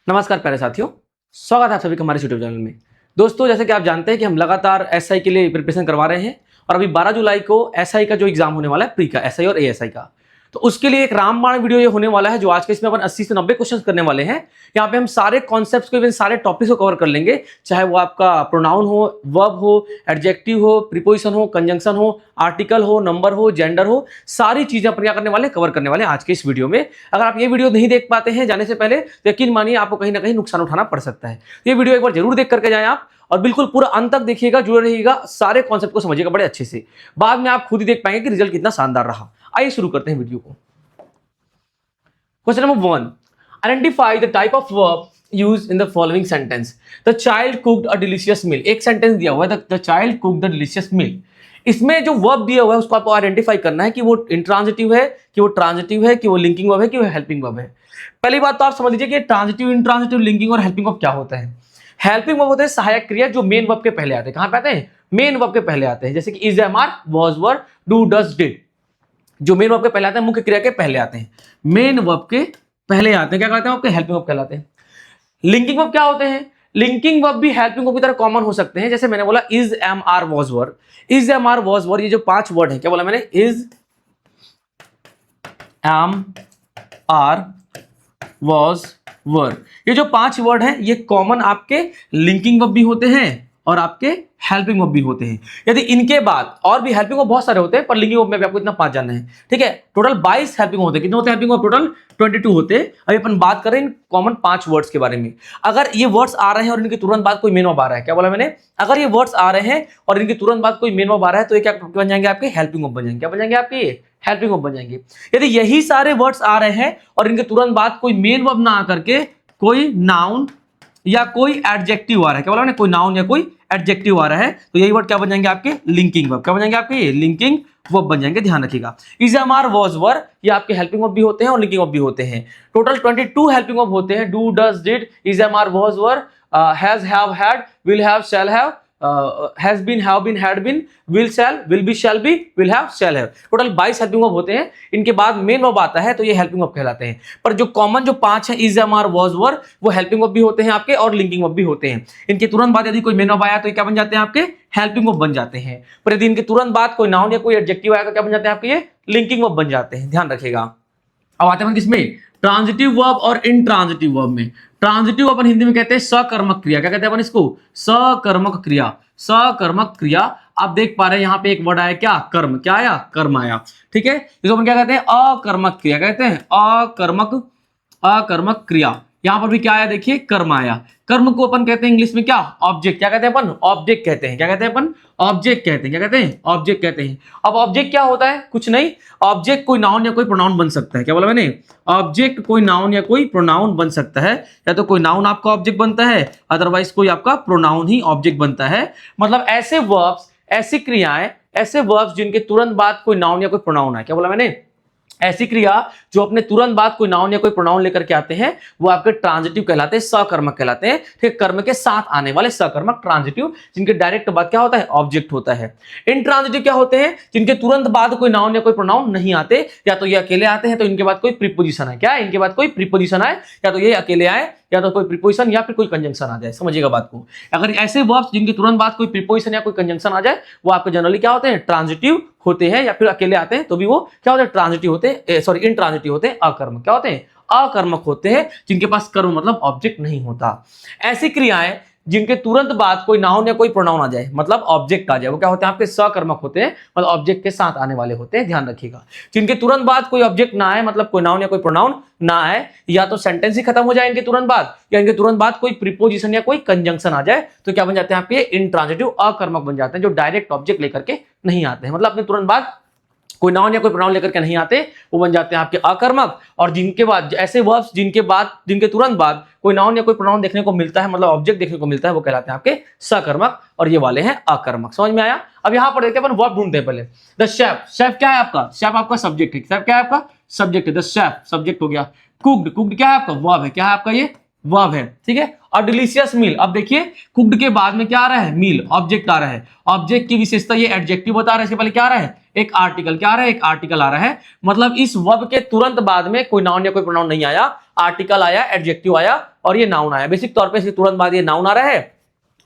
नमस्कार प्यारे साथियों, स्वागत है आप सभी का हमारे यूट्यूब चैनल में। दोस्तों, जैसे कि आप जानते हैं कि हम लगातार एसआई के लिए प्रिपरेशन करवा रहे हैं और अभी 12 जुलाई को एसआई का जो एग्जाम होने वाला है प्री का एसआई और एएसआई का, तो उसके लिए एक रामबाण वीडियो ये होने वाला है जो आज के इसमें अपन 80 से 90 क्वेश्चन करने वाले हैं। यहाँ पे हम सारे कॉन्सेप्ट्स को, इवन सारे टॉपिक्स को कवर कर लेंगे, चाहे वो आपका प्रोनाउन हो, वर्ब हो, एडजेक्टिव हो, प्रीपोजिशन हो, कंजंक्शन हो, आर्टिकल हो, नंबर हो, जेंडर हो, सारी चीजें अपन क्या करने वाले, कवर करने वाले आज के इस वीडियो में। अगर आप ये वीडियो नहीं देख पाते हैं जाने से पहले तो यकीन मानिए आपको कहीं ना कहीं नुकसान उठाना पड़ सकता है। ये वीडियो एक बार जरूर देख करके जाएं आप, और बिल्कुल पूरा अंत तक देखिएगा, जुड़े रहिएगा, सारे कॉन्सेप्ट को समझिएगा बड़े अच्छे से। बाद में आप खुद ही देख पाएंगे कि रिजल्ट कितना शानदार रहा। आइए शुरू करते हैं वीडियो को। Question number 1, identify the type of verb used in the following sentence. The child cooked a delicious meal. एक सेंटेंस दिया हुआ है, the child cooked the delicious meal. इसमें जो वर्ब दिया हुआ है उसको आपको आइडेंटिफाई करना है कि वो इंट्रांजिटिव है, कि वो ट्रांजिटिव है, कि वो लिंकिंग वर्ब है, कि वो हेल्पिंग वर्ब है। पहली बात तो आप समझ लीजिए कि ट्रांजिटिव, इंट्रांजिटिव, लिंकिंग और हेल्पिंग वर्ब क्या होता है। हेल्पिंग वर्ब होते हैं सहायक क्रिया जो मेन वर्ब के पहले आते हैं। कहां पे आते हैं? मेन वर्ब के पहले आते हैं। जैसे कि is, am, are, was, were, do, does, did, जो मेन वर्ब के पहले आते हैं, मुख्य क्रिया के पहले आते हैं, मेन वर्ब के पहले आते हैं। क्या कहते हैं आपके? हेल्पिंग वर्ब कहलाते हैं। लिंकिंग वर्ब क्या होते हैं? लिंकिंग वर्ब भी हेल्पिंग वर्ब की तरह कॉमन हो सकते हैं। जैसे मैंने बोला is, am, are, was, were, is, am, are, was, were, ये जो 5 वर्ड है, क्या बोला मैंने? Is, am, are, was, were, ये जो 5 वर्ड हैं ये कॉमन आपके लिंकिंग वर्ब भी होते हैं और आपके हेल्पिंग वर्ब भी होते हैं। यदि इनके बाद और भी हेल्पिंग वर्ब बहुत सारे होते हैं, पर लिंकिंग वर्ब में भी आपको इतना 5 जानना है, ठीक है। टोटल 22 हेल्पिंग होते हैं। कितने होते हैं हेल्पिंग वर्ब? टोटल 22 होते हैं। अभी अपन बात कर रहे हैं इन कॉमन 5 वर्ड्स के बारे में। अगर ये वर्ड्स आ रहे हैं और इनके तुरंत बाद कोई मेन वर्ब आ रहा है, क्या बोला मैंने? अगर ये वर्ड्स आ रहे हैं और इनके तुरंत बाद कोई मेन वर्ब आ रहा है तो ये क्या बन जाएंगे? आपके हेल्पिंग वर्ब बन जाएंगे। क्या बन जाएंगे आपके? ये हेल्पिंग वर्ब बन जाएंगे। यदि यही सारे वर्ड्स आ रहे हैं और इनके तुरंत बाद कोई मेन वर्ब ना आकर के कोई नाउन या कोई एडजेक्टिव आ रहा है, क्या बोला मैंने? कोई नाउन या कोई एडजेक्टिव आ रहा है, तो यही वर्ड क्या बन जाएंगे आपके? Linking verb. क्या बन जाएंगे आपके? ये लिंकिंग वर्ब बन जाएंगे। ध्यान रखिएगा, is, am, are, was, were, ये आपके हेल्पिंग वर्ब भी होते हैं और लिंकिंग वर्ब भी होते हैं। टोटल 22 हेल्पिंग वर्ब होते हैं। Do, does, did, is, am, are, was, were, has, have, had, will have, shall have, has been, have been, had been, will shall, will be, shall be, will have, shall have. Total 22 helping verb होते हैं। इनके बाद main verb आता है तो ये helping verb कहलाते हैं। पर जो कॉमन जो 5 है, इज, एम, आर, वाज, वर, वो हेल्पिंग वर्ब भी होते हैं आपके और लिंकिंग वर्ब भी होते हैं। इनके तुरंत बाद यदि कोई मेन वर्ब आया तो ये क्या बन जाते हैं? आपके हेल्पिंग वर्ब बन जाते हैं। पर यदि इनके तुरंत बाद कोई नाउन या कोई एडजेक्टिव आया तो क्या बन जाते हैं आपके? ये लिंकिंग वर्ब बन जाते हैं। ध्यान रखिएगा। अब आते हैं किसमें? ट्रांजिटिव वर्ब और इंट्रांजिटिव वर्ब में। ट्रांजिटिव अपन हिंदी में कहते हैं सकर्मक क्रिया। क्या कहते हैं अपन इसको? सकर्मक क्रिया। सकर्मक क्रिया। आप देख पा रहे हैं यहाँ पे एक वर्ड आया, क्या? कर्म। क्या आया? कर्म आया, ठीक है। इसको अपन क्या कहते हैं? अकर्मक क्रिया। कहते हैं अकर्मक क्रिया। यहां पर भी क्या आया? देखिए, कर्म आया। कर्म को अपन कहते हैं इंग्लिश में क्या? ऑब्जेक्ट। क्या कहते हैं अपन? ऑब्जेक्ट कहते हैं। क्या कहते हैं अपन? ऑब्जेक्ट कहते हैं। क्या कहते हैं? ऑब्जेक्ट कहते हैं। अब ऑब्जेक्ट क्या होता है? कुछ नहीं, ऑब्जेक्ट कोई नाउन या कोई प्रोनाउन बन सकता है। क्या बोला मैंने? ऑब्जेक्ट कोई नाउन या कोई प्रोनाउन बन सकता है। या तो कोई नाउन आपका ऑब्जेक्ट बनता है, अदरवाइज कोई आपका प्रोनाउन ही ऑब्जेक्ट बनता है। मतलब ऐसे वर्ब्स, ऐसी क्रियाएं, ऐसे वर्ब्स जिनके तुरंत बाद कोई नाउन या कोई प्रोनाउन है। क्या बोला मैंने? ऐसी क्रिया जो अपने तुरंत बाद कोई नाउन या कोई प्रोनाउन लेकर के आते हैं वो आपके ट्रांजिटिव कहलाते हैं, सकर्मक कहलाते हैं। ठीक, कर्म के साथ आने वाले सकर्मक ट्रांजिटिव, जिनके डायरेक्ट बाद क्या होता है? ऑब्जेक्ट होता है। इंट्रांजिटिव क्या होते हैं? जिनके तुरंत बाद कोई नाउन या कोई प्रोनाउन नहीं आते, या तो ये अकेले आते हैं तो इनके बाद कोई प्रीपोजिशन है। क्या? इनके बाद कोई प्रीपोजिशन आए, या तो ये अकेले आए या तो कोई प्रीपोजिशन या फिर कोई कंजंक्शन आ जाए। समझिएगा बात को। अगर ऐसे वर्ब्स जिनके तुरंत बाद कोई प्रीपोजिशन या कोई कंजंक्शन आ जाए वो आपके जनरली क्या होते हैं? ट्रांजिटिव होते हैं, या फिर अकेले आते हैं तो भी वो क्या होते हैं? ट्रांजिटिव होते हैं, सॉरी इंट्रांजिटिव होते हैं, अकर्मक। क्या होते हैं? अकर्मक होते हैं, जिनके पास कर्म मतलब ऑब्जेक्ट नहीं होता। ऐसी क्रियाएं जिनके तुरंत बाद कोई नाउन या कोई प्रोनाउन आ जाए, मतलब ऑब्जेक्ट आ जाए, वो क्या होते हैं? आपके सकर्मक होते हैं, मतलब ऑब्जेक्ट के साथ आने वाले होते हैं। ध्यान रखिएगा। जिनके तुरंत बाद कोई ऑब्जेक्ट ना आए, मतलब कोई नाउन या कोई प्रोनाउन ना आए, या तो सेंटेंस ही खत्म हो जाए इनके तुरंत बाद, या इनके तुरंत बाद कोई प्रीपोजिशन या कोई कंजंक्शन आ जाए, तो क्या बन जाते हैं आपके? इंट्रांजिटिव, अकर्मक बन जाते हैं, जो डायरेक्ट ऑब्जेक्ट लेकर के नहीं आते हैं। मतलब अपने तुरंत बाद कोई नाउन या कोई प्रोनाउन लेकर के नहीं आते, वो बन जाते हैं आपके अकर्मक। और जिनके बाद ऐसे वर्ब्स जिनके तुरंत बाद कोई नाउन या कोई प्रोनाउन देखने को मिलता है, मतलब ऑब्जेक्ट देखने को मिलता है, वो कहलाते हैं आपके सकर्मक, और ये वाले हैं अकर्मक। समझ में आया? अब यहां पर देखते हैं अपन वर्ब ढूंढते हैं पहले। The chef. शेफ क्या है आपका? शेफ आपका सब्जेक्ट है। शेफ क्या है आपका? सब्जेक्ट है। द शेफ सब्जेक्ट हो गया। कुक्ड, कुक्ड क्या है आपका? वर्ब है। क्या है आपका? ये वर्ब है, ठीक है। और डिलीशियस मील, अब देखिए कुक्ड के बाद में क्या आ रहा है? मील, ऑब्जेक्ट आ रहा है। ऑब्जेक्ट की विशेषता ये एडजेक्टिव बता रहा है, इसके पहले क्या आ रहा है? एक आर्टिकल क्या आ रहा है, एक आर्टिकल आ रहा है, मतलब इस वर्ब के तुरंत बाद में कोई नाउन या कोई प्रोनाउन नहीं आया, आर्टिकल आया, एडजेक्टिव आया और ये नाउन आया। बेसिक तौर पे इसके तुरंत बाद ये नाउन आ रहा है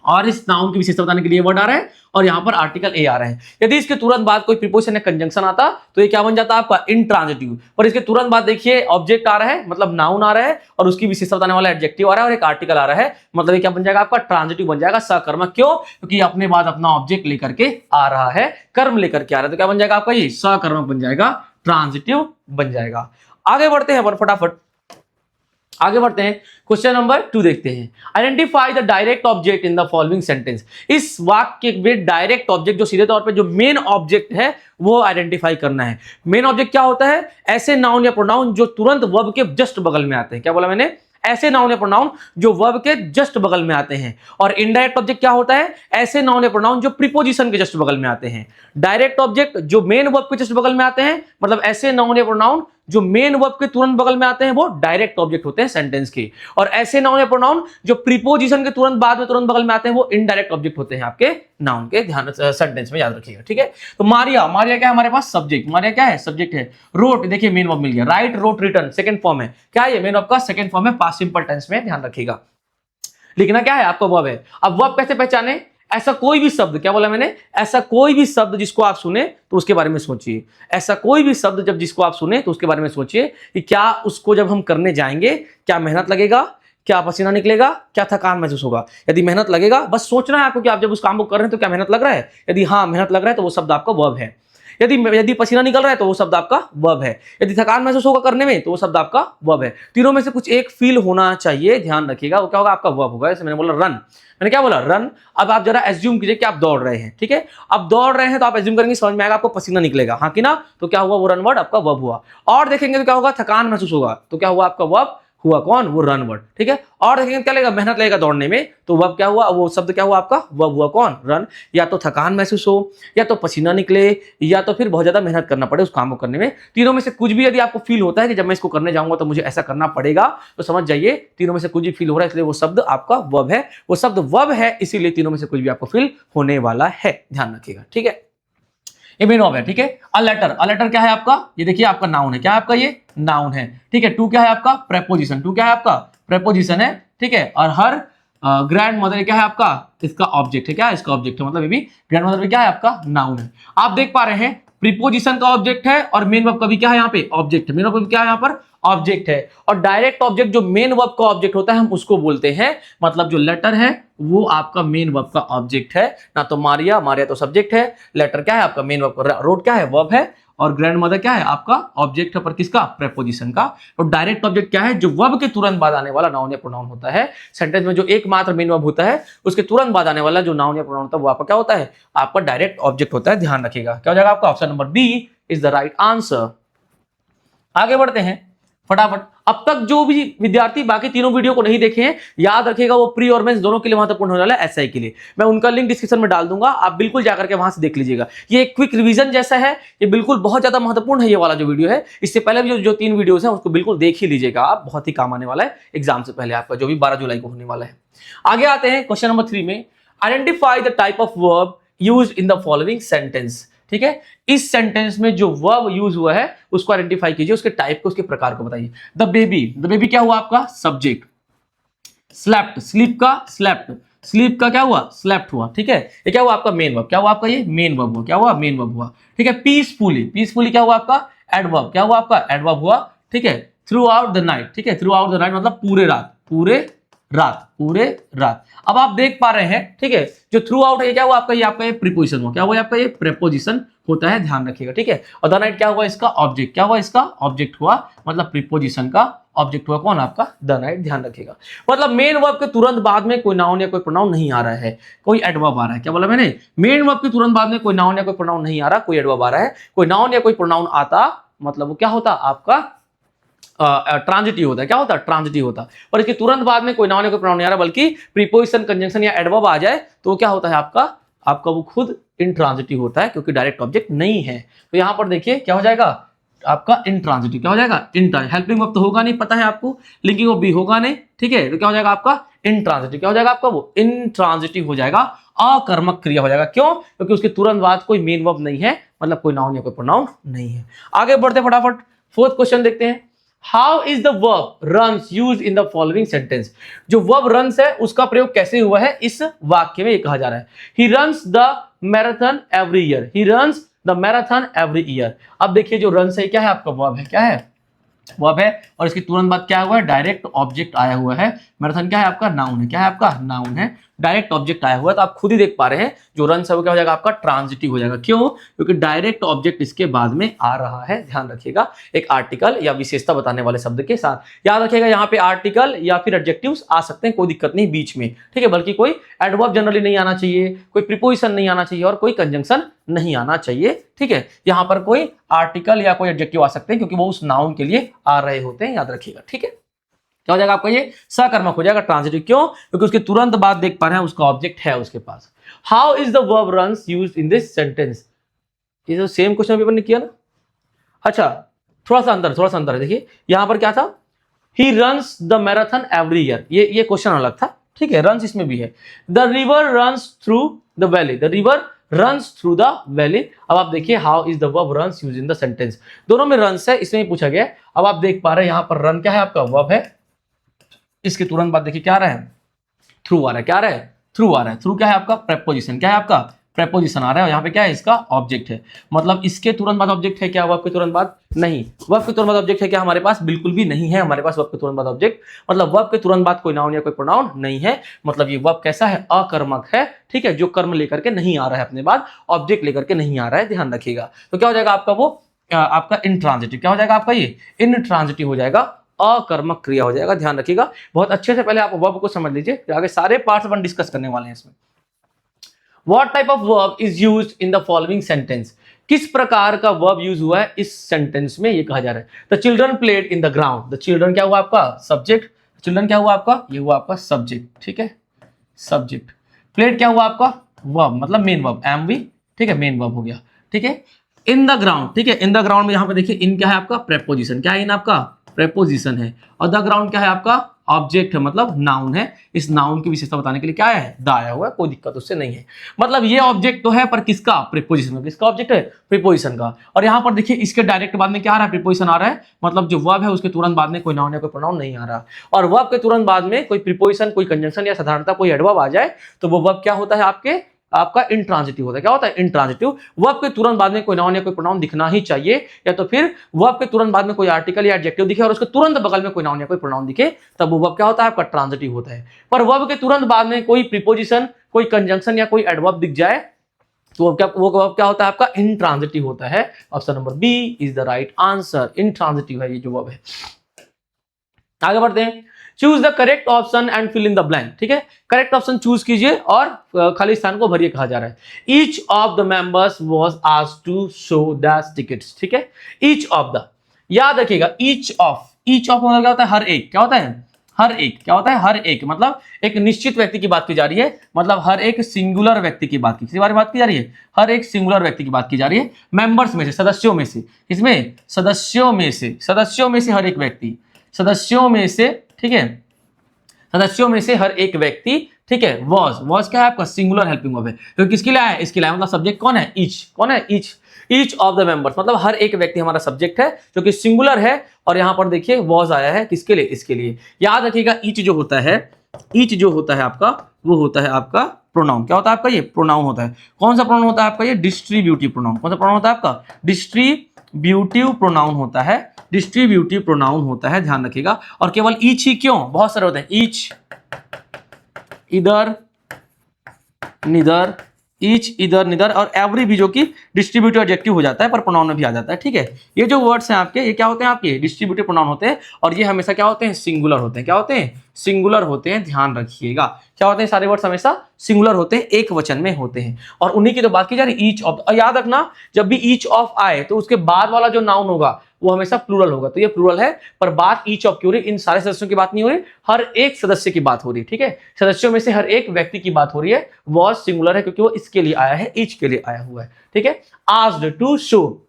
और इस नाउन की विशेषता बताने के लिए वर्ड आ रहा है और यहां पर आर्टिकल ए आ रहा है। यदि इसके तुरंत बाद कोई प्रीपोजिशन या कंजंक्शन आता तो ये क्या बन जाता आपका इंट्रांजिटिव, पर इसके तुरंत बाद देखिए ऑब्जेक्ट आ रहा है, मतलब नाउन आ रहा है और उसकी विशेषता बताने वाला एडजेक्टिव आ रहा है और एक आर्टिकल आ रहा है, मतलब ये क्या बन जाएगा आपका ट्रांजिटिव बन जाएगा, सकर्मक। क्यों? क्योंकि अपने बाद अपना ऑब्जेक्ट लेकर के आ रहा है, कर्म लेकर के आ रहा है, तो क्या बन जाएगा आपका ये सकर्मक बन जाएगा, ट्रांजिटिव बन जाएगा। आगे बढ़ते हैं फटाफट, आगे बढ़ते हैं, क्वेश्चन नंबर 2 देखते हैं। Identify the direct object in the following sentence. इस वाक्य में डायरेक्ट ऑब्जेक्ट जो सीधे तौर पे जो मेन ऑब्जेक्ट है वो आइडेंटिफाई करना है। मेन ऑब्जेक्ट क्या होता है? ऐसे नाउन या प्रोनाउन जो तुरंत वर्ब के जस्ट बगल में आते हैं। क्या बोला मैंने? ऐसे नाउन या प्रोनाउन जो वर्ब के जस्ट बगल में आते हैं। और इनडायरेक्ट ऑब्जेक्ट क्या होता है? ऐसे नाउन या प्रोनाउन जो प्रीपोजिशन के जस्ट बगल में आते हैं। डायरेक्ट ऑब्जेक्ट जो मेन वर्ब के जस्ट बगल में आते हैं, मतलब ऐसे नाउन या प्रोनाउन जो मेन वर्ब के तुरंत बगल में आते हैं वो डायरेक्ट ऑब्जेक्ट होते हैं सेंटेंस के। और ऐसे नाउन या प्रोनाउन जो प्रीपोजिशन के तुरंत बाद में तुरंत बगल में आते हैं वो इनडायरेक्ट ऑब्जेक्ट होते हैं आपके नाउन के, ध्यान सेंटेंस में याद रखिएगा, ठीक है। तो मारिया, मारिया क्या है हमारे पास? सब्जेक्ट। मारिया क्या है? सब्जेक्ट है। रोट, देखिए मेन वर्ब मिल गया। Write, wrote, written second form है। क्या है ये? मेन वर्ब का सेकंड फॉर्म है, पास्ट सिंपल टेंस में, ध्यान रखिएगा। लिखना क्या है आपका? वर्ब है। अब वर्ब कैसे पहचाने? ऐसा कोई भी शब्द, क्या बोला मैंने? ऐसा कोई भी शब्द जिसको आप सुने तो उसके बारे में सोचिए। ऐसा कोई भी शब्द जब जिसको आप सुने तो उसके बारे में सोचिए कि क्या उसको जब हम करने जाएंगे क्या मेहनत लगेगा, क्या पसीना निकलेगा, क्या थकान महसूस होगा। यदि मेहनत लगेगा, बस सोचना है आपको कि आप जब उस काम को कर रहे हैं तो क्या मेहनत लग रहा है। यदि हाँ मेहनत लग रहा है तो वो शब्द आपका वर्ब है। यदि पसीना निकल रहा है तो वो शब्द आपका वर्ब है। यदि थकान महसूस होगा करने में तो वो शब्द आपका वर्ब है। तीनों में से कुछ एक फील होना चाहिए, ध्यान रखिएगा। वो क्या होगा? आपका वर्ब होगा। जैसे मैंने बोला रन, मैंने क्या बोला? रन। अब आप जरा एज्यूम कीजिए कि आप दौड़ रहे हैं, ठीक है। अब दौड़ रहे हैं तो आप एज्यूम करेंगे, समझ में आएगा आपको पसीना निकलेगा, हाँ कि ना? तो क्या हुआ? वो रन वर्ड आपका वर्ब हुआ। और देखेंगे तो क्या होगा? थकान महसूस होगा, तो क्या हुआ? आपका वर्ब हुआ कौन? वो रन वर्ड, ठीक है। और देखेंगे क्या लगेगा? मेहनत लगेगा दौड़ने में, तो वर्ब क्या हुआ? वो शब्द क्या हुआ आपका? वर्ब हुआ कौन? रन। या तो थकान महसूस हो, या तो पसीना निकले, या तो फिर बहुत ज्यादा मेहनत करना पड़े उस काम को करने में। तीनों में से कुछ भी यदि आपको फील होता है कि जब मैं इसको करने जाऊंगा तो मुझे ऐसा करना पड़ेगा, तो समझ जाइए तीनों में से कुछ भी फील हो रहा है, इसलिए वो शब्द आपका वर्ब है। वो शब्द वर्ब है, इसीलिए तीनों में से कुछ भी आपको फील होने वाला है, ध्यान रखिएगा, ठीक है। ये मेन वर्ब है, ठीक है। अ लेटर, अ लेटर क्या है आपका? ये देखिए आपका नाउन है। क्या है आपका? ये नाउन है, ठीक है। टू क्या है आपका? प्रेपोजिशन। टू क्या है आपका? प्रेपोजिशन है, ठीक है। और हर ग्रैंड मदर क्या है आपका? इसका ऑब्जेक्ट है। क्या है? इसका ऑब्जेक्ट है, मतलब ये भी ग्रैंड मदर भी क्या है आपका? नाउन है। आप देख पा रहे हैं प्रीपोजिशन का ऑब्जेक्ट है और मेन वर्ब का भी क्या है यहाँ पे? ऑब्जेक्ट है। मेन वर्ब क्या है यहाँ पर? ऑब्जेक्ट है। और डायरेक्ट ऑब्जेक्ट जो मेन वर्ब का ऑब्जेक्ट होता है हम उसको बोलते हैं, मतलब जो लेटर है वो आपका मेन वर्ब का ऑब्जेक्ट है ना। तो मारिया, मारिया तो सब्जेक्ट है, लेटर क्या है आपका? मेन वर्ब का, रोड क्या है? वर्ब है, और ग्रैंड मदर क्या है आपका? ऑब्जेक्ट है, पर किसका? प्रेपोजिशन का। और डायरेक्ट ऑब्जेक्ट क्या है? जो वर्ब के तुरंत बाद आने वाला नाउन या प्रोनाउन होता है। सेंटेंस में जो एकमात्र मेन वर्ब होता है उसके तुरंत बाद आने वाला जो नाउन या प्रोनाउन होता है वो आपका क्या होता है? आपका डायरेक्ट ऑब्जेक्ट होता है, ध्यान रखिएगा। क्या हो जाएगा आपका? Option number B is the right answer. आगे बढ़ते हैं फटाफट। अब तक जो भी विद्यार्थी बाकी तीनों वीडियो को नहीं देखे हैं, याद रखिएगा वो प्री और मेंस दोनों के लिए महत्वपूर्ण होने वाला है, एसआई के लिए। मैं उनका लिंक डिस्क्रिप्शन में डाल दूंगा, आप बिल्कुल जाकर के वहां से देख लीजिएगा। ये एक क्विक रिवीजन जैसा है, ये बिल्कुल बहुत ज्यादा महत्वपूर्ण है ये वाला जो वीडियो है। इससे पहले भी जो 3 वीडियोस हैं उसको बिल्कुल देख ही लीजिएगा आप, बहुत ही काम आने वाला है एग्जाम से पहले आपका, जो भी 12 जुलाई को होने वाला है। आगे आते हैं क्वेश्चन नंबर 3 में। Identify the type of verb used in the following sentence, ठीक है। इस सेंटेंस में जो वर्ब यूज हुआ है उसको आइडेंटिफाई कीजिए, उसके टाइप को, उसके प्रकार को बताइए। द बेबी, द बेबी क्या हुआ आपका? सब्जेक्ट। स्लेप्ट, स्लीप का स्लेप्ट, स्लीप का क्या हुआ? स्लेप्ट हुआ, ठीक है। ये क्या हुआ आपका? Main verb. क्या हुआ आपका? ये मेन वर्ब हुआ। क्या हुआ? मेन वर्ब हुआ, ठीक है। पीसफुली, पीसफुली क्या हुआ आपका? एडवर्ब। क्या हुआ आपका? एडवर्ब हुआ, ठीक है। थ्रू आउट द नाइट, ठीक है। थ्रू आउट द नाइट मतलब पूरे रात, पूरे रात, पूरे रात। अब आप देख पा रहे हैं, ठीक है, जो थ्रू आउट है क्या हुआ आपका? ये आपका ये प्रीपोजिशन हुआ। क्या हुआ आपका? ये प्रेपोजिशन होता है, ध्यान रखिएगा, ठीक है। और द नाइट क्या हुआ? इसका ऑब्जेक्ट। क्या हुआ? इसका ऑब्जेक्ट हुआ, मतलब प्रीपोजिशन का ऑब्जेक्ट हुआ कौन? आपका द नाइट, ध्यान रखिएगा। मतलब मेन वर्ब के तुरंत बाद में कोई नाउन या कोई प्रोनाउन नहीं आ रहा है, कोई एडवर्ब आ रहा है। क्या बोला मैंने? मेन वर्ब के तुरंत बाद में कोई नाउन या कोई प्रोनाउन नहीं आ रहा, कोई एडवर्ब आ रहा है। कोई नाउन या कोई प्रोनाउन आता मतलब वो क्या होता? आपका ट्रांजिटिव होता है। क्या होता है? ट्रांजिटिव होता। और इसके तुरंत बाद में कोई नाउन या कोई प्रोनाउन नहीं आ रहा, बल्कि प्रीपोजिशन, कंजंक्शन या एडवर्ब आ जाए तो क्या होता है आपका वो खुद इंट्रांजिटिव होता है, क्योंकि डायरेक्ट ऑब्जेक्ट नहीं है। तो यहां पर देखिए क्या हो जाएगा आपका? इंट्रांजिटिव। क्या हो जाएगा? हेल्पिंग वर्ब तो होगा नहीं, पता है आपको, लिंकिंग वर्ब भी होगा नहीं, ठीक है। तो क्या हो जाएगा आपका? इंट्रांजिटिव। क्या हो जाएगा आपका? वो इंट्रांजिटिव हो जाएगा, अकर्मक क्रिया हो जाएगा। क्यों? क्योंकि उसके तुरंत बाद कोई मेन वर्ब नहीं है, मतलब कोई नाउन या कोई प्रोनाउन नहीं है। आगे बढ़ते फटाफट, फोर्थ क्वेश्चन देखते हैं। How is the verb runs use in the following sentence? जो वर्ब रन्स है उसका प्रयोग कैसे हुआ है इस वाक्य में, ये कहा जा रहा है he runs the marathon every year, he runs the marathon every year. अब देखिए जो रन्स है क्या है आपका वर्ब है, क्या है वर्ब है, और इसके तुरंत बाद क्या हुआ है, डायरेक्ट ऑब्जेक्ट आया हुआ है। मैराथन क्या है आपका नाउन है, क्या है आपका नाउन है, डायरेक्ट ऑब्जेक्ट आया हुआ है। तो आप खुद ही देख पा रहे हैं जो रन है वो क्या हो जाएगा आपका ट्रांजिटिव हो जाएगा। क्यों? क्योंकि डायरेक्ट ऑब्जेक्ट इसके बाद में आ रहा है। ध्यान रखिएगा, एक आर्टिकल या विशेषता बताने वाले शब्द के साथ। याद रखिएगा यहाँ पे आर्टिकल या फिर एडजेक्टिव्स आ सकते हैं, कोई दिक्कत नहीं बीच में, ठीक है, बल्कि कोई एडवर्ब जनरली नहीं आना चाहिए, कोई प्रीपोजिशन नहीं आना चाहिए और कोई कंजंक्शन नहीं आना चाहिए, ठीक है। यहाँ पर कोई आर्टिकल या कोई एडजेक्टिव आ सकते हैं क्योंकि वो उस नाउन के लिए आ रहे होते हैं, याद रखिएगा, ठीक है। क्या हो जाएगा आपका ये सकर्मक हो जाएगा, ट्रांजिटिव। क्यों? क्योंकि उसके तुरंत बाद देख पा रहे हैं उसका ऑब्जेक्ट है उसके पास। How is the verb runs used in this sentence? ये जो सेम क्वेश्चन पेपर ने किया ना। अच्छा, थोड़ा सा अंतर है। देखिए यहां पर क्या था, he runs the marathon every year, ये क्वेश्चन अलग था, ठीक है। रन्स इसमें भी है। The river runs through the valley, the river runs through the valley. अब आप देखिए how is the verb runs used in the sentence, दोनों में रन्स है, इसमें पूछा गया। अब आप देख पा रहे हैं यहां पर रन क्या है आपका वर्ब है, इसके तुरंत बाद देखिए क्या आ रहा है, थ्रू आ रहा है। क्या आ रहा है? थ्रू आ रहा है। थ्रू क्या है आपका प्रेपोजिशन, क्या है आपका प्रेपोजिशन आ रहा है, और यहाँ पे क्या है इसका ऑब्जेक्ट है। मतलब इसके तुरंत बाद ऑब्जेक्ट है क्या वर्ब के तुरंत बाद? नहीं। वर्ब के तुरंत बाद ऑब्जेक्ट है क्या हमारे पास? बिल्कुल भी नहीं है हमारे पास वर्ब के तुरंत बाद ऑब्जेक्ट। मतलब वर्ब के तुरंत बाद कोई नाउन या कोई प्रोनाउन नहीं है। मतलब ये वर्ब कैसा है? अकर्मक है, ठीक है, जो कर्म लेकर के नहीं आ रहा है अपने बाद, ऑब्जेक्ट लेकर के नहीं आ रहा है, ध्यान रखिएगा। तो क्या हो जाएगा आपका वो आपका इंट्रांजिटिव। क्या हो जाएगा आपका ये इंट्रांजिटिव हो जाएगा, अकर्मक क्रिया हो जाएगा। ध्यान रखिएगा बहुत अच्छे से, पहले आप वर्ब को समझ लीजिए, फिर आगे सारे पार्ट्स अपन डिस्कस करने वाले हैं इसमें। What type of verb is used in the following sentence? किस प्रकार का वर्ब यूज हुआ है इस सेंटेंस में, ये कहा जा रहा है। The children played in the ground, the children क्या हुआ आपका सब्जेक्ट, चिल्ड्रन क्या हुआ आपका, ये हुआ आपका सब्जेक्ट, ठीक है, सब्जेक्ट। प्लेड क्या हुआ आपका वर्ब, मतलब मेन वर्ब, एम वी, ठीक है, मेन वर्ब हो गया, ठीक है। इन द ग्राउंड, ठीक है, इन द ग्राउंड में यहाँ पे देखिए इन क्या है आपका प्रेपोजिशन, क्या है इन आपका प्रेपोजिशन है, और द ग्राउंड क्या है आपका ऑब्जेक्ट है, मतलब नाउन है। इस नाउन की विशेषता बताने के लिए क्या है, द आया हुआ है, कोई दिक्कत उससे नहीं है। मतलब ये ऑब्जेक्ट तो है पर किसका, प्रीपोजिशन का। किसका ऑब्जेक्ट है? प्रीपोजिशन का। और यहां पर देखिए इसके डायरेक्ट बाद में क्या आ रहा है, प्रीपोजिशन आ रहा है। मतलब जो वर्ब है उसके तुरंत बाद में कोई नाउन या कोई प्रोनाउन नहीं आ रहा, और वर्ब के तुरंत बाद में कोई प्रीपोजिशन, कोई कंजंक्शन या साधारणता कोई एडवर्ब आ जाए तो वो वर्ब क्या होता है आपका इंट्रांजिटिव होता है। क्या होता है? इंट्रांजिटिव। वर्ब के तुरंत बाद में कोई नाउन या कोई प्रोनाउन दिखना ही चाहिए, या तो फिर वर्ब के तुरंत बाद में कोई आर्टिकल या एडजेक्टिव दिखे और उसके तुरंत बगल में कोई नाउन या कोई प्रोनाउन दिखे, तब वो वर्ब क्या होता है आपका ट्रांजिटिव होता है। पर वर्ब के तुरंत बाद में कोई प्रीपोजिशन, कोई कंजंक्शन या कोई एडवर्ब दिख जाए तो वो वर्ब क्या होता है आपका इंट्रांजिटिव होता है। Option number B is the right answer, intransitive है ये जो वर्ब है। आगे बढ़ते हैं। Choose the correct option and fill in the blank, ठीक है, करेक्ट ऑप्शन चूज कीजिए और खाली स्थान को भरिए, कहा जा रहा है। Each of the members was asked to show the tickets, ठीक है, ईच ऑफ द, याद रखिएगा ईच ऑफ मतलब क्या होता है, हर एक, क्या होता है हर एक, क्या होता है हर एक, मतलब एक निश्चित व्यक्ति की बात की जा रही है, मतलब हर एक सिंगुलर व्यक्ति की बात की, किसी बारे में बात की जा रही है, हर एक सिंगुलर व्यक्ति की बात की जा रही है। मेंबर्स में से, सदस्यों में से, इसमें सदस्यों में से हर एक व्यक्ति, सदस्यों में से, ठीक है, सदस्यों में से हर एक व्यक्ति, ठीक है। वॉज क्या है आपका सिंगुलर हेल्पिंग वर्ब है, तो किसके लिए है, इसके लिए, मतलब सब्जेक्ट कौन है, ईच, कौन है ईच ऑफ द मेंबर्स, मतलब हर एक व्यक्ति हमारा सब्जेक्ट है जो कि सिंगुलर है। और यहां पर देखिए वॉज आया है किसके लिए, इसके लिए। याद रखिएगा ईच जो होता है आपका, वो होता है आपका प्रोनाउन। क्या होता है आपका, ये प्रोनाउन होता है। कौन सा प्रोनाउन होता है आपका, ये डिस्ट्रीब्यूटिव प्रोनाउन। कौन सा प्रोनाउन होता है आपका, डिस्ट्रीब्यूटिव प्रोनाउन होता है, डिस्ट्रीब्यूटिव प्रोनाउन होता है, ध्यान रखिएगा। और केवल ईच ही क्यों, बहुत सारे होते हैं, ईच, इधर, निदर, ईच, इधर, निदर, और एवरी भी जो कि डिस्ट्रीब्यूटिव एडजेक्टिव हो जाता है पर प्रोनाउन में भी आ जाता है, ठीक है। ये जो वर्ड्स हैं आपके, ये क्या होते हैं आपके डिस्ट्रीब्यूटिव प्रोनाउन होते हैं, और ये हमेशा क्या होते हैं, सिंगुलर होते हैं। क्या होते हैं, सिंगुलर होते हैं, ध्यान रखिएगा। क्या होते हैं, सारे वर्ड्स हमेशा सिंगुलर होते हैं, एक वचन में होते हैं। और उन्हीं की तो बात की जा रही, ईच ऑफ। याद रखना जब भी ईच ऑफ आए तो उसके बाद वाला जो नाउन होगा वो हमेशा प्लूरल होगा, तो ये प्लूरल है, पर बात ईच ऑफ की हो रही, इन सारे सदस्यों की बात नहीं हो रही, हर एक सदस्य की बात हो रही है, ठीक है। सदस्यों में से हर एक व्यक्ति की बात हो रही है। वॉज सिंगुलर है क्योंकि वो इसके लिए आया है, ईच के लिए आया हुआ है, ठीक है। आस्क्ड टू शो,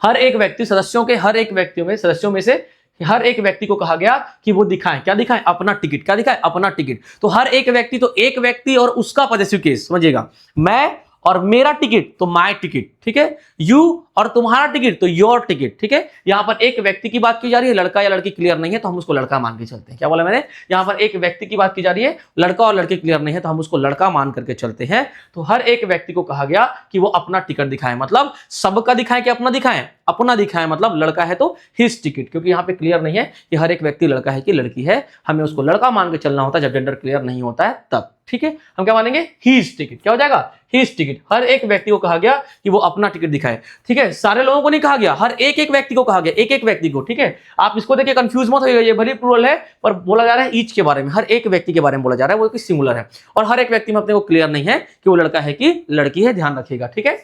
हर एक व्यक्ति, सदस्यों के हर एक व्यक्तियों में, सदस्यों में से हर एक व्यक्ति को कहा गया कि वो दिखाएं, क्या दिखाएं, अपना टिकट। क्या दिखाएं, अपना टिकट। तो हर एक व्यक्ति, तो एक व्यक्ति और उसका पॉजेसिव केस, समझिएगा, मैं और मेरा टिकट तो माय टिकट, ठीक है, यू और तुम्हारा टिकट तो योर टिकट, ठीक है। यहां पर एक व्यक्ति की बात की जा रही है, लड़का या लड़की क्लियर नहीं है तो हम उसको लड़का मान के चलते हैं। क्या बोला मैंने, यहां पर एक व्यक्ति की बात की जा रही है, लड़का और लड़की क्लियर नहीं है तो हम उसको लड़का मान करके चलते हैं। तो हर एक व्यक्ति को कहा गया कि वो अपना टिकट दिखाए, मतलब सबका दिखाएं कि अपना दिखाएं, अपना दिखाएं, मतलब लड़का है तो हिज टिकट, क्योंकि यहाँ पे क्लियर नहीं है कि हर एक व्यक्ति लड़का है कि लड़की है, हमें उसको लड़का मान के चलना होता है जब जेंडर क्लियर नहीं होता है तब, ठीक है। हम क्या मानेंगे, हिज टिकट, क्या हो जाएगा, हिज टिकट। हर एक व्यक्ति को कहा गया कि वो अपना टिकट दिखाए, ठीक है। सारे लोगों को नहीं कहा गया, हर एक एक व्यक्ति को कहा गया, एक एक व्यक्ति को, ठीक है। आप इसको देखिए कंफ्यूज मत होइएगा, ये भले प्लूरल है पर बोला जा रहा है ईच के बारे में, हर एक व्यक्ति के बारे में बोला जा रहा है, वो कि सिंगुलर है और हर एक व्यक्ति में अपने को क्लियर नहीं है कि वो लड़का है कि लड़की है, ध्यान रखिएगा, ठीक है।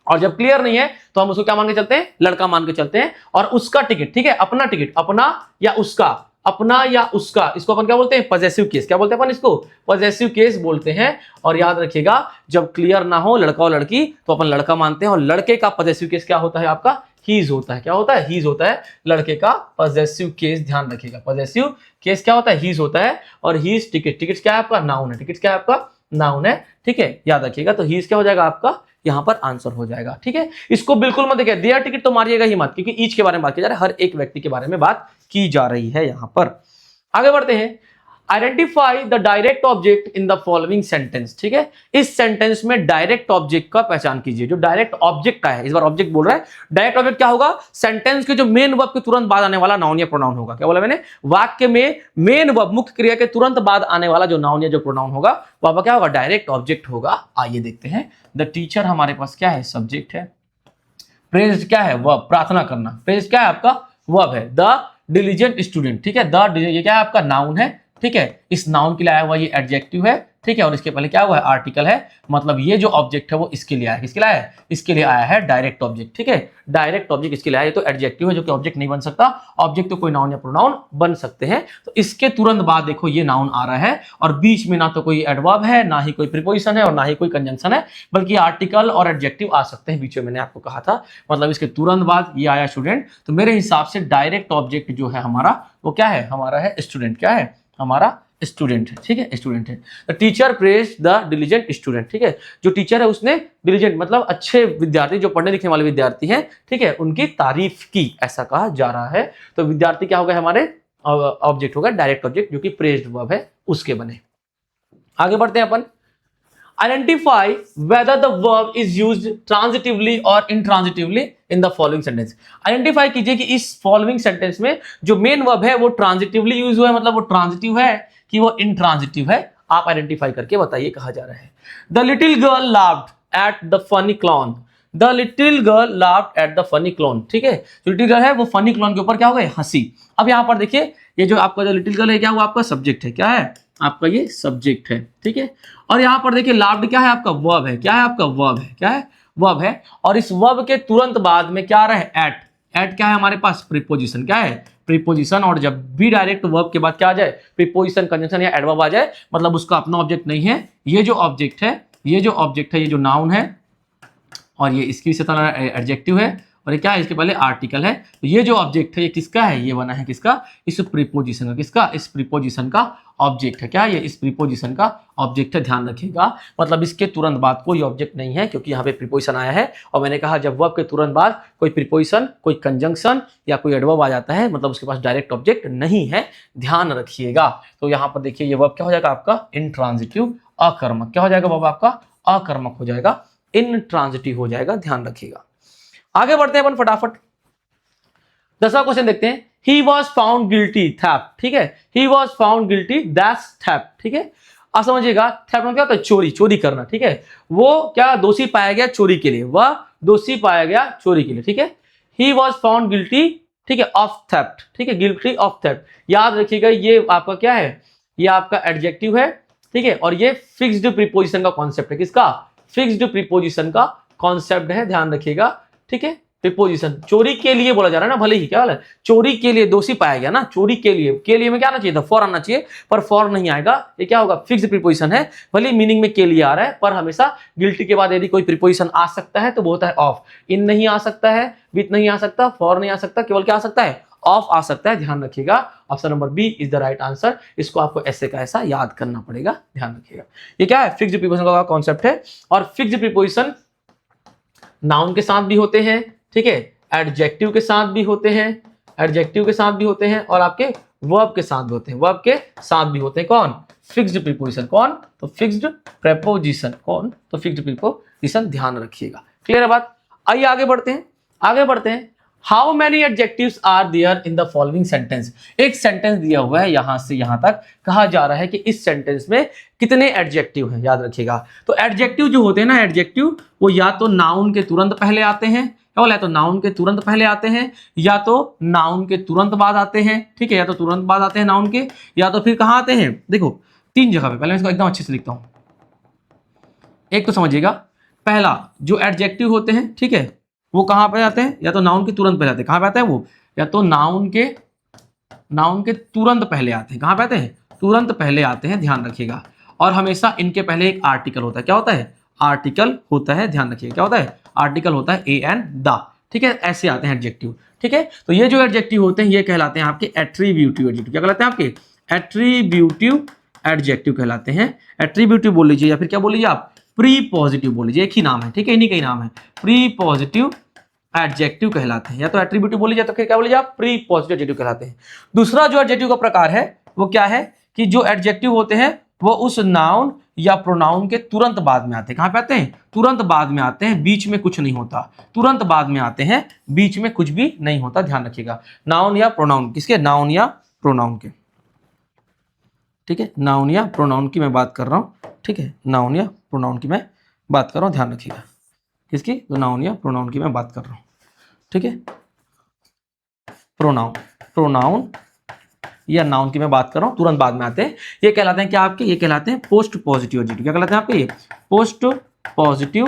और जब क्लियर नहीं है तो हम उसको क्या मान के चलते हैं, लड़का मान के चलते हैं। और उसका टिकट, ठीक है, अपना टिकट, अपना या उसका, अपना या उसका, इसको अपन क्या बोलते हैं, पॉजेसिव केस। क्या बोलते हैं अपन इसको, पॉजेसिव केस बोलते हैं। और याद रखिएगा जब क्लियर ना हो लड़का और लड़की तो अपन लड़का मानते हैं, और लड़के का पॉजेसिव केस क्या होता है आपका, हीज होता है। क्या होता है, हीज होता है लड़के का पॉजेसिव केस, ध्यान रखिएगा। पॉजेसिव केस क्या होता है, हीज होता है। और हीज टिकट, टिकट क्या है आपका, नाउन है, टिकट क्या है आपका, नाउन है, ठीक है, याद रखिएगा। तो हीज क्या हो जाएगा आपका, यहां पर आंसर हो जाएगा, ठीक है। इसको बिल्कुल मत देखिए, देयर टिकट तो मारिएगा ही मत, क्योंकि ईच के बारे में बात की जा रही है, हर एक व्यक्ति के बारे में बात की जा रही है यहां पर। आगे बढ़ते हैं, identify the direct object in the following sentence, ठीक है। इस सेंटेंस में डायरेक्ट ऑब्जेक्ट का पहचान कीजिए। जो डायरेक्ट ऑब्जेक्ट है, इस बार ऑब्जेक्ट बोल रहा है, डायरेक्ट ऑब्जेक्ट क्या होगा, सेंटेंस के जो मेन वर्ब के तुरंत बाद आने वाला नाउन या प्रोनाउन होगा। क्या बोला मैंने, वाक्य में मेन वर्ब, मुख्य क्रिया के तुरंत बाद आने वाला जो नाउन या जो प्रोनाउन होगा वह क्या होगा, डायरेक्ट ऑब्जेक्ट होगा। आइए देखते हैं, द टीचर हमारे पास क्या है, सब्जेक्ट है। प्रेज क्या है, वर्ब, प्रार्थना करना। प्रेज क्या है आपका, वर्ब है। द डिलीजेंट स्टूडेंट, ठीक है, द ये क्या है आपका, नाउन है, ठीक है। इस नाउन के लिए आया हुआ ये एडजेक्टिव है, ठीक है, और इसके पहले क्या हुआ है, आर्टिकल है। मतलब ये जो ऑब्जेक्ट है वो इसके लिए आया है, किसके लिए आया है, इसके लिए आया है, डायरेक्ट ऑब्जेक्ट, ठीक है। डायरेक्ट ऑब्जेक्ट इसके लिए आया है, तो एडजेक्टिव है जो कि ऑब्जेक्ट नहीं बन सकता। ऑब्जेक्ट तो कोई नाउन या प्रोनाउन बन सकते हैं। तो इसके तुरंत बाद देखो ये नाउन आ रहा है, और बीच में ना तो कोई एडवर्ब है, ना ही कोई प्रीपोजिशन है, और ना ही कोई कंजंक्शन है, बल्कि आर्टिकल और एडजेक्टिव आ सकते हैं बीच में, मैंने आपको कहा था। मतलब इसके तुरंत बाद ये आया स्टूडेंट। तो मेरे हिसाब से डायरेक्ट ऑब्जेक्ट जो है हमारा वो क्या है, हमारा है स्टूडेंट। क्या है, हमारा स्टूडेंट है, ठीक है, स्टूडेंट है। The teacher praise the diligent student, ठीक है। जो टीचर है उसने डिलीजेंट मतलब अच्छे विद्यार्थी, जो पढ़ने लिखने वाले विद्यार्थी हैं, ठीक है, उनकी तारीफ की, ऐसा कहा जा रहा है। तो विद्यार्थी क्या होगा, हमारे ऑब्जेक्ट होगा, डायरेक्ट ऑब्जेक्ट जो कि प्रेज्ड वर्ब है उसके बने। आगे बढ़ते हैं अपन, identify whether the verb is used transitively और intransitively in the following sentence. Identify कीजिए कि इस फॉलोइंग सेंटेंस में जो मेन वर्ब है वो ट्रांजिटिवली यूज हुआ है, मतलब वो ट्रांजिटिव है कि वो इनट्रांजिटिव है। आप आइडेंटिफाई करके बताइए, कहा जा रहा है। The little girl laughed at the funny clown. The little girl laughed at the funny clown, ठीक है। जो लिटिल गर्ल है वो फनी क्लाउन के ऊपर क्या हो गए, हंसी। अब यहां पर देखिए, ये जो आपका जो लिटिल गर्ल है क्या हुआ, आपका सब्जेक्ट है। क्या है आपका, ये सब्जेक्ट है, ठीक है। और यहां पर देखिए लाफ्ड क्या है आपका, वर्ब है। क्या है आपका, वर्ब है। क्या है, वर्ब है। और इस वर्ब के तुरंत बाद में क्या आ रहा है, एट। एट क्या है हमारे पास, प्रीपोजिशन। क्या है, प्रीपोजिशन। और जब भी डायरेक्ट वर्ब के बाद क्या आ जाए, प्रीपोजिशन, कंजंक्शन या एडवर्ब आ जाए, मतलब उसका अपना ऑब्जेक्ट नहीं है। ये जो ऑब्जेक्ट है, ये जो ऑब्जेक्ट है, ये जो नाउन है, और ये इसकी सतह एडजेक्टिव है, और ये क्या है, इसके पहले आर्टिकल है। तो ये जो ऑब्जेक्ट है ये किसका है, ये बना है किसका, इस प्रीपोजिशन का। किसका, इस प्रीपोजिशन का ऑब्जेक्ट है। क्या ये इस प्रीपोजिशन का ऑब्जेक्ट है, ध्यान रखिएगा। मतलब इसके तुरंत बाद कोई ऑब्जेक्ट नहीं है, क्योंकि यहाँ पे प्रीपोजिशन आया है। और मैंने कहा जब वर्ब के तुरंत बाद कोई प्रीपोजिशन, कोई कंजंक्शन या कोई एडवर्ब आ जाता है, मतलब उसके पास डायरेक्ट ऑब्जेक्ट नहीं है, ध्यान रखिएगा। तो यहाँ पर देखिए ये वर्ब क्या हो जाएगा आपका, इनट्रांजिटिव, अकर्मक। क्या हो जाएगा वर्ब आपका, अकर्मक हो जाएगा, इनट्रांजिटिव हो जाएगा, ध्यान रखिएगा। आगे बढ़ते हैं अपन फटाफट, 10वां क्वेश्चन देखते हैं। He was found guilty theft, ठीक है। He was found guilty that's theft, ठीक है। आप समझिएगा, थेफ्ट मतलब क्या होता है, चोरी, चोरी करना, ठीक है। वो क्या दोषी पाया गया चोरी के लिए, वह दोषी पाया गया चोरी के लिए, ठीक है। ही वॉज फाउंड गिल्टी, ठीक है, ऑफ थेफ्ट, ठीक है, गिल्टी ऑफ थेफ्ट। याद रखिएगा ये आपका क्या है, ये आपका एडजेक्टिव है, ठीक है। और ये फिक्स्ड प्रीपोजिशन का कॉन्सेप्ट है, किसका, फिक्स्ड प्रीपोजिशन का कॉन्सेप्ट है, ध्यान रखिएगा, ठीक है। प्रीपोजिशन चोरी के लिए बोला जा रहा है ना, भले ही क्या वाला चोरी के लिए दोषी पाया गया ना, चोरी के लिए में क्या आना चाहिए था, फॉर आना चाहिए, पर फॉर नहीं आएगा। ये क्या होगा, फिक्स्ड प्रीपोजिशन है, भले मीनिंग में के लिए आ रहा है, पर हमेशा गिल्टी के बाद यदि कोई प्रीपोजिशन आ सकता है तो वो होता है ऑफ। इन नहीं आ सकता है, विथ नहीं आ सकता, फॉर नहीं आ सकता, केवल क्या आ सकता है, ऑफ आ सकता है, ध्यान रखिएगा। Option number B is the right answer. इसको आपको ऐसे का ऐसा याद करना पड़ेगा, ध्यान रखिएगा। ये क्या है, फिक्स्ड प्रीपोजिशन का कॉन्सेप्ट है। और फिक्स्ड प्रीपोजिशन नाउन के साथ भी होते हैं, ठीक है, एडजेक्टिव के साथ भी होते हैं, एडजेक्टिव के साथ भी होते हैं, और आपके वर्ब के साथ भी होते हैं, वर्ब के साथ भी होते हैं। कौन, फिक्स्ड प्रीपोजिशन। कौन, तो फिक्स्ड प्रीपोजिशन। कौन, तो फिक्स्ड प्रीपोजिशन, ध्यान रखिएगा। क्लियर है बात। आइए आगे बढ़ते हैं, आगे बढ़ते हैं। How many adjectives are there in the following sentence. एक सेंटेंस दिया हुआ है, यहां से यहां तक कहा जा रहा है कि इस सेंटेंस में कितने एडजेक्टिव हैं, याद रखिएगा। तो एडजेक्टिव जो होते हैं ना, एडजेक्टिव वो या तो नाउन के तुरंत पहले आते हैं, क्या बोला है, तो नाउन के तुरंत पहले आते हैं, या तो नाउन के तुरंत बाद आते हैं, ठीक है, या तो तुरंत बाद आते हैं नाउन के, या तो फिर कहां आते हैं, देखो 3 जगह पे। पहले मैं इसको एकदम अच्छे से लिखता हूं, एक तो समझिएगा, पहला जो एडजेक्टिव होते हैं, ठीक है, वो कहां पे आते हैं, या तो नाउन के तुरंत पहले आते हैं। कहां पे आते हैं वो, या तो नाउन के तुरंत पहले आते हैं। कहां पे आते हैं, तुरंत पहले आते हैं, ध्यान रखिएगा। और हमेशा इनके पहले एक आर्टिकल होता है। क्या होता है, आर्टिकल होता है, ध्यान रखिएगा। क्या होता है, आर्टिकल होता है, ए एंड द, ठीक है, ऐसे आते हैं एडजेक्टिव, ठीक है। तो ये जो एडजेक्टिव होते हैं ये कहलाते हैं आपके एट्रीब्यूटिव एडजेक्टिव। क्या कहलाते हैं आपके, एट्रीब्यूटिव एडजेक्टिव कहलाते हैं। एट्रीब्यूटिव बोल लीजिए, या फिर क्या बोल लीजिए आप, प्री पॉजिटिव बोल लीजिए, एक ही नाम है, ठीक है, इन्हीं का ही नाम है, प्री पॉजिटिव एडजेक्टिव कहलाते हैं। या तो एट्रीब्यूटिव बोल लीजिए, तो फिर क्या बोल लीजिए आप, प्री पॉजिटिव एडजेक्टिव कहलाते हैं। दूसरा जो एडजेक्टिव का प्रकार है वो क्या है, कि जो एडजेक्टिव होते हैं वो उस नाउन या प्रोनाउन के तुरंत बाद में आते हैं। कहां पे आते हैं, तुरंत बाद में आते हैं, बीच में कुछ नहीं होता, तुरंत बाद में आते हैं, बीच में कुछ भी नहीं होता, ध्यान रखिएगा। नाउन या प्रोनाउन, किसके, नाउन या प्रोनाउन के, ठीक है, नाउन या प्रोनाउन की मैं बात कर रहा हूं, ठीक है, नाउन या प्रोनाउन की मैं बात कर रहा हूं, ध्यान रखिएगा। किसकी, तो नाउन या प्रोनाउन की मैं बात कर रहा हूं, ठीक है। प्रोनाउन, प्रोनाउन या नाउन की मैं बात कर रहा हूं, तुरंत बाद में आते हैं, ये कहलाते हैं क्या आपके, ये कहलाते हैं पोस्ट पॉजिटिव एडजेक्टिव। क्या कहलाते हैं आपके, ये पोस्ट पॉजिटिव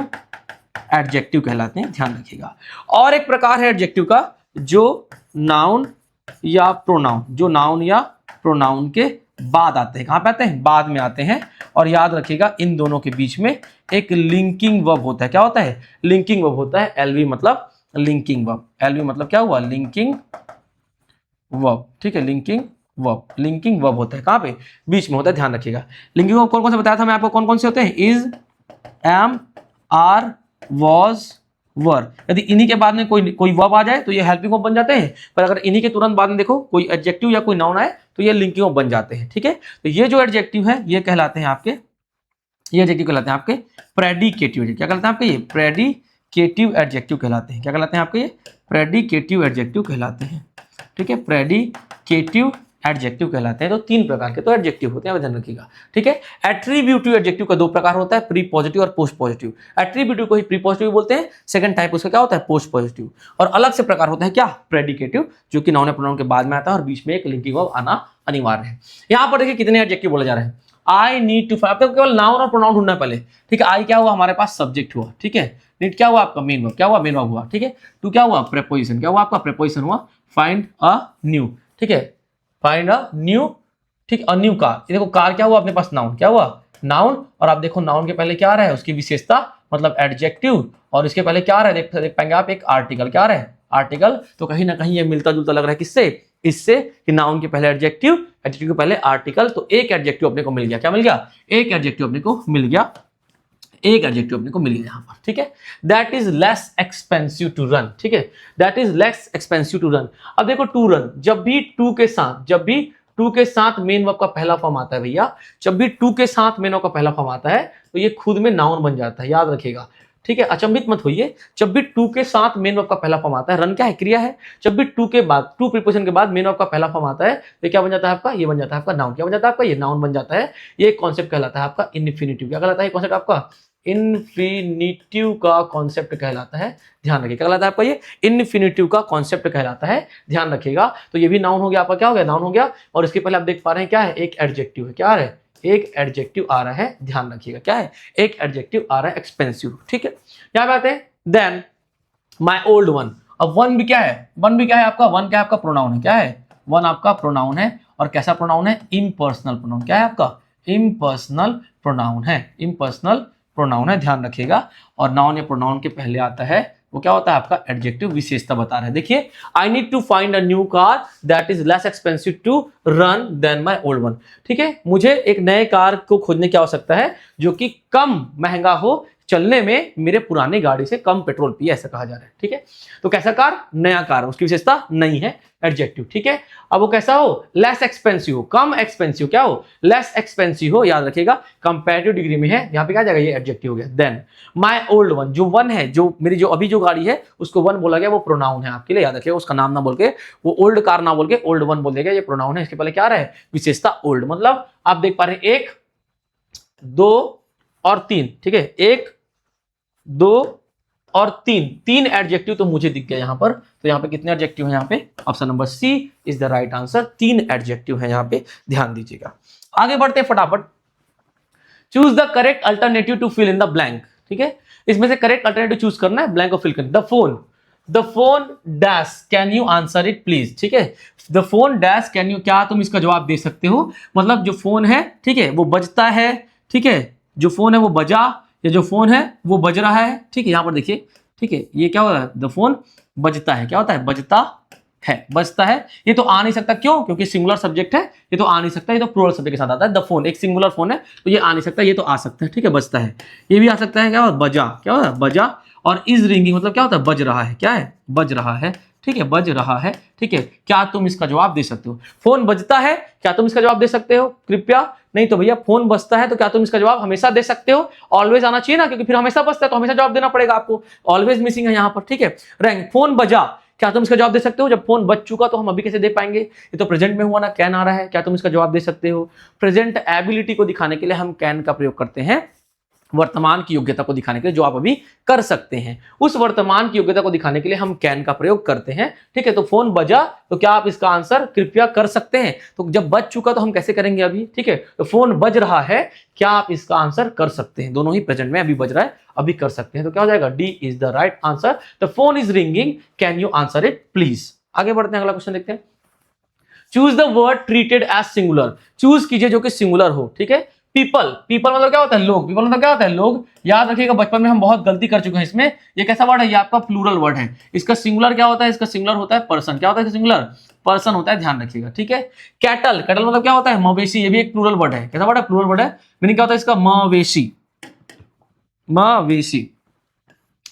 एडजेक्टिव कहलाते हैं, ध्यान रखिएगा। और एक प्रकार है एडजेक्टिव का जो नाउन या प्रोनाउन, जो नाउन या प्रोनाउन के बाद आते हैं। कहां पे आते हैं, बाद में आते हैं। और याद रखिएगा इन दोनों के बीच में एक लिंकिंग वर्ब होता है। क्या होता है, लिंकिंग वर्ब होता है। एलवी मतलब लिंकिंग वर्ब, एलवी मतलब क्या हुआ, लिंकिंग वर्ब, ठीक है, लिंकिंग वर्ब, लिंकिंग वर्ब होता है कहां पे, बीच में होता है, ध्यान रखिएगा। लिंकिंग वर्ब कौन कौन से बताया था मैं आपको, कौन कौन से होते हैं, इज, एम, आर, वॉज, वर। यदि इन्हीं के बाद में कोई वर्ब आ जाए तो ये हेल्पिंग वर्ब बन जाते हैं, पर अगर इन्हीं के तुरंत बाद में देखो कोई एडजेक्टिव या कोई नाउन आए तो ये लिंकिंग वर्ब बन जाते हैं, ठीक है। तो ये जो एडजेक्टिव है ये कहलाते हैं आपके, ये एडजेक्टिव कहलाते हैं आपके प्रेडिकेटिव एडजेक्टिव। क्या कहलाते हैं आपके, ये प्रेडिकेटिव एडजेक्टिव कहलाते हैं। क्या कहलाते हैं आपके, ये प्रेडिकेटिव एडजेक्टिव कहलाते हैं, ठीक है, प्रेडिकेटिव एडजेक्टिव कहलाते हैं। तो 3 प्रकार के तो एडजेक्टिव होते हैं, ध्यान रखिएगा, ठीक है। एट्रीब्यूटिव एडजेक्टिव का 2 प्रकार होता है, प्री पॉजिटिव और पोस्ट पॉजिटिव। एट्रीब्यूटिव को ही प्री पॉजिटिव बोलते हैं, सेकंड टाइप उसका क्या होता है, पोस्ट पॉजिटिव। और अलग से प्रकार होता है क्या, प्रेडिकेटिव, जो कि नाउन या प्रोनाउन के बाद में आता है और बीच में एक लिंकिंग वर्ब आना अनिवार्य है। यहां पर देखिए कितने एडजेक्टिव बोले जा रहे हैं। आई नीड टू, आपको केवल नाउन और प्रोनाउन ढूंढना है पहले, ठीक है। आई क्या हुआ, हमारे पास सब्जेक्ट हुआ, ठीक है। नीड क्या हुआ आपका, मेन वर्ब, क्या हुआ, मेन वर्ब हुआ, ठीक है। टू क्या हुआ, प्रीपोजिशन, क्या हुआ आपका, प्रीपोजिशन हुआ। फाइंड अ न्यू, ठीक है, फाइंड अ न्यू, ठीक, अ न्यू कार। देखो कार क्या हुआ अपने पास, नाउन, क्या हुआ, नाउन। और आप देखो नाउन के पहले क्या आ रहा है, उसकी विशेषता मतलब एडजेक्टिव, और इसके पहले क्या आ रहा है, देख पाएंगे आप, एक आर्टिकल। क्या आ रहा है, आर्टिकल। तो कहीं ना कहीं ये मिलता जुलता लग रहा है किससे, इससे, कि नाउन के पहले एडजेक्टिव, एडजेक्टिव के पहले आर्टिकल। तो एक एडजेक्टिव अपने को मिल गया, क्या मिल गया, एक एडजेक्टिव अपने को मिल गया, एक एडजेक्टिव अपने को मिल गया यहां पर, ठीक है। That is less expensive to run, ठीक है, that is less expensive to run. अब देखो टू रन, जब भी टू के साथ मेन वर्ब का पहला फॉर्म आता है भैया, जब भी टू के साथ मेन वर्ब का पहला फॉर्म आता है तो ये खुद में नाउन बन जाता है, याद रखिएगा, ठीक है। अचंभित मत होइए, जब भी टू के साथ मेन वर्ब का पहला फॉर्म आता है, रन क्या है, क्रिया है। जब भी टू के बाद, टू प्रीपोजिशन के बाद मेन वर्ब का पहला फॉर्म आता है तो क्या बन जाता है आपका, ये बन जाता है आपका नाउन। क्या बन जाता है आपका, ये नाउन बन जाता है। ये कॉन्सेप्ट कहलाता है आपका इन्फिनिटिव। क्या कहलाता है कॉन्सेप्ट आपका, इन्फिनिटिव का कॉन्सेप्ट कहलाता है, ध्यान रखिए। क्या कहलाता है आपका, ये इन्फिनिटिव का कॉन्सेप्ट कहलाता है, ध्यान रखिएगा। तो ये भी नाउन हो गया आपका, क्या हो गया, नाउन हो गया। और इसके पहले आप देख पा रहे हैं क्या है, एक एडजेक्टिव है, क्या है, एक एडजेक्टिव आ रहा है, ध्यान रखिएगा, क्या है, एक एडजेक्टिव आ रहा है, एक्सपेंसिव, ठीक है। यहाँ पे आते हैं, देन माई ओल्ड वन। अब वन भी क्या है, वन भी क्या है आपका, वन क्या है आपका, प्रोनाउन है, क्या है, वन आपका प्रोनाउन है। और कैसा प्रोनाउन है, इम्पर्सनल प्रोनाउन। क्या है आपका, इम्पर्सनल प्रोनाउन है, इम्पर्सनल प्रोनाउन है, ध्यान रखिएगा। और नाउन या प्रोनाउन के पहले आता है वो क्या होता है आपका एडजेक्टिव, विशेषता बता रहा है। देखिए, I need to find a new car that is less expensive to run than my old one. ठीक है, मुझे एक नए कार को खोजने की आवश्यकता है जो कि कम महंगा हो, चलने में मेरे पुरानी गाड़ी से कम पेट्रोल पिए, ऐसा कहा जा रहा है। ठीक है, तो कैसा कार, नया कार, उसकी विशेषता नहीं है, एडजेक्टिव। ठीक है, अब वो कैसा हो, लेस एक्सपेंसिव हो, कम एक्सपेंसिव क्या हो, लेस एक्सपेंसिव हो, याद रखिएगा कंपैरेटिव डिग्री में है, यहाँ पे क्या जाएगा, ये एडजेक्टिव हो गया। देन माय ओल्ड वन, जो वन है, जो मेरी जो अभी जो गाड़ी है उसको वन बोला गया, वो प्रोनाउन है आपके लिए, याद रखिएगा, उसका नाम ना बोल के, वो ओल्ड कार ना बोल के ओल्ड वन बोल देगा, ये प्रोनाउन है, इसके पहले क्या रहा है, विशेषता ओल्ड। मतलब आप देख पा रहे हैं 1 2 और 3, ठीक है, 1 2 और 3 एडजेक्टिव तो मुझे दिख गया यहाँ पर। तो यहाँ पे कितने एडजेक्टिव हैं, यहाँ पे option number C is the right answer, 3 adjective हैं यहाँ पे, ध्यान दीजिएगा। आगे बढ़ते हैं फटाफट। Choose the correct alternative to fill in the blank. ठीक है, इसमें से करेक्ट अल्टरनेटिव चूज करना है, ब्लैंक को फिल करना। The phone dash can you answer it please. ठीक है, the phone dash can you, क्या तुम इसका जवाब दे सकते हो, मतलब जो फोन है, ठीक है, वो बजता है। ठीक है, जो फोन है वो बजा, या जो फोन है वो बज रहा है। ठीक है, यहां पर देखिए, ठीक है, ये क्या होता है, द फोन बजता है, क्या होता है, बजता है, बजता है। ये तो आ नहीं सकता, क्यों, क्योंकि सिंगुलर सब्जेक्ट है, ये तो आ नहीं सकता, ये तो प्लूरल सब्जेक्ट के साथ आता है। द फोन एक सिंगुलर फोन है, तो ये आ नहीं सकता, ये तो आ सकता है। ठीक है, बजता है, ये भी आ सकता है, क्या होता है, बजा, क्या होता है, बजा। और इज रिंगिंग मतलब क्या होता है, बज रहा है, क्या है, बज रहा है। ठीक है, बज रहा है। ठीक है, क्या तुम इसका जवाब दे सकते हो, फोन बजता है, क्या तुम इसका जवाब दे सकते हो, कृपया नहीं। तो भैया फोन बजता है, तो क्या तुम इसका जवाब हमेशा दे सकते हो, ऑलवेज आना चाहिए ना, क्योंकि फिर हमेशा बजता है तो हमेशा जवाब देना पड़ेगा आपको, ऑलवेज मिसिंग है यहाँ पर। ठीक है, रैंक फोन बजा, क्या तुम इसका जवाब दे सकते हो, जब फोन बज चुका तो हम अभी कैसे दे पाएंगे, ये तो प्रेजेंट में हुआ ना, कैन आ रहा है, क्या तुम इसका जवाब दे सकते हो। प्रेजेंट एबिलिटी को दिखाने के लिए हम कैन का प्रयोग करते हैं, वर्तमान की योग्यता को दिखाने के लिए, जो आप अभी कर सकते हैं, उस वर्तमान की योग्यता को दिखाने के लिए हम कैन का प्रयोग करते हैं। ठीक है, तो फोन बजा, तो क्या आप इसका आंसर कृपया कर सकते हैं, तो जब बज चुका तो हम कैसे करेंगे अभी। ठीक है, तो फोन बज रहा है, क्या आप इसका आंसर कर सकते हैं, दोनों ही प्रेजेंट में, अभी बज रहा है, अभी कर सकते हैं, तो क्या हो जाएगा, D is the right answer. The phone is ringing, can you answer it please. आगे बढ़ते हैं, अगला क्वेश्चन देखते हैं। Choose the word treated as singular, choose कीजिए जो कि सिंगुलर हो। ठीक है, पीपल, पीपल मतलब क्या होता है, लोग, पीपल मतलब क्या होता है, लोग। याद रखिएगा, बचपन में हम बहुत गलती कर चुके हैं इसमें। ये कैसा वर्ड है, ये आपका प्लूरल वर्ड है, इसका सिंगुलर क्या होता है, इसका सिंगुलर होता है पर्सन, क्या होता है सिंगुलर, पर्सन होता है, ध्यान रखिएगा। ठीक है, कैटल, कैटल मतलब क्या होता है, मवेशी, ये भी एक प्लूरल वर्ड है, कैसा वर्ड है, प्लूरल वर्ड है, मीनिंग क्या होता है इसका, मवेशी, मवेशी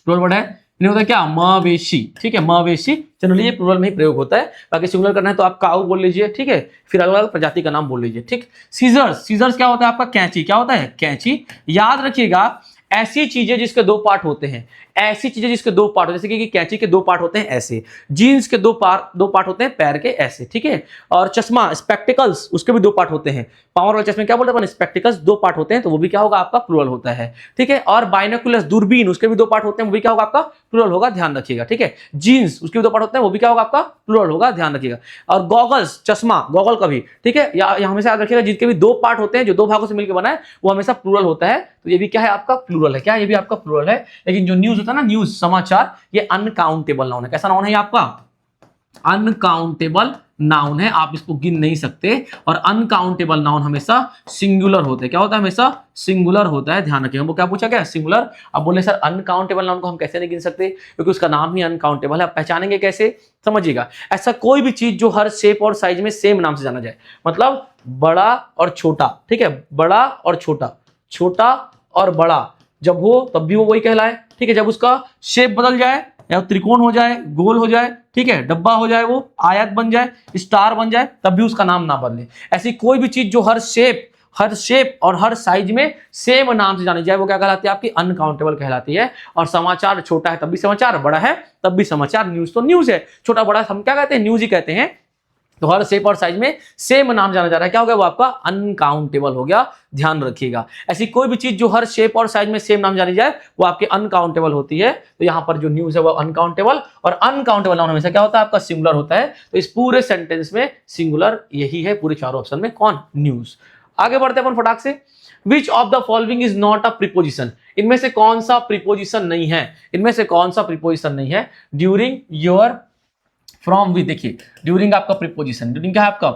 प्लूरल वर्ड है, नहीं होता क्या, मवेशी। ठीक है, मवेशी जनरली ये प्लूरल में ही प्रयोग होता है, बाकी सिंगुलर करना है तो आप काऊ बोल लीजिए। ठीक है, फिर अलग अलग प्रजाति का नाम बोल लीजिए। ठीक, सीजर्स, सीजर्स क्या होता है आपका, कैंची, क्या होता है, कैंची। याद रखिएगा, ऐसी चीजें जिसके 2 पार्ट होते हैं, ऐसी चीजें जिसके 2 पार्ट होते हैं, जैसे कि कैंची के 2 पार्ट होते हैं ऐसे, जीन्स के 2 पार्ट होते हैं पैर के ऐसे। ठीक है, और चश्मा, स्पेक्टिकल्स, उसके भी 2 पार्ट होते हैं, पावर वाले चश्मे क्या बोलते हैं, स्पेक्टिकल्स 2 पार्ट होते हैं, तो वो भी क्या होगा आपका, प्लूरल होता है। ठीक है, और बाइनोकुलर्स, दूरबीन, उसके भी 2 पार्ट होते हैं, वो भी क्या होगा आपका, प्लूरल होगा, ध्यान रखिएगा। ठीक है, जीन्स, उसके भी 2 पार्ट होते हैं, वो भी क्या होगा आपका, प्लूरल होगा, ध्यान रखिएगा। और गॉगल्स, चश्मा, गॉगल का भी। ठीक है, या हमेशा याद रखिएगा, जिसके भी 2 पार्ट होते हैं, जो 2 भागों से मिलकर बना है, वो हमेशा प्लूरल होता है, तो ये भी क्या है आपका, प्लूरल है, क्या ये भी आपका प्लूरल है। लेकिन जो न्यूज होता है ना, न्यूज, समाचार, ये अनकाउंटेबल नाउन है। कैसा नाउन है ये आपका, अनकाउंटेबल नाउन है, आप इसको गिन नहीं सकते। और अनकाउंटेबल नाउन हमेशा सिंगुलर होते हैं, क्या होता है, हमेशा सिंगुलर होता है, ध्यान रखिएगा। वो क्या पूछा क्या, सिंगुलर। अब बोले सर अनकाउंटेबल नाउन को हम कैसे नहीं गिन सकते, क्योंकि उसका नाम ही अनकाउंटेबल है। आप पहचानेंगे कैसे, समझिएगा, ऐसा कोई भी चीज जो हर शेप और साइज में सेम नाम से जाना जाए, मतलब बड़ा और छोटा। ठीक है, बड़ा और छोटा, छोटा और बड़ा जब हो तब भी वो वही कहलाए। ठीक है, जब उसका शेप बदल जाए, या त्रिकोण हो जाए, गोल हो जाए, ठीक है, डब्बा हो जाए, वो आयत बन जाए, स्टार बन जाए, तब भी उसका नाम ना बदले। ऐसी कोई भी चीज जो हर शेप और हर साइज में सेम नाम से जानी जाए, वो क्या कहलाती है आपकी, अनकाउंटेबल कहलाती है। और समाचार छोटा है तब भी समाचार, बड़ा है तब भी समाचार, न्यूज तो न्यूज है, छोटा बड़ा हम क्या कहते हैं, न्यूज ही कहते हैं। तो हर शेप और साइज में सेम नाम जाना जा रहा है, क्या हो गया, वो आपका अनकाउंटेबल हो गया, ध्यान रखिएगा। ऐसी कोई भी चीज जो हर शेप और साइज में सेम नाम जानी जाए, वो आपकी अनकाउंटेबल होती है। तो यहां पर जो न्यूज है वो अनकाउंटेबल, और अनकाउंटेबल नाउन हमेशा क्या होता है आपका, सिंगुलर होता है। तो इस पूरे सेंटेंस में सिंगुलर यही है, पूरे चारों ऑप्शन में, कौन, न्यूज। आगे बढ़ते हैं अपन फटाक से। विच of the following is not a preposition, इनमें से कौन सा प्रीपोजिशन नहीं है, इनमें से कौन सा प्रीपोजिशन नहीं है। During, your, from, with. देखिए ड्यूरिंग आपका प्रीपोजिशन, ड्यूरिंग क्या है आपका,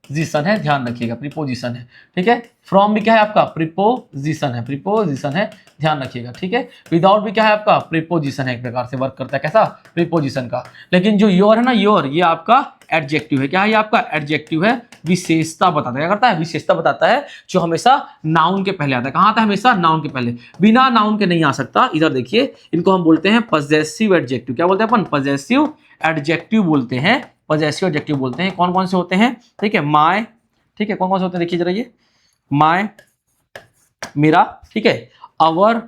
प्रीपोजिशन है, ध्यान रखिएगा, प्रीपोजिशन है, ठीक है। फ्रॉम भी क्या है आपका, प्रीपोजिशन है, प्रीपोजिशन है, ध्यान रखिएगा, ठीक है। विदाउट भी क्या है आपका, प्रीपोजिशन है, एक प्रकार से वर्क करता है, कैसा, प्रीपोजिशन का। लेकिन जो योर है ना, योर, ये आपका एडजेक्टिव है, क्या है ये आपका एडजेक्टिव है, विशेषता बताता है, क्या करता है, विशेषता बताता है, जो हमेशा नाउन के पहले आता है। कहाँ आता है, हमेशा नाउन के पहले, बिना नाउन के नहीं आ सकता। इधर देखिए, इनको हम बोलते हैं पजेसिव एडजेक्टिव। क्या बोलते हैं अपन, पजेसिव एडजेक्टिव बोलते हैं, पजेसिव एडजेक्टिव बोलते हैं। कौन कौन से होते हैं, ठीक है, माय, ठीक है, कौन कौन से होते हैं देखिए जरा, ये माय मेरा, ठीक है, अवर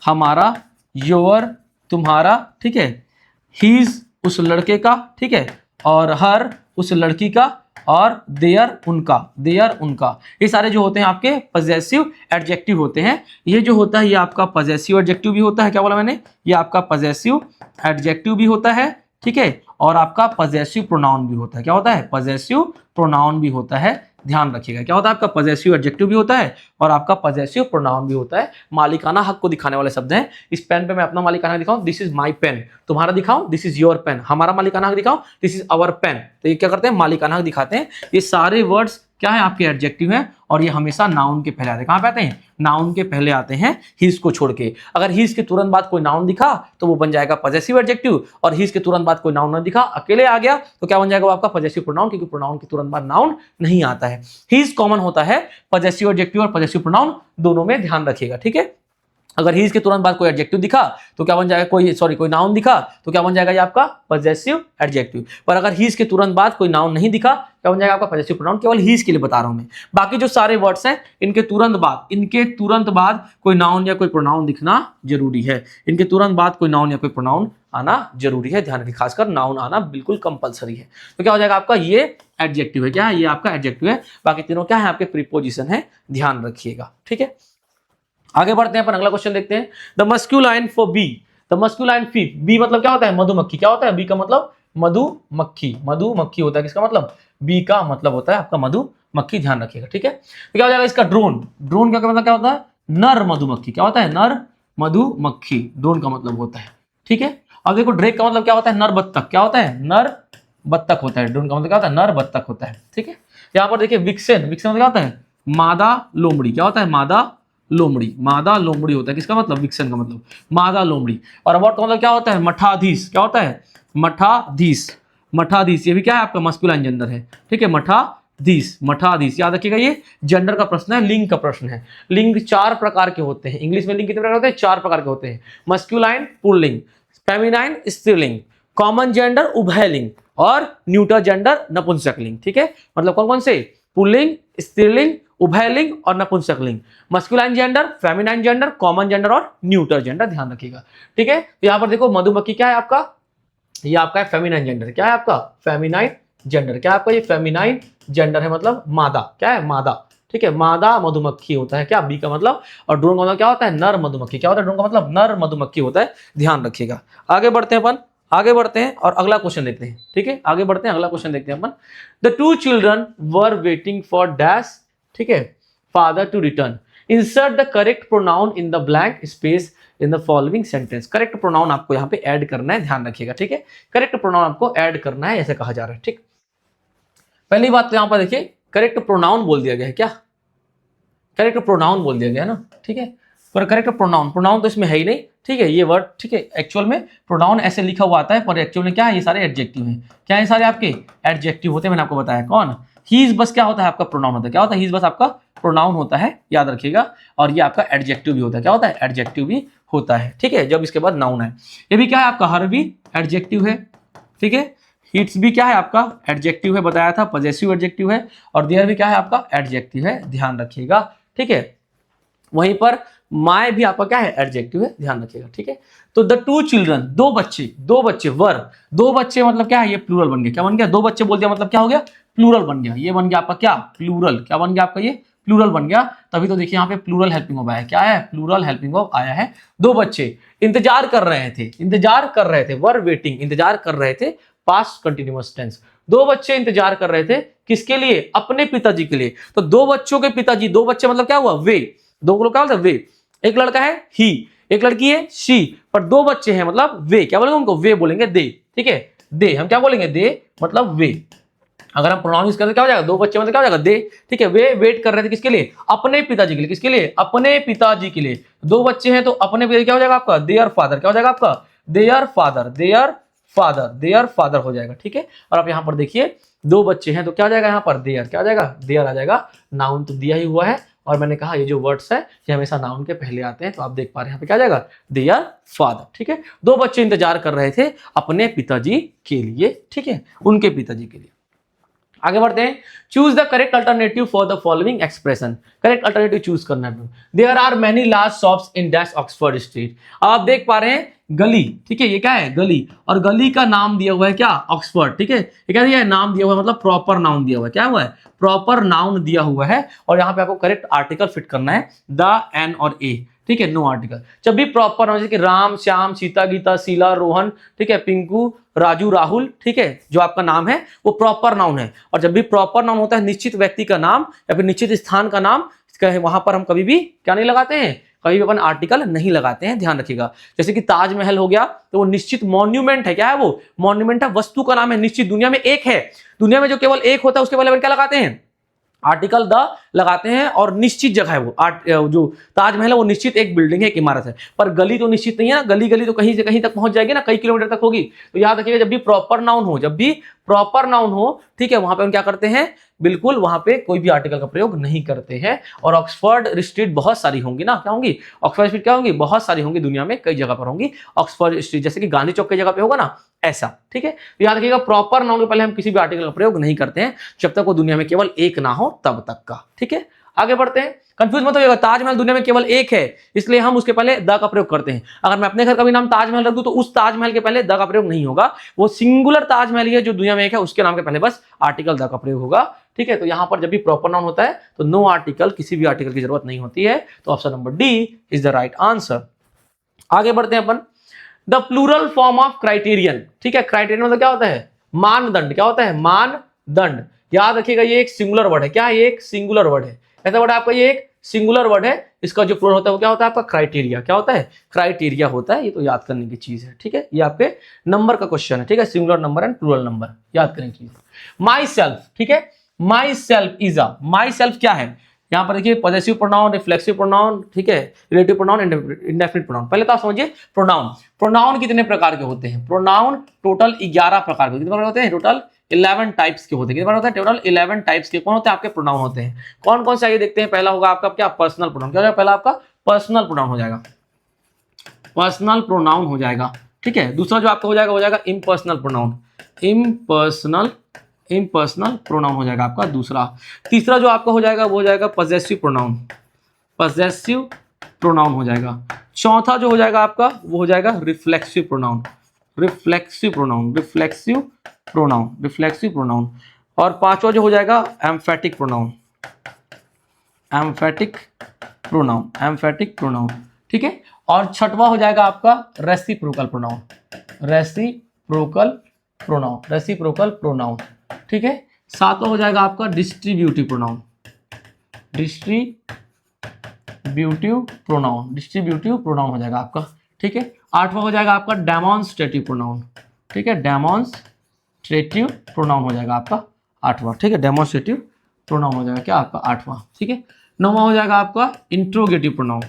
हमारा, योर तुम्हारा, ठीक है, हीज उस लड़के का, ठीक है, और हर उस लड़की का, और देयर उनका, देयर उनका। ये सारे जो होते हैं आपके पजेसिव एडजेक्टिव होते हैं। ये जो होता है ये आपका पजेसिव एडजेक्टिव भी होता है, क्या बोला मैंने, ये आपका पजेसिव एडजेक्टिव भी होता है, ठीक है, और आपका पजेसिव प्रोनाउन भी होता है। क्या होता है, पजेसिव प्रोनाउन भी होता है, ध्यान रखिएगा। क्या होता है आपका, पजेसिव एडजेक्टिव भी होता है और आपका पजेसिव प्रोनाउन भी होता है। मालिकाना हक को दिखाने वाले शब्द हैं। इस पेन पे मैं अपना मालिकाना हक दिखाऊं, दिस इज माई पेन, तुम्हारा दिखाऊं, दिस इज योर पेन, हमारा मालिकाना हक दिखाऊं, दिस इज आवर पेन। तो ये क्या करते हैं, मालिकाना हक दिखाते हैं। ये सारे वर्ड्स क्या है, आपके एडजेक्टिव हैं, और ये हमेशा नाउन के पहले आते हैं। कहाँ पे आते हैं, नाउन के पहले आते हैं, हिज को छोड़ के। अगर हिज के तुरंत बाद कोई नाउन दिखा तो वो बन जाएगा पजेसिव एडजेक्टिव, और हिज के तुरंत बाद कोई नाउन न दिखा, अकेले आ गया, तो क्या बन जाएगा, वो आपका पजेसिव प्रोनाउन, क्योंकि प्रोनाउन के तुरंत बाद नाउन नहीं आता है। हिज कॉमन होता है पजेसिव एडजेक्टिव और पजेसिव प्रोनाउन दोनों में, ध्यान रखिएगा, ठीक है। अगर ही के तुरंत बाद कोई एडजेक्टिव दिखा तो क्या बन जाएगा, कोई नाउन दिखा तो क्या बन जाएगा, ये आपका पजेसिव एडजेक्टिव। पर अगर ही के तुरंत बाद कोई नाउन नहीं दिखा, क्या बन जाएगा आपका पजेसिव प्रोनाउन। केवल ही के लिए बता रहा हूं मैं, बाकी जो सारे वर्ड्स हैं इनके तुरंत बाद कोई नाउन या कोई प्रोनाउन दिखना जरूरी है। इनके तुरंत बाद कोई नाउन या कोई प्रोनाउन आना जरूरी है, ध्यान रखिए, खासकर नाउन आना बिल्कुल कंपलसरी है। तो क्या हो जाएगा आपका, ये एडजेक्टिव है, क्या है, ये आपका एडजेक्टिव है। बाकी तीनों क्या है, आपके प्रीपोजिशन है, ध्यान रखिएगा, ठीक है। आगे बढ़ते हैं अपन, अगला क्वेश्चन देखते हैं। The masculine for bee, the masculine fee, bee मतलब क्या होता है, मधुमक्खी। क्या होता है, बी का मतलब मधुमक्खी, मधुमक्खी होता है। किसका मतलब, बी का मतलब होता है आपका मधुमक्खी, ध्यान रखिएगा, ठीक है। तो क्या हो जाएगा इसका, ड्रोन, ड्रोन का मतलब क्या होता है, नर मधुमक्खी। क्या होता है, नर मधुमक्खी, ड्रोन का मतलब होता है, ठीक है। अब देखो ड्रेक का मतलब क्या होता है, नर बत्तख। क्या होता है, नर बत्तख होता है। ड्रोन का मतलब क्या होता है, नर बत्तख होता है, ठीक है। यहाँ पर देखिए विक्सेन, विक्सेन मतलब क्या होता है, मादा लोमड़ी। क्या होता है, मादा लोमड़ी, मादा लोमड़ी होता है। किसका मतलब, विक्सन का मतलब मादा लोमड़ी। और अबॉट का मतलब क्या होता है, मठाधीश। क्या होता है, मठाधीश, मठाधीश, ये भी क्या है आपका मस्कुलाइन जेंडर है, ठीक है, मठाधीश, मठाधीश, याद रखिएगा। ये जेंडर का प्रश्न है, लिंग का प्रश्न है। लिंग 4 प्रकार के होते हैं। इंग्लिश में लिंग कितने प्रकार होते हैं, 4 प्रकार के होते हैं। मस्कुलाइन पुल्लिंग, फेमिनाइन स्त्रीलिंग, कॉमन जेंडर उभयलिंग, और न्यूटर जेंडर नपुंसकलिंग, ठीक है। मतलब कौन कौन से, पुल्लिंग, स्त्रीलिंग, उभयलिंग और नपुंसकलिंग। Masculine gender, feminine gender, common gender और न्यूटर जेंडर, ध्यान रखिएगा, ठीक है। तो यहां पर देखो मधुमक्खी क्या है आपका, ये आपका है फेमिनाइन जेंडर। क्या है आपका, फेमिनाइन जेंडर। क्या आपका, ये फेमिनाइन जेंडर है, मतलब मादा। क्या है, मादा, ठीक है, मादा मधुमक्खी होता है, क्या, बी का मतलब। और ड्रोन का मतलब क्या होता है, नर मधुमक्खी। क्या होता है, ड्रोन का मतलब नर मधुमक्खी होता है, ध्यान रखिएगा। आगे बढ़ते हैं अपन, आगे बढ़ते हैं और अगला क्वेश्चन देखते हैं, ठीक है। आगे बढ़ते हैं, अगला क्वेश्चन देखते हैं अपन। The 2 children were waiting for dash, ठीक है, father to return. Insert the correct pronoun in the blank space in the following sentence. Correct pronoun आपको यहाँ पे ऐड करना है, ध्यान रखिएगा, ठीक है। करेक्ट प्रोनाउन आपको ऐड करना है, ऐसे कहा जा रहा है, ठीक। पहली बात तो यहाँ पर देखिए, करेक्ट प्रोनाउन बोल दिया गया है, क्या, करेक्ट प्रोनाउन बोल दिया गया है ना, ठीक है। पर करेक्ट प्रोनाउन, प्रोनाउन तो इसमें है ही नहीं, ठीक है, ये वर्ड, ठीक है। एक्चुअल में प्रोनाउन ऐसे लिखा हुआ आता है, पर एक्चुअल में क्या है, ये सारे एडजेक्टिव हैं। क्या है, सारे आपके एडजेक्टिव होते हैं, मैंने आपको बताया। कौन, हीज बस क्या होता है आपका, प्रोनाउन होता है। क्या होता है, हीज बस आपका प्रोनाउन होता है, याद रखिएगा। और ये आपका एडजेक्टिव भी होता है। क्या होता है, एडजेक्टिव भी होता है, ठीक है, जब इसके बाद नाउन है। ये भी क्या है आपका, हर भी एडजेक्टिव है, ठीक है। हिट्स भी क्या है आपका, एडजेक्टिव है, बताया था, पजेसिव एडजेक्टिव है। और देयर भी क्या है आपका, एडजेक्टिव है, ध्यान रखिएगा, ठीक है। वहीं पर माय भी आपका क्या है, एडजेक्टिव है, ध्यान रखिएगा, ठीक है। तो द 2 चिल्ड्रन, 2 बच्चे वर, 2 बच्चे मतलब क्या है, ये प्लूरल बन गया। क्या बन गया, 2 बच्चे बोल दिया मतलब क्या हो गया, प्लूरल बन गया। ये बन गया आपका क्या, प्लूरल। क्या बन गया आपका, ये प्लूरल बन गया। तभी तो देखिए यहाँ पे प्लूरल हेल्पिंग ऑफ आया है। क्या है, प्लूरल हेल्पिंग ऑफ आया है। 2 बच्चे इंतजार कर रहे थे, वर वेटिंग, इंतजार कर रहे थे, पास्ट कंटिन्यूअस टेंस। 2 बच्चे इंतजार कर रहे थे, किसके लिए, अपने पिताजी के लिए। तो 2 बच्चों के पिताजी, 2 बच्चे मतलब क्या हुआ, वे, 2 लोग क्या होता है, वे। एक लड़का है ही, एक लड़की है शी, पर 2 बच्चे हैं मतलब वे। क्या बोलेंगे उनको, वे बोलेंगे, दे, ठीक है, दे। हम क्या बोलेंगे, दे मतलब वे। अगर हम प्रोनाउन यूज करें क्या हो जाएगा, दो बच्चे मतलब क्या हो जाएगा, दे। ठीक है, वे वेट कर रहे थे किसके लिए, अपने पिताजी के लिए। किसके लिए, अपने पिताजी के लिए। दो बच्चे हैं तो अपने पिताजी क्या हो जाएगा आपका, देयर फादर। क्या हो जाएगा आपका, their father, their father, their father हो जाएगा। ठीक है, और आप यहां पर देखिए दो बच्चे हैं तो क्या हो जाएगा यहाँ पर, देयर। क्या हो जाएगा, देयर आ जाएगा। नाउन तो दिया ही हुआ है, और मैंने कहा ये जो वर्ड्स है ये हमेशा नाउन के पहले आते हैं, तो आप देख पा रहे हैं यहाँ पे क्या आ जाएगा, देयर फादर। ठीक है, दो बच्चे इंतजार कर रहे थे अपने पिताजी के लिए। ठीक है, उनके पिताजी के लिए। आगे बढ़ते हैं, choose the correct alternative for the following expression. Correct alternative choose करना है। There are many large shops in dash Oxford Street. आप देख पा रहे हैं गली। ठीक है, ये क्या है, गली, और गली का नाम दिया हुआ है क्या, ऑक्सफोर्ड। ठीक है, ये क्या दिया है, नाम दिया हुआ है, मतलब प्रॉपर नाउन दिया हुआ है। क्या हुआ है, प्रॉपर नाउन दिया हुआ है, और यहाँ पे आपको करेक्ट आर्टिकल फिट करना है, द, एन और ए। ठीक है, नो आर्टिकल। जब भी प्रॉपर नाउन, जैसे कि राम, श्याम, सीता, गीता, शीला, रोहन, ठीक है, पिंकू, राजू, राहुल, ठीक है, जो आपका नाम है वो प्रॉपर नाउन है। और जब भी प्रॉपर नाउन होता है निश्चित व्यक्ति का नाम या फिर निश्चित स्थान का नाम, वहां पर हम कभी भी क्या नहीं लगाते हैं, कभी भी अपन आर्टिकल नहीं लगाते हैं, ध्यान रखिएगा। जैसे कि ताजमहल हो गया तो वो निश्चित मॉन्यूमेंट है। क्या है वो, मॉन्यूमेंट है, वस्तु का नाम है, निश्चित, दुनिया में एक है। दुनिया में जो केवल एक होता है उसके पहले अपन क्या लगाते हैं, आर्टिकल द लगाते हैं, और निश्चित जगह है वो। जो ताजमहल है वो निश्चित एक बिल्डिंग है, एक इमारत है। पर गली तो निश्चित नहीं है ना, गली गली तो कहीं से कहीं तक पहुंच जाएगी ना, कई किलोमीटर तक होगी। तो याद रखिएगा जब भी प्रॉपर नाउन हो, जब भी प्रॉपर नाउन हो, ठीक है, वहां पे हम क्या करते हैं, बिल्कुल वहां पे कोई भी आर्टिकल का प्रयोग नहीं करते हैं। और ऑक्सफोर्ड स्ट्रीट बहुत सारी होंगी ना, क्या होंगी, ऑक्सफोर्ड स्ट्रीट क्या होंगी, बहुत सारी होंगी, दुनिया में कई जगह पर होंगी ऑक्सफोर्ड स्ट्रीट। जैसे कि गांधी चौक की जगह पे होगा ना, ऐसा। ठीक है, तो याद रखिएगा प्रॉपर नाउन के पहले हम किसी भी आर्टिकल का प्रयोग नहीं करते हैं जब तक वो दुनिया में केवल एक ना हो तब तक का। ठीक है, आगे बढ़ते हैं, कंफ्यूज मत होइएगा, ताजमहल दुनिया में केवल एक है इसलिए हम उसके पहले द का प्रयोग करते हैं। अगर मैं अपने घर का भी नाम ताजमहल रख दूं तो उस ताजमहल के पहले द का प्रयोग नहीं होगा, वो सिंगुलर ताजमहल ही है जो दुनिया में एक है, उसके नाम के पहले बस आर्टिकल द का प्रयोग होगा। ठीक है, तो यहां पर जब भी प्रॉपर नाउन होता है तो नो आर्टिकल, किसी भी आर्टिकल की जरूरत नहीं होती है। तो option number D is the right answer. आगे बढ़ते हैं अपन, the plural form of criterion. ठीक है, क्राइटेरियन मतलब क्या होता है, मानदंड। क्या होता है, मानदंड। याद रखिएगा ये एक सिंगुलर वर्ड है। क्या है, ये एक सिंगुलर वर्ड है। ऐसा वर्ड है आपका, ये एक सिंगुलर वर्ड है, इसका जो प्लूरल होता है वो क्या होता है आपका, क्राइटेरिया। क्या होता है, क्राइटेरिया होता है। ये तो याद करने की चीज है। ठीक है, ये आपके नंबर का क्वेश्चन है। ठीक है, singular number and plural number याद करने की चीज। माई सेल्फ, ठीक है, myself is a, myself क्या है, यहां पर देखिए पॉजेसिव प्रोनाउन, रिफ्लेक्सिव प्रोनाउन, ठीक है, रिलेटिव प्रोनाउन, इंडेफिनिट प्रोनाउन। पहले तो आप समझिए प्रोनाउन। प्रोनाउन कितने प्रकार के होते हैं, प्रोनाउन टोटल 11 प्रकार के। कितने प्रकार होते हैं, टोटल 11 टाइप्स के होते हैं। कितने प्रकार होते हैं, टोटल 11 टाइप्स के कौन होते हैं आपके प्रोनाउन होते हैं। कौन कौन से आइए देखते हैं। पहला होगा आपका क्या, पर्सनल प्रोनाउन। क्या हो जाएगा, पहला आपका पर्सनल प्रोनाउन हो जाएगा, पर्सनल प्रोनाउन हो जाएगा। ठीक है, दूसरा जो आपका हो जाएगा इम्पर्सनल प्रोनाउन, इम्पर्सनल प्रोनाउन हो जाएगा आपका दूसरा। तीसरा जो आपका हो जाएगा वो हो जाएगा पॉजेसिव प्रोनाउन, पॉजेसिव प्रोनाउन हो जाएगा। चौथा जो हो जाएगा आपका वो हो जाएगा reflexive pronoun, reflexive pronoun, reflexive pronoun, reflexive pronoun. और पांचवा जो हो जाएगा emphatic pronoun, emphatic pronoun, emphatic pronoun. ठीक है, और छठवां हो जाएगा आपका reciprocal pronoun, reciprocal pronoun, reciprocal pronoun. ठीक है, सातवां हो जाएगा आपका distributive pronoun, distributive pronoun, distributive pronoun हो जाएगा आपका। ठीक है, आठवां हो जाएगा आपका डेमोन्स्ट्रेटिव प्रोनाउन। ठीक है, डेमोन्स्ट्रेटिव प्रोनाउन हो जाएगा आपका आठवां। ठीक है, डेमोन्स्ट्रेटिव प्रोनाउन हो जाएगा क्या आपका आठवां। ठीक है, नौवां हो जाएगा आपका interrogative pronoun,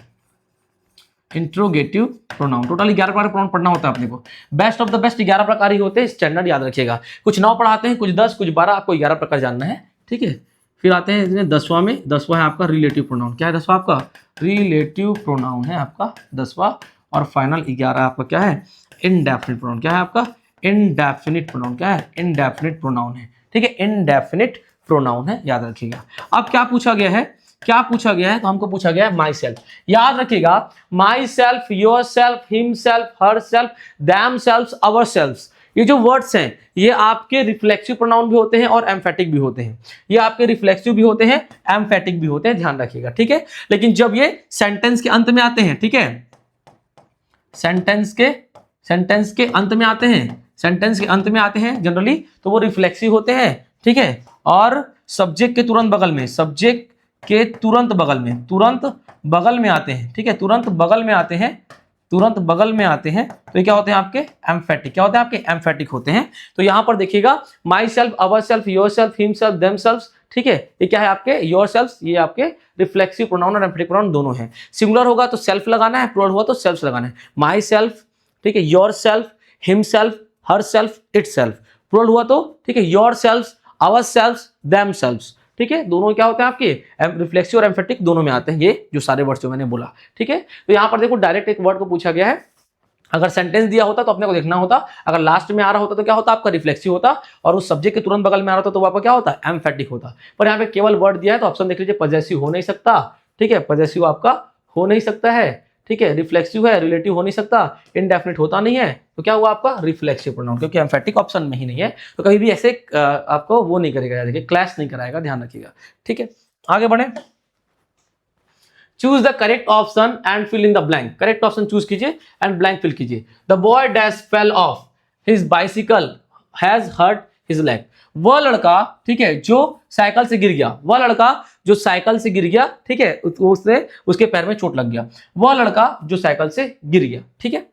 interrogative pronoun. Total 11 प्रकार प्रोनाउन पढ़ना होता है अपने को। बेस्ट ऑफ द बेस्ट 11 प्रकार ही होते हैं, स्टैंडर्ड याद रखिएगा। कुछ 9 पढ़ाते हैं, कुछ 10, कुछ 12, आपको 11 प्रकार जानना है। ठीक है, फिर आते हैं इसमें 10वां में। 10वां है आपका रिलेटिव प्रोनाउन। क्या है 10वां आपका, रिलेटिव प्रोनाउन है आपका 10वां। और फाइनल 11 आपका क्या है, इनडेफिनिट प्रोनाउन। क्या है आपका, इनडेफिनिट प्रोनाउन। क्या है, इनडेफिनिट प्रोनाउन है। ठीक है, इनडेफिनिट प्रोनाउन है, याद रखिएगा। अब क्या पूछा गया है, क्या पूछा गया है, तो हमको पूछा गया है माई सेल्फ। याद रखिएगा, my self, your self, himself, her self, them self, our self, ये जो वर्ड्स हैं ये आपके रिफ्लेक्सिव प्रोनाउन भी होते हैं और एम्फेटिक भी होते हैं। ये आपके रिफ्लेक्सिव भी होते हैं, एम्फेटिक भी होते हैं, ध्यान रखिएगा। ठीक है, लेकिन जब ये सेंटेंस के अंत में आते हैं, ठीक है, सेंटेंस के अंत में आते हैं, सेंटेंस के अंत में आते हैं जनरली, तो वो रिफ्लेक्सिव होते हैं। ठीक है, और सब्जेक्ट के तुरंत बगल में, सब्जेक्ट के तुरंत बगल में, तुरंत बगल में आते हैं। ठीक है, तुरंत बगल में आते हैं, तुरंत बगल में आते हैं तो ये क्या होते हैं आपके एम्फेटिक, क्या होते हैं आपके एम्फेटिक होते हैं। तो यहां पर देखिएगा my self, our self, your self, him self, themself, ठीक है, ये क्या है आपके योर सेल्फ, ये आपके रिफ्लेक्सिव प्रोनाउन और एम्फेटिक प्रोनाउन दोनों हैं। सिंगुलर होगा तो सेल्फ लगाना है, प्लूरल हुआ तो सेल्फ लगाना है। माई सेल्फ, ठीक है, yourself, himself, herself, itself. Plural हुआ तो ठीक है yourself, ourself, themself, ठीक है, दोनों क्या होते हैं आपके रिफ्लेक्सिव और एम्फेटिक दोनों में आते हैं ये जो सारे वर्ड्स जो मैंने बोला, ठीक है। तो यहां पर देखो डायरेक्ट एक वर्ड को पूछा गया है, अगर सेंटेंस दिया होता तो अपने को देखना होता, अगर लास्ट में आ रहा होता तो क्या होता आपका रिफ्लेक्सिव होता, और उस सब्जेक्ट के तुरंत बगल में आ रहा होता तो आपका क्या होता एम्फेटिक होता। पर यहाँ पे केवल वर्ड दिया है तो ऑप्शन देख लीजिए, पॉजेसिव हो नहीं सकता, ठीक है, पॉजेसिव आपका हो नहीं सकता है, ठीक है, रिफ्लेक्सिव है, रिलेटिव हो नहीं सकता, इंडेफिनिट होता नहीं है, तो क्या हुआ आपका रिफ्लेक्सिव प्रोनाउन, क्योंकि एम्फेटिक ऑप्शन में ही नहीं है। तो कभी भी ऐसे आपको वो नहीं करेगा, देखिए क्लैश नहीं कराएगा, ध्यान रखिएगा, ठीक है। आगे बढ़े, choose the correct option and fill in the blank. Correct option choose कीजिए एंड ब्लैंक फिल कीजिए। The boy dash fell off his bicycle has hurt his leg. वह लड़का, ठीक है, जो साइकिल से गिर गया, वह लड़का जो साइकिल से गिर गया, ठीक है, उससे उसके पैर में चोट लग गया। वह लड़का जो साइकिल से गिर गया, ठीक है।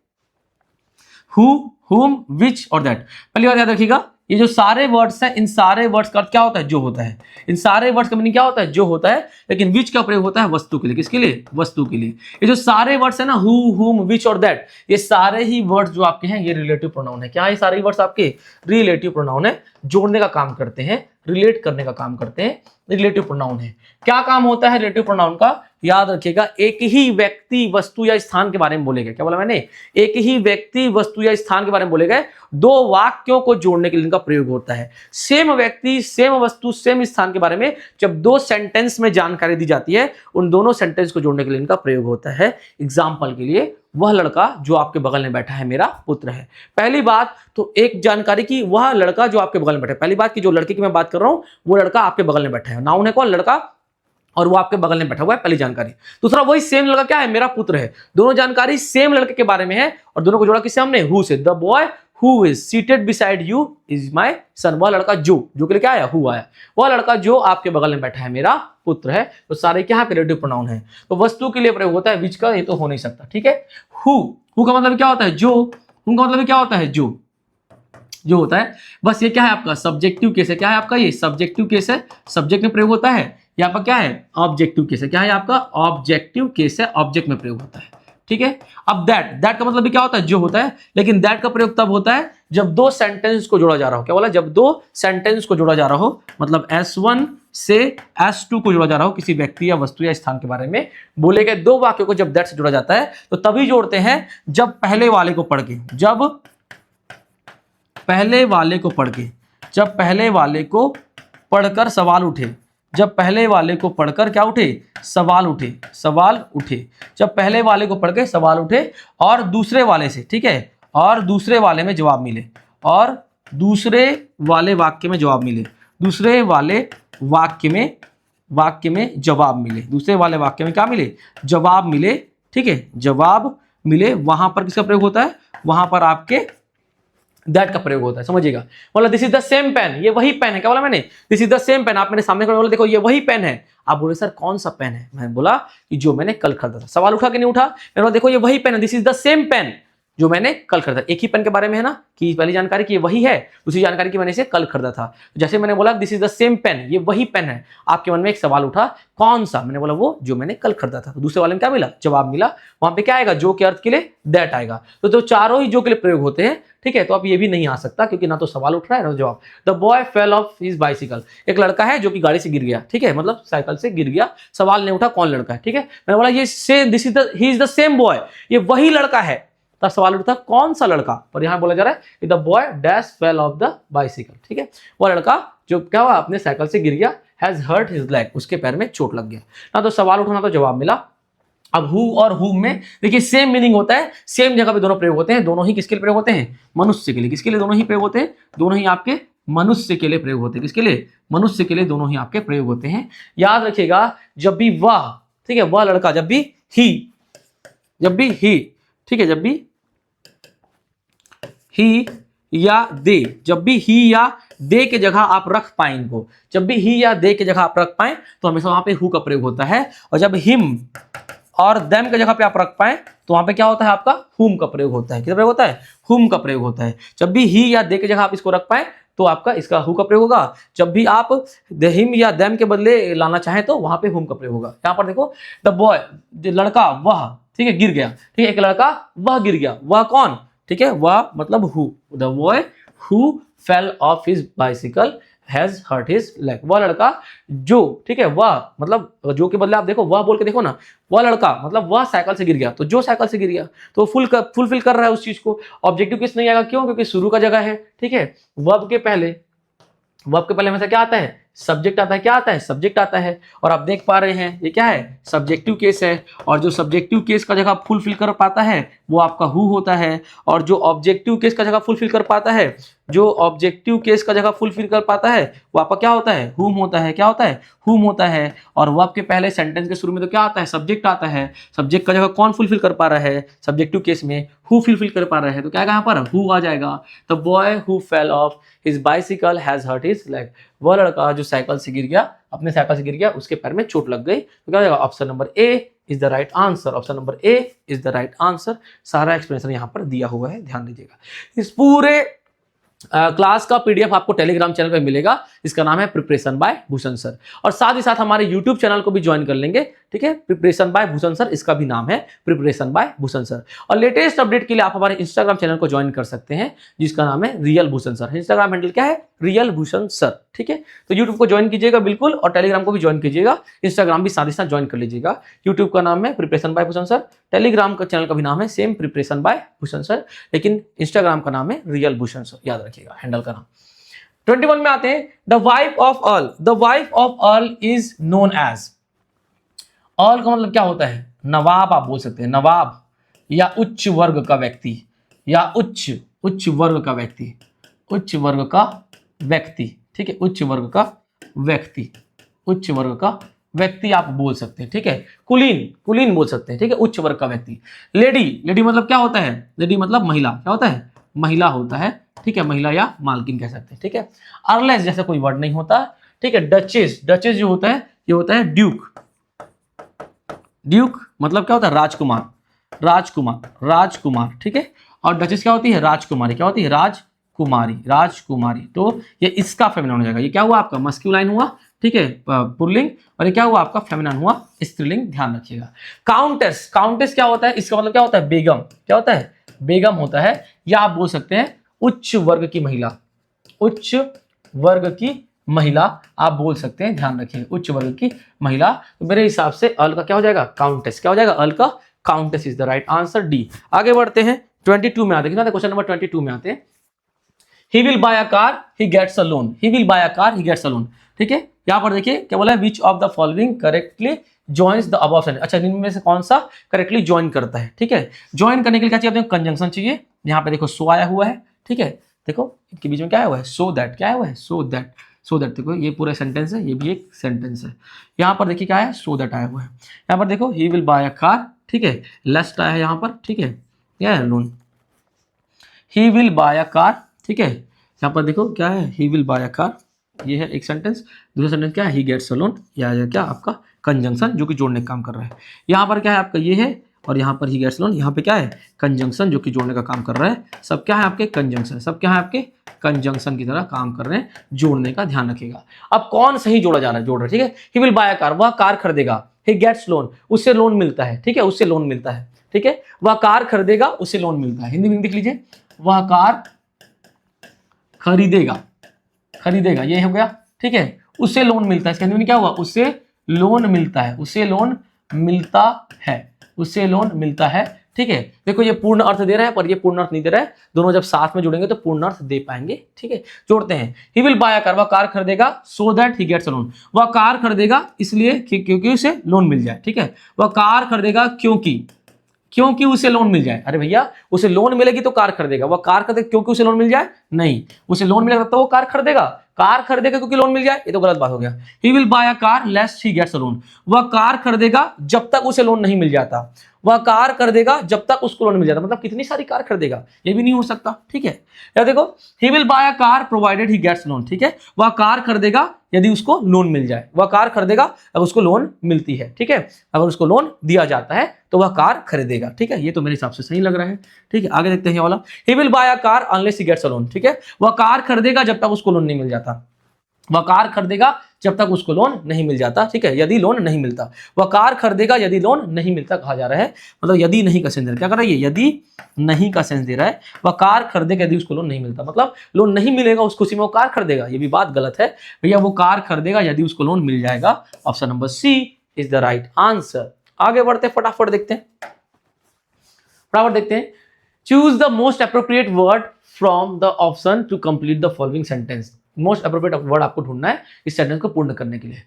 हु, हुम, विच और दैट। पहली बात याद रखिएगा, ये जो सारे वर्ड्स हैं, इन सारे वर्ड्स का क्या होता है, जो होता है। इन सारे वर्ड्स का मीनिंग क्या होता है, जो होता है, लेकिन विच का प्रयोग होता है वस्तु के लिए। किसके लिए, वस्तु के लिए। ये जो सारे वर्ड्स है ना, हु, हुम, विच और दैट, ये सारे ही वर्ड्स जो आपके हैं ये रिलेटिव प्रोनाउन है। क्या ये सारे वर्ड्स आपके रिलेटिव प्रोनाउन है, जोड़ने का काम करते हैं, रिलेट करने का काम करते हैं, रिलेटिव प्रोनाउन है। क्या काम होता है रिलेटिव प्रोनाउन का, याद रखिएगा, एक ही व्यक्ति, वस्तु या स्थान के बारे में बोले गए। क्या बोला मैंने, एक ही व्यक्ति, वस्तु या स्थान के बारे में बोले गए दो वाक्यों को जोड़ने के लिए इनका प्रयोग होता है। सेम व्यक्ति, सेम वस्तु, सेम स्थान के बारे में जब दो सेंटेंस में जानकारी दी जाती है, उन दोनों सेंटेंस को जोड़ने के लिए इनका प्रयोग होता है। एग्जाम्पल के लिए, वह लड़का जो आपके बगल में बैठा है मेरा पुत्र है। पहली बात तो एक जानकारी की, वह लड़का जो आपके बगल में बैठा है। पहली बात की जो लड़के की मैं बात कर रहा हूं वो लड़का आपके बगल में बैठा है, नाउन है कौन, लड़का, और वो आपके बगल में बैठा हुआ है, पहली जानकारी। दूसरा, वही सेम लड़का क्या है, मेरा पुत्र है। दोनों जानकारी सेम लड़के के बारे में है और दोनों को जोड़ा किससे हमने, हु से। The boy who is seated beside you is my son. वह लड़का जो के लिए क्या आया, हु आया। वह लड़का जो आपके बगल में बैठा है मेरा पुत्र है। तो सारे क्या रिलेटिव प्रोनाउन है। तो वस्तु के लिए प्रयोग होता है, विच का ये तो हो नहीं सकता, ठीक है। हु का मतलब क्या होता है, जो। हु का मतलब क्या होता है, जो होता है। बस ये क्या है आपका सब्जेक्टिव केस है। क्या है आपका, ये सब्जेक्टिव केस है, सब्जेक्ट में प्रयोग होता है। यहाँ पर क्या है, ऑब्जेक्टिव केस है। क्या है आपका, ऑब्जेक्टिव केस है, ऑब्जेक्ट में प्रयोग होता है, ठीक है। अब दैट का मतलब भी क्या होता है, जो होता है, लेकिन दैट का प्रयोग तब होता है जब दो सेंटेंस को जोड़ा जा रहा हो। क्या बोला, जब दो सेंटेंस को जोड़ा जा रहा हो, मतलब S1 से S2 को जोड़ा जा रहा हो, किसी व्यक्ति या वस्तु या स्थान के बारे में बोले गए दो वाक्यों को जब दैट से जोड़ा जाता है तो तभी जोड़ते हैं जब पहले वाले को पढ़ के, जब पहले वाले को पढ़कर सवाल उठे, जब पहले वाले को पढ़कर क्या उठे, सवाल उठे, जब पहले वाले को पढ़ के सवाल उठे और दूसरे वाले से, ठीक है, और दूसरे वाले में जवाब मिले, और दूसरे वाले वाक्य में जवाब मिले, दूसरे वाले वाक्य में जवाब मिले, दूसरे वाले वाक्य में क्या मिले, जवाब मिले, ठीक है, जवाब मिले। वहां पर किसका प्रयोग होता है, वहां पर आपके दैट का प्रयोग होता है, समझिएगा। बोला this is the same pen, ये वही पेन है। क्या बोला मैंने, this is the same pen. आप मेरे सामने बोला देखो ये वही पेन है। आप बोले सर कौन सा पेन है, मैंने बोला कि जो मैंने कल खरीदा था। सवाल उठा कि नहीं उठा, मैंने बोला देखो ये वही पेन है, this is the same pen जो मैंने कल खरीदा। एक ही पेन के बारे में है ना, कि पहली जानकारी की वही है, दूसरी जानकारी की मैंने इसे कल खरीदा था। जैसे मैंने बोला this is the same pen, ये वही पेन है, आपके मन में एक सवाल उठा कौन सा, मैंने बोला वो जो मैंने कल खरीदा था। तो दूसरे वाले में क्या मिला, जवाब मिला। वहां पे क्या आएगा, जो के अर्थ के लिए दैट आएगा। तो चारों ही जो के लिए प्रयोग होते हैं, ठीक है। तो अब ये भी नहीं आ सकता क्योंकि ना तो सवाल उठ रहा है ना जवाब। The boy fail off his bicycle, एक लड़का है जो कि गाड़ी से गिर गया, ठीक है, मतलब साइकिल से गिर गया। सवाल नहीं उठा कौन लड़का है, ठीक है। मैंने बोला ये this is the he is the same boy, ये वही लड़का है। तब सवाल उठता कौन सा लड़का, पर यहां बोला जा रहा है the boy dash fell of the bicycle, ठीक है। वो लड़का जो क्या हुआ, अपने साइकिल से गिर गया, हैज हर्ट हिज लेग, उसके पैर में चोट लग गया। ना तो सवाल उठा ना तो जवाब मिला। अब हु और हुम में देखिए सेम मीनिंग होता है, सेम जगह पे दोनों प्रयोग होते हैं। दोनों ही किसके लिए प्रयोग होते हैं, मनुष्य के लिए। किसके लिए दोनों ही प्रयोग होते हैं, दोनों ही आपके मनुष्य के लिए प्रयोग होते हैं। किसके लिए, मनुष्य के लिए दोनों ही आपके प्रयोग होते हैं। याद रखिएगा जब भी वह, ठीक है, वह लड़का, जब भी ही, ठीक है, जब भी ही या दे, जब भी ही या दे के जगह आप रख पाए इनको, जब भी ही या दे के जगह आप रख पाए तो हमेशा वहां पे हु का प्रयोग होता है। और जब हिम और देम की जगह पे आप रख पाए तो वहां पे क्या होता है आपका whom का प्रयोग होता है। किसका प्रयोग होता है? whom का प्रयोग होता है। जब भी ही या दे की जगह आप इसको रख पाए तो आपका इसका हु का प्रयोग होगा। जब भी आप हिम या देम के बदले लाना चाहें तो वहां पे हुम का प्रयोग होगा। यहां पर देखो द बॉय, लड़का वह, ठीक है, गिर गया, ठीक है, एक लड़का वह गिर गया, वह कौन, ठीक है, वह मतलब who, the boy who fell off his bicycle has hurt his leg, वह लड़का जो, ठीक है, वह मतलब जो के बदले आप देखो वह बोल के देखो ना, वह लड़का मतलब वह साइकिल से गिर गया, तो जो साइकिल से गिर गया तो फुलफिल कर रहा है उस चीज को। ऑब्जेक्टिव केस नहीं आएगा, क्यों? क्योंकि शुरू का जगह है, ठीक है, वर्ब के पहले हमेशा क्या आता है? सब्जेक्ट आता है। क्या आता है? सब्जेक्ट आता है। और आप देख पा रहे हैं ये क्या है? सब्जेक्टिव केस है। और जो सब्जेक्टिव केस का जगह फुलफिल कर पाता है वो आपका हु होता है। और जो ऑब्जेक्टिव केस का जगह फुलफिल कर पाता है, जो ऑब्जेक्टिव केस का जगह फुलफिल कर पाता है वो आपका क्या होता है? हुम होता है। क्या होता है? हुम होता है। और वर्ब के पहले सेंटेंस के शुरू में तो क्या आता है? सब्जेक्ट आता है। सब्जेक्ट का जगह कौन फुलफिल कर पा रहा है? सब्जेक्टिव केस में हु फुलफिल कर पा रहा है, तो क्या यहाँ पर हु आ जाएगा। The boy who fell off his bicycle has hurt his leg, वह लड़का जो साइकिल से गिर गया, अपने साइकिल से गिर गया, उसके पैर में चोट लग गई। तो क्या हो जाएगा? Option number A is the right answer. Option number A is the right answer. सारा एक्सप्लेनेशन यहाँ पर दिया हुआ है, ध्यान दीजिएगा। इस पूरे क्लास का पीडीएफ आपको टेलीग्राम चैनल पे मिलेगा, इसका नाम है प्रिपरेशन बाय भूषण सर। और साथ ही साथ हमारे यूट्यूब चैनल को भी ज्वाइन कर लेंगे, ठीक है, प्रिपरेशन बाय भूषण सर, इसका भी नाम है प्रिपरेशन बाय भूषण सर। और लेटेस्ट अपडेट के लिए आप हमारे इंस्टाग्राम चैनल को ज्वाइन कर सकते हैं, जिसका नाम है real Bhushan sir. Instagram handle क्या है? रियल भूषण सर, ठीक है। तो यूट्यूब को ज्वाइन कीजिएगा बिल्कुल, और टेलीग्राम को भी ज्वाइन कीजिएगा, इंस्टाग्राम भी साथ ही साथ ज्वाइन कर लीजिएगा। यूट्यूब का नाम है preparation bye Bhushan sir, Telegram का चैनल का भी नाम है same preparation bye Bhushan sir, लेकिन इंस्टाग्राम का नाम है रियल भूषण सर, याद रखिएगा हैंडल का नाम। 21 में आते हैं, the wife of earl, the wife of earl is known as. Earl का मतलब क्या होता है? नवाब आप बोल सकते हैं, नवाब या उच्च वर्ग का व्यक्ति, या उच्च वर्ग का व्यक्ति, उच्च वर्ग का व्यक्ति, ठीक है, उच्च वर्ग का व्यक्ति, उच्च वर्ग का व्यक्ति आप बोल सकते हैं, ठीक है। कुलीन बोल सकते हैं, ठीक है, उच्च वर्ग का व्यक्ति। लेडी मतलब क्या होता है? लेडी मतलब महिला, क्या होता है? महिला होता है, ठीक है, महिला या मालकिन कह सकते हैं, ठीक है। अर्लेस जैसा कोई वर्ड नहीं होता, ठीक है। डचेस जो होता है ये होता है ड्यूक मतलब क्या होता है? राजकुमार, ठीक है। और डचेस क्या होती है? राजकुमारी। क्या होती है? राजकुमारी। तो ये इसका फेमिनिन हो जाएगा। ये क्या हुआ आपका? मस्कुलाइन हुआ, ठीक है, पुल्लिंग, और ये क्या हुआ आपका? फेमिनिन हुआ, स्त्रीलिंग, ध्यान रखिएगा। काउंटेस क्या होता है? इसका मतलब क्या होता है? बेगम। क्या होता है? बेगम होता है। या आप बोल सकते हैं उच्च वर्ग की महिला, उच्च वर्ग की महिला आप बोल सकते हैं, ध्यान रखिए, उच्च वर्ग की महिला। तो मेरे हिसाब से अल का क्या हो जाएगा? काउंटेस। क्या हो जाएगा? अल का countess is the right answer, D. आगे बढ़ते हैं, 22 में आते हैं, क्वेश्चन नंबर 22 में आते हैं। He will buy a car, he gets a loan. He will buy a car, he gets a loan, ठीक है। यहां पर देखिए क्या बोला है? Which of the following correctly joins the above sentence. अच्छा, इनमें से कौन सा करेक्टली ज्वाइन करता है, ठीक है। ज्वाइन करने के लिए क्या चाहिए? कंजंक्शन चाहिए। यहाँ पे देखो सो आया हुआ है, ठीक है, देखो इनके बीच में क्या आया हुआ है? So that. क्या आया हुआ है? So that. देखो ये पूरा सेंटेंस है, ये भी एक सेंटेंस है। यहाँ पर देखिए क्या है? सो दैट आया हुआ है। यहाँ पर देखो he will buy a car, ठीक है, लेस्ट आया है यहाँ पर, ठीक है, क्या है? Loan. He will buy a car, ठीक है। यहाँ पर देखो क्या है? He will buy a car, ये है एक सेंटेंस। दूसरा सेंटेंस क्या है? He gets a loan. यह आ जाएगा क्या आपका? कंजंक्शन, जो कि जोड़ने का काम कर रहा है। यहाँ पर क्या है आपका? ये है, और यहाँ पर ही गेट्स लोन। यहाँ पे क्या है? कंजंक्शन, जो कि जोड़ने का काम कर रहा है। सब क्या है आपके? कंजंक्शन। सब क्या है आपके? कंजंक्शन की तरह काम कर रहे हैं, जोड़ने का ध्यान रखिएगा। अब कौन सही जोड़ा जा रहा है? जोड़ रहा है, ठीक है। He will buy a car, वह कार खरीदेगा। ही गेट्स लोन, उससे लोन मिलता है, ठीक है, उससे लोन मिलता है, ठीक है। वह कार खरीदेगा, उससे लोन मिलता है। हिंदी में लिख लीजिए, वह कार खरीदेगा, ये हो गया, ठीक है, उससे लोन मिलता है। इसके हिंदी में क्या हुआ? उससे लोन मिलता है, उससे लोन मिलता है, ठीक है। देखो ये पूर्ण अर्थ दे रहा है, पर ये पूर्ण अर्थ नहीं दे रहा है। दोनों जब साथ में जुड़ेंगे तो पूर्ण अर्थ दे पाएंगे, ठीक है। जोड़ते हैं, he will buy a car, वह कार खरीदेगा, so that he gets a loan. वह कार खरीदेगा इसलिए क्योंकि उसे लोन मिल जाए, ठीक है। वह कार खरीदेगा क्योंकि उसे लोन मिल जाए। अरे भैया, उसे लोन मिलेगी तो कार खरीदेगा। वह कार खरीदेगा क्योंकि उसे लोन मिल जाए? नहीं, उसे लोन मिलेगा तो वो कार खरीदेगा क्योंकि लोन मिल जाए, ये तो गलत बात हो गया। He will buy a car lest he gets a loan, वह कार खरीदेगा जब तक उसे लोन नहीं मिल जाता। वह कार खरीदेगा जब तक उसको लोन मिल जाता, मतलब कितनी सारी कार खरीदेगा, ये भी नहीं हो सकता, ठीक है। या देखो he will buy a car provided he gets loan, ठीक है, वह कार खरीदेगा यदि उसको लोन मिल जाए, वह कार खरीदेगा अगर उसको लोन मिलती है, ठीक है, अगर उसको लोन दिया जाता है तो वह कार खरीदेगा, ठीक है, ये तो मेरे हिसाब से सही लग रहा है, ठीक है। आगे देखते हैं ये वाला, he will buy a car unless he gets a loan, ठीक है, वह कार खरीदेगा जब तक उसको लोन नहीं मिल जाता, वह कार खरीदेगा जब तक उसको लोन नहीं मिल जाता, ठीक है, यदि लोन नहीं मिलता, वह कार खरीदेगा यदि लोन नहीं मिलता कहा जा रहा है, मतलब यदि नहीं का सेंस दे रहा है, क्या कर रहा है ये, यदि नहीं का सेंस दे रहा है, वह कार खरीदेगा यदि उसको लोन नहीं मिलता, मतलब लोन नहीं मिलेगा उसको उसी में वो कार खरीदेगा, ये भी बात गलत है भैया, वो कार खरीदेगा यदि उसको लोन मिल जाएगा, option number C is the right answer. आगे बढ़ते हैं, फटाफट देखते हैं, choose the most appropriate word from the option to complete the following sentence, most appropriate word आपको ढूंढना है इस सेंटेंस को पूर्ण करने के लिए।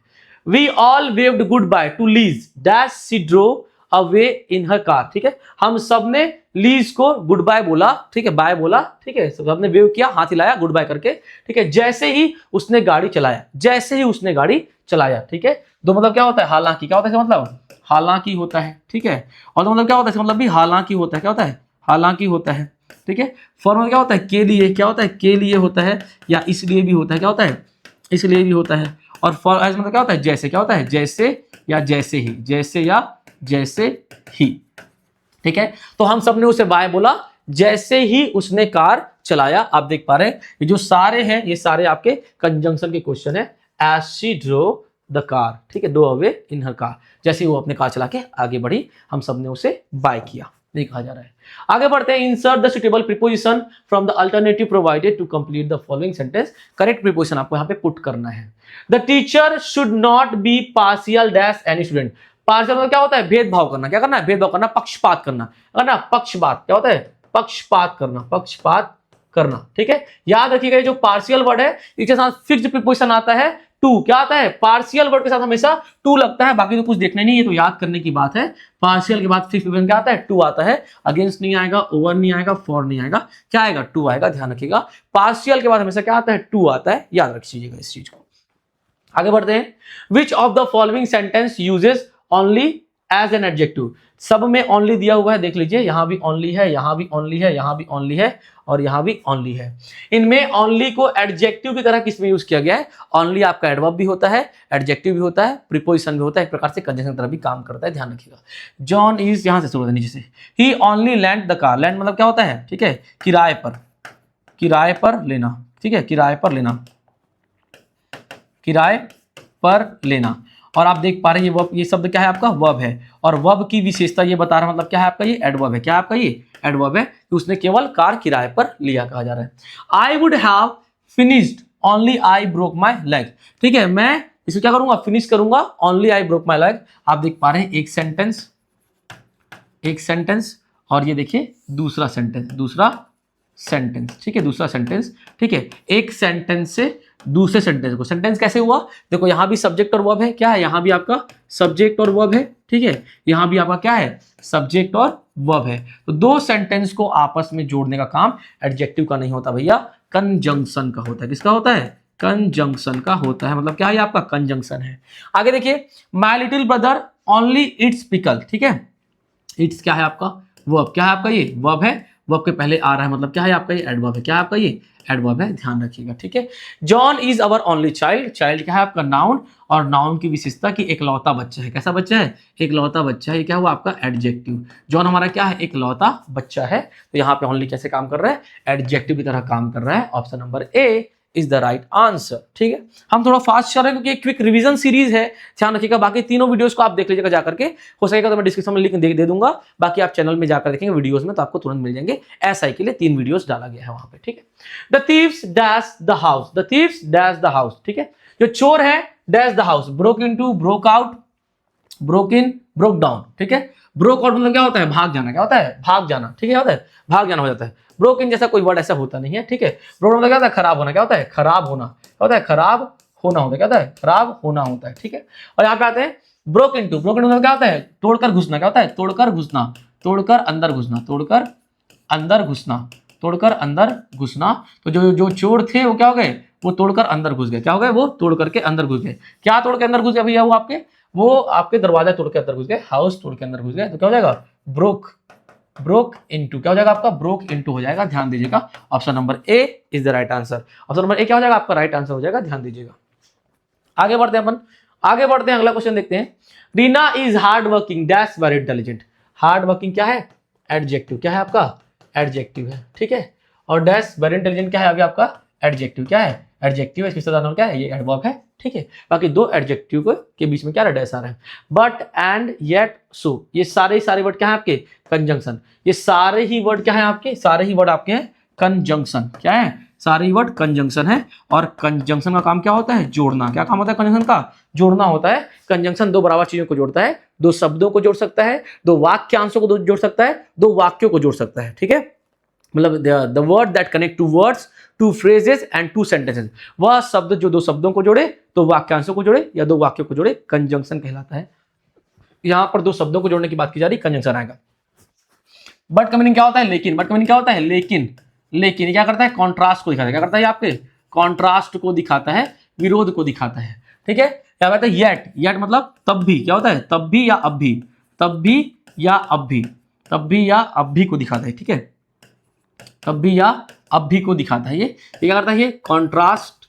We all waved goodbye to Liz dash she drew away in her car, ठीक है, हम सबने लीज को गुड बाय बोला, ठीक है, बाय बोला, ठीक है, सबने वेव किया, हाथ हिलाया गुड बाय करके, ठीक है, जैसे ही उसने गाड़ी चलाया, जैसे ही उसने गाड़ी चलाया, ठीक है, दो मतलब क्या होता है, हालांकि, क्या होता है मतलब हालांकि होता है, ठीक है, और दो मतलब क्या होता है, मतलब भी हालांकि होता है, क्या होता है, हालांकि होता है, ठीक है, फॉर मतलब क्या होता है, के लिए, क्या होता है, के लिए होता है, या इसलिए भी होता है, क्या होता है, इसलिए भी होता है, और फॉर एज मतलब क्या होता है, जैसे, क्या होता है, जैसे या जैसे ही, जैसे या जैसे ही, ठीक है, तो हम सबने उसे बाय बोला जैसे ही उसने कार चलाया। आप देख पा रहे हैं ये जो सारे हैं ये सारे आपके कंजंक्शन के क्वेश्चन है, as she drew the car, ठीक है, drew away in her car, जैसे ही वो अपने कार चला के आगे बढ़ी हम सबने उसे बाय किया, नहीं कहा जा रहा है। आगे बढ़ते हैं, insert the suitable preposition from the alternative provided to complete the following sentence, correct preposition आपको यहाँ पे पुट करना है। The teacher should not be partial dash any student, partial मतलब क्या होता है, भेदभाव करना, क्या करना है, भेदभाव करना, पक्षपात करना, करना पक्षपात, क्या होता है, पक्षपात करना, पक्षपात करना, ठीक है। याद रखिएगा जो पार्शियल वर्ड है इसके साथ फिक्स्ड प्रीपोजिशन आता है टू, क्या आता है, पार्शियल वर्ड के साथ हमेशा टू लगता है, बाकी तो कुछ देखना नहीं है, तो याद करने की बात है, पार्शियल के बाद फिक्स्ड प्रीपोजिशन क्या आता है, टू आता है, अगेंस्ट नहीं आएगा, ओवर नहीं आएगा, फॉर नहीं आएगा, क्या आएगा, टू आएगा, ध्यान रखिएगा, पार्शियल के बाद हमेशा क्या आता है, टू आता है, याद रखिएगा इस चीज को। आगे बढ़ते हैं, which of the following sentence uses only as an adjective, सब में ओनली दिया हुआ है, देख लीजिए, यहां भी ओनली है, यहां भी ओनली है, यहां भी ओनली है, और यहां भी ओनली है। इनमें ओनली को एडजेक्टिव की तरह किसमें यूज किया गया है, ओनली आपका एडवर्ब भी होता है, एडजेक्टिव भी होता है, प्रीपोजिशन भी होता है, एक प्रकार से कंजंक्शन की तरह भी काम करता है, ध्यान रखिएगा। जॉन इज, यहां से शुरू होता है नीचे से, he only land the car, land मतलब क्या होता है, ठीक है, किराए पर, किराए पर लेना, ठीक है, किराए पर लेना, किराए पर लेना, और आप देख पा रहे हैं ये वर्ब, ये शब्द क्या है आपका, वर्ब है, और वर्ब की विशेषता ये बता रहा है, मतलब क्या है आपका ये एडवर्ब है, क्या है आपका ये एडवर्ब है कि उसने केवल कार किराए पर लिया, कहा जा रहा है। I would have finished only I broke my leg, ठीक है, मैं इसे क्या करूंगा, फिनिश करूंगा, only I broke my leg. आप देख पा रहे हैं एक सेंटेंस, एक सेंटेंस, और ये देखिए दूसरा सेंटेंस, दूसरा सेंटेंस, ठीक है, दूसरा सेंटेंस, ठीक है, एक सेंटेंस से दूसरे सेंटेंस को, सेंटेंस कैसे हुआ, देखो यहां भी सब्जेक्ट और वर्ब है, क्या है, यहां भी आपका सब्जेक्ट और वर्ब है, ठीक है, यहां भी आपका क्या है, सब्जेक्ट और वर्ब है, तो दो सेंटेंस को आपस में जोड़ने का काम एडजेक्टिव का नहीं होता भैया, कंजंक्शन का होता है, किसका होता है, कंजंक्शन का होता है, मतलब क्या है आपका कंजंक्शन है। आगे देखिए, my little brother only it's pickle, ठीक है, इट्स क्या है आपका वर्ब, क्या है आपका ये वर्ब है, वर्ब के पहले आ रहा है, मतलब क्या है आपका ये एडवर्ब है, क्या है आपका ये एडवर्ब है, ध्यान रखिएगा, ठीक है। John is our only child, child क्या है आपका नाउन, और नाउन की विशेषता की एकलौता बच्चा है, कैसा बच्चा है, एकलौता बच्चा है, ये क्या हुआ आपका एडजेक्टिव, जॉन हमारा क्या है, एकलौता बच्चा है, तो यहाँ पे ओनली कैसे काम कर रहा है, एडजेक्टिव की तरह काम कर रहा है, option number A is the right answer, ठीक है। हम थोड़ा फास्ट चल रहे हैं क्योंकि एक क्विक रिवीजन सीरीज है, ध्यान रखिएगा, बाकी तीनों वीडियोस को आप देख लीजिएगा जाकर के, हो सकेगा तो मैं डिस्क्रिप्शन में लिंक दे दूंगा, बाकी आप चैनल में जाकर देखेंगे वीडियोस में तो आपको तुरंत मिल जाएंगे, एसआई के लिए 3 वीडियोस डाला गया है वहां पे, ठीक है। The thieves dash the house, the thieves dash the house, ठीक है, जो चोर है dash the house, broke into, broke out, broke in, broke down, ठीक है, ब्रोक आउट मतलब क्या होता है, भाग जाना, क्या होता है, भाग जाना, ठीक है, होता है भाग जाना हो जाता है, ब्रोक इन जैसा कोई वर्ड ऐसा होता नहीं है, ठीक है, ब्रोक मतलब क्या होता है, खराब होना, क्या होता है, खराब होना, क्या होता है, खराब होना होता है, क्या होता है, खराब होना होता है, ठीक है। और यहाँ पे आते हैं ब्रोक इनटू, ब्रोक इनटू क्या होता है, तोड़कर घुसना, क्या होता है, तोड़कर घुसना, तोड़कर अंदर घुसना, तोड़कर अंदर घुसना, तोड़कर अंदर घुसना, तो जो चोर थे वो क्या हो गए, वो तोड़कर अंदर घुस गए, क्या हो गए, वो तोड़ करके अंदर घुस गए, क्या तोड़ के अंदर घुस गए भैया, वो आपके दरवाजा तोड़ के अंदर घुस गए, हाउस तोड़ के अंदर घुस गए, तो क्या हो जाएगा, ब्रोक, ब्रोक इनटू क्या हो जाएगा आपका, ब्रोक इनटू हो जाएगा, ध्यान दीजिएगा। Option number A is the right answer. Option number A क्या हो जाएगा आपका राइट आंसर हो जाएगा, ध्यान दीजिएगा। आगे बढ़ते हैं अपन, आगे बढ़ते हैं, अगला क्वेश्चन देखते हैं। Reena is hard working dash very intelligent. Hard working क्या है, एडजेक्टिव, क्या है आपका, एडजेक्टिव है, ठीक है। और डैश वेरी इंटेलिजेंट क्या है आगे आपका, एडजेक्टिव, क्या है, एडजेक्टिव है, इसके साथ क्या है, ये एडवर्ब है, ठीक है। बाकी दो एडजेक्टिव के बीच में क्या डैश आ रहा है, बट, एंड, येट, सो, ये सारे वर्ड क्या है आपके, कंजंक्शन। ये सारे ही वर्ड क्या है आपके, सारे ही वर्ड आपके हैं कंजंक्शन, क्या है, सारे ही वर्ड कंजंक्शन है। और कंजंक्शन का काम क्या होता है, जोड़ना। क्या काम होता है कंजंक्शन का, जोड़ना होता है। कंजंक्शन दो बराबर चीजों को जोड़ता है, दो शब्दों को जोड़ सकता है, दो वाक्यांशों को जोड़ सकता है, दो वाक्यों को जोड़ सकता है, ठीक है। मतलब the word that connect two words, two phrases and two sentences, वह शब्द जो दो शब्दों को जोड़े, दो वाक्यांशों को जोड़े या दो वाक्यों को जोड़े, कंजंक्शन कहलाता है। यहां पर दो शब्दों को जोड़ने की बात की जा रही, कंजंक्शन आएगा। बट का मीनिंग क्या होता है, लेकिन। बट का मीनिंग क्या होता है, लेकिन। लेकिन क्या करता है, कॉन्ट्रास्ट को दिखाता है। क्या करता है आपके, कॉन्ट्रास्ट को दिखाता है, विरोध को दिखाता है, ठीक है। क्या कहता है, येट। येट मतलब तब भी, क्या होता है, तब भी या अब भी, तब भी या अब भी, तब भी या अब भी को दिखाता है, ठीक है। तब भी या अब भी को दिखाता है। ये क्या करता है, ये कॉन्ट्रास्ट,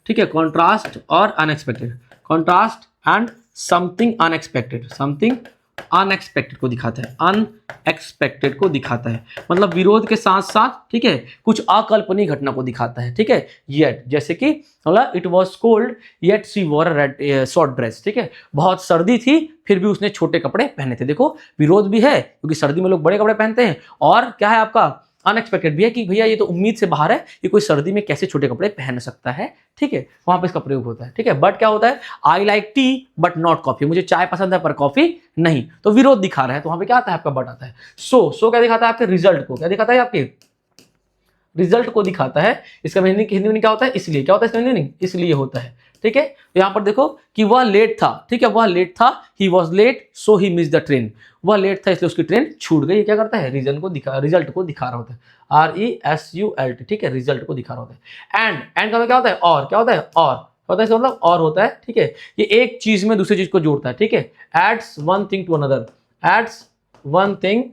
ठीक है। कॉन्ट्रास्ट और unexpected, contrast and something unexpected, something unexpected को दिखाता है, अनएक्सपेक्टेड को दिखाता है। मतलब विरोध के साथ साथ, ठीक है, कुछ अकल्पनीय घटना को दिखाता है, ठीक है। येट, जैसे कि it was cold yet she war red short dress, ठीक है। बहुत सर्दी थी फिर भी उसने छोटे कपड़े पहने थे। देखो विरोध भी है क्योंकि सर्दी में लोग बड़े कपड़े पहनते हैं, और क्या है आपका, अनएक्सपेक्टेड भी है कि भैया ये तो उम्मीद से बाहर है, ये कोई सर्दी में कैसे छोटे कपड़े पहन सकता है, ठीक है। वहां पे इसका प्रयोग होता है, ठीक है। बट क्या होता है, I like T but not coffee, मुझे चाय पसंद है पर कॉफी नहीं, तो विरोध दिखा रहा है, तो वहां पे क्या आता है आपका, बट आता है। सो क्या दिखाता है आपके, रिजल्ट को। क्या दिखाता है आपके, रिजल्ट को दिखाता है। इसका मीनिंग हिंदी में क्या होता है, इसलिए। क्या होता है इसका मीनिंग, इसलिए होता है, ठीक है। तो यहां पर देखो कि वह लेट था, ठीक है, वह लेट था, he was late so he miss the train. वह लेट था इसलिए उसकी ट्रेन छूट गई। क्या करता है, रीजन को दिखा, रिजल्ट को दिखा रहा होता है, RESULT, ठीक है, रिजल्ट को दिखा रहा होता है। एंड का मतलब क्या होता है, और। क्या होता है, और होता है, इसका मतलब और होता है, ठीक है। ये एक चीज में दूसरी चीज को जोड़ता है, ठीक है। Adds one thing to another, adds one thing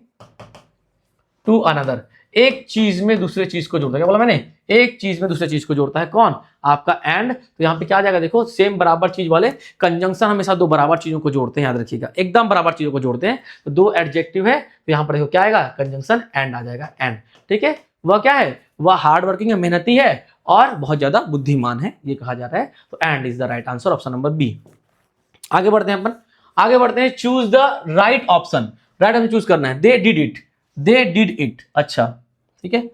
to another, एक चीज में दूसरे चीज को जोड़ता है। क्या बोला मैंने, एक चीज में दूसरे चीज को जोड़ता है, कौन, आपका एंड। तो यहाँ पे क्या आ जाएगा, देखो सेम बराबर चीज वाले कंजंक्शन हमेशा दो बराबर चीजों को जोड़ते हैं, याद रखिएगा, एकदम बराबर चीजों को जोड़ते हैं। तो दो एडजेक्टिव है तो यहाँ पर देखो क्या आएगा, कंजंक्शन एंड आ जाएगा, एंड, ठीक है। वह क्या है, वह हार्ड वर्किंग है, मेहनती है और बहुत ज्यादा बुद्धिमान है, ये कहा जा रहा है। तो and is the right answer, option number B. आगे बढ़ते हैं अपन, आगे बढ़ते हैं। Choose the right option, right option choose करना है। They did it, they did it, अच्छा, ठीक है।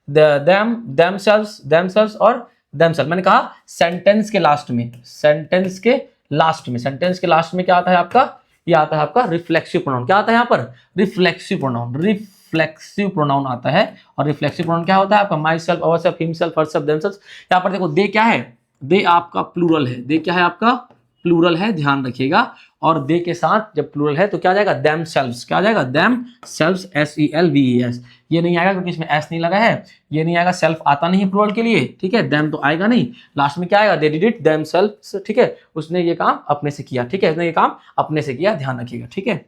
themselves और themselves, मैंने कहा सेंटेंस के लास्ट में, सेंटेंस के लास्ट में, सेंटेंस के लास्ट में क्या आता है आपका, ये आता है आपका रिफ्लेक्सिव प्रोनाउन। क्या आता है यहाँ पर, रिफ्लेक्सिव प्रोनाउन, रिफ्लेक्सिव प्रोनाउन आता है। और रिफ्लेक्सिव प्रोनाउन क्या होता है आपका, myself, ourself, himself, herself, themself. यहाँ पर देखो दे क्या है, दे आपका प्लूरल है, दे क्या है आपका, प्लूरल है, ध्यान रखिएगा। और दे के साथ जब प्लूरल है तो क्या आ जाएगा, देम सेल्व्स, क्या आ जाएगा, देम सेल्व्स, SELVES। ये नहीं आएगा क्योंकि इसमें एस नहीं लगा है, ये नहीं आएगा, सेल्फ आता नहीं है प्लूरल के लिए, ठीक है। देम तो आएगा नहीं, लास्ट में क्या आएगा, दे डिड इट देम सेल्व्स, ठीक है। उसने ये काम अपने से किया, ठीक है, उसने ये काम अपने से किया, ध्यान रखिएगा, ठीक है।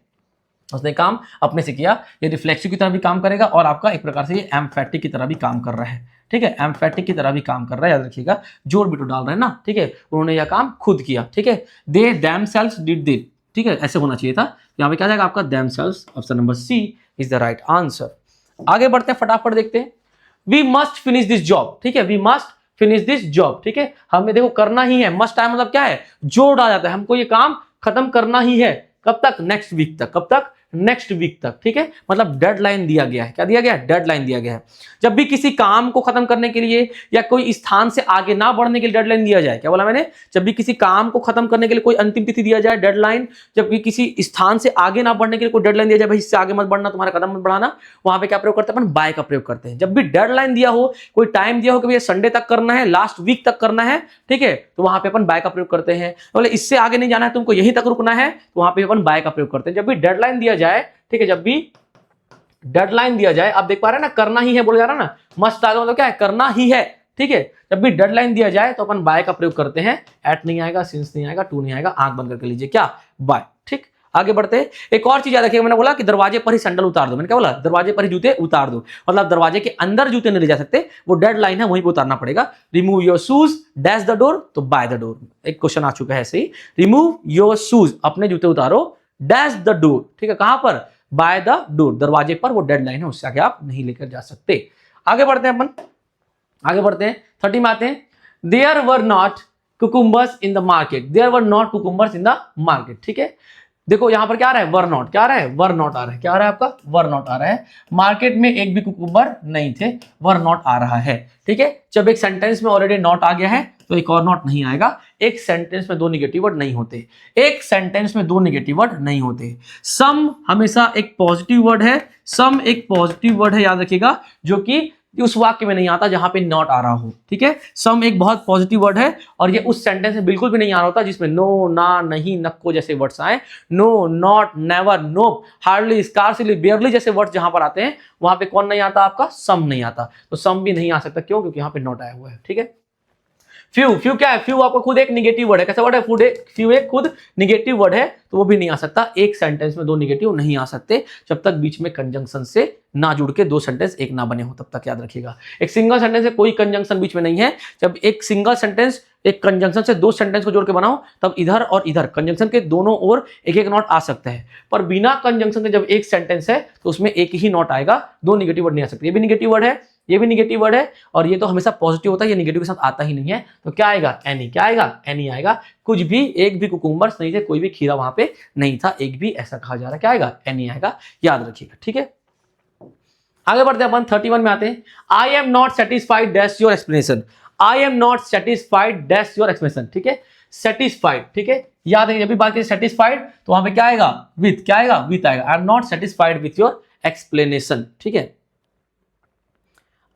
उसने काम अपने से किया। ये रिफ्लेक्सिव की तरह भी काम करेगा और आपका एक प्रकार से ये एम्फेटिक की तरह भी काम कर रहा है, ठीक है। एम्फेटिक की तरह भी काम कर रहा है, याद रखिएगा, जोड़ भी तो डाल रहे हैं ना, ठीक है। उन्होंने यह काम खुद किया, ठीक है। दे देमसेल्व्स डिड दिट, ठीक है, ऐसे होना चाहिए था। यहाँ पे क्या जाएगा आपका, themselves, option number C is the right answer. आगे बढ़ते हैं, फटाफट देखते हैं। We must finish this job, ठीक है, we must finish this job, ठीक है। हमें देखो करना ही है, मस्ट टाइम मतलब क्या है, जोड़ आ जाता है, हमको ये काम खत्म करना ही है। कब तक, नेक्स्ट वीक तक। कब तक, नेक्स्ट वीक तक, ठीक है। मतलब डेडलाइन दिया गया है, क्या दिया गया है, डेडलाइन दिया गया है। जब भी किसी काम को खत्म करने के लिए या कोई स्थान से आगे ना बढ़ने के लिए डेडलाइन दिया जाए, क्या बोला मैंने, जब भी किसी काम को खत्म करने के लिए कोई अंतिम तिथि दिया जाए, डेडलाइन, जब भी किसी स्थान से आगे ना बढ़ने के लिए कोई डेडलाइन दिया जाए, भाई इससे आगे मत बढ़ना, तुम्हारा कदम मत बढ़ाना, वहां पे क्या प्रयोग करते हैं अपन, बाय का प्रयोग करते हैं। जब भी डेडलाइन दिया हो, कोई टाइम दिया हो कि भैया संडे तक करना है, लास्ट वीक तक करना है, ठीक है, तो वहां पे अपन बाय का प्रयोग करते हैं। बोले इससे आगे नहीं जाना है, तुमको यहीं तक रुकना है, तो वहां पे अपन बाय का प्रयोग करते हैं। जब भी डेडलाइन दिया जाए, ठीक है, जब भी डेडलाइन दिया जाए, आप देख पा रहे हैं ना, करना ही है बोला जा रहा है ना, मस्ट आगे मतलब क्या है, करना ही है, ठीक है। जब भी डेडलाइन दिया जाए तो अपन बाय का प्रयोग करते हैं। एट नहीं आएगा, सिंस नहीं आएगा, टू नहीं आएगा, आंख बंद करके लीजिए, क्या, बाय, ठीक। आगे बढ़ते हैं। एक और चीज याद रखिएगा, मैंने बोला कि दरवाजे पर ही सैंडल उतार दो, मैंने क्या बोला, दरवाजे पर ही जूते उतार दो, मतलब दरवाजे के अंदर जूते नहीं ले जा सकते, वो डेड लाइन है, वहीं पे उतारना पड़ेगा। Remove your shoes dash the door, तो बाय द डोर, एक क्वेश्चन आ चुका है ऐसे ही। रिमूव योर शूज, अपने जूते उतारो, डैश द डोर, ठीक है, कहां पर, बाय द डोर, दरवाजे पर, वो डेड लाइन है, उससे आगे आप नहीं लेकर जा सकते। आगे बढ़ते हैं अपन, आगे बढ़ते हैं 30 में आते हैं। There were not cucumbers in the market, there were not cucumbers in the market, ठीक है। देखो यहां पर क्या आ रहा है, वर नॉट, क्या आ रहा है, वर नॉट आ रहा है, क्या आ रहा है आपका, वर नॉट आ रहा है। मार्केट में एक भी कुकुम्बर नहीं थे, वर नॉट आ रहा है, ठीक है। जब एक सेंटेंस में ऑलरेडी नॉट आ गया है तो एक और नॉट नहीं आएगा। एक सेंटेंस में दो निगेटिव वर्ड नहीं होते, एक सेंटेंस में दो निगेटिव वर्ड नहीं होते। सम हमेशा एक पॉजिटिव वर्ड है, सम एक पॉजिटिव वर्ड है, याद रखिएगा, जो कि उस वाक्य में नहीं आता जहां पे नॉट आ रहा हो, ठीक है। सम एक बहुत पॉजिटिव वर्ड है और ये उस सेंटेंस में बिल्कुल भी नहीं आ रहा होता जिसमें नो, ना, नहीं, नको जैसे वर्ड्स आए। No, not, never, nope, hardly, scarcely, barely जैसे वर्ड्स जहां पर आते हैं वहां पे कौन नहीं आता आपका, सम नहीं आता। तो सम भी नहीं आ सकता, क्यों, क्योंकि यहां पे नॉट आया हुआ है, ठीक है। फ्यू, फ्यू क्या है, फ्यू आपको खुद एक निगेटिव वर्ड है, कैसा वर्ड है, फ्यू एक खुद निगेटिव वर्ड है, तो वो भी नहीं आ सकता। एक सेंटेंस में दो निगेटिव नहीं आ सकते जब तक बीच में कंजंक्शन से ना जुड़ के दो सेंटेंस एक ना बने हो, तब तक याद रखिएगा। एक सिंगल सेंटेंस से कोई कंजंक्शन बीच में नहीं है, जब एक सिंगल सेंटेंस एक कंजंक्शन से दो सेंटेंस को जोड़ के बनाओ तब इधर और इधर कंजंक्शन के दोनों ओर एक एक नॉट आ सकता है। पर बिना कंजंक्शन के जब एक सेंटेंस है तो उसमें एक ही नॉट आएगा, दो निगेटिव वर्ड नहीं आ सकते। ये भी निगेटिव वर्ड है, ये भी निगेटिव वर्ड है, और ये तो हमेशा पॉजिटिव होता है, ये निगेटिव के साथ आता ही नहीं है। तो क्या आएगा, एनी, क्या आएगा, एनी आएगा। कुछ भी, एक भी कुकुम्बर्स नहीं थे, कोई भी खीरा वहां पे नहीं था, एक भी, ऐसा कहा जा रहा है, क्या आएगा, एनी आएगा, याद रखिएगा, ठीक है। आगे बढ़ते हैं अपन 31 में आते हैं। आई am not satisfied dash your explanation, I am not satisfied dash your explanation, ठीक है। सेटिस्फाइड, ठीक है, याद है, जब भी बात करें सेटिस्फाइड तो वहां पे क्या आएगा, विथ, क्या आएगा, विथ आएगा। आई am not satisfied with your explanation, ठीक है,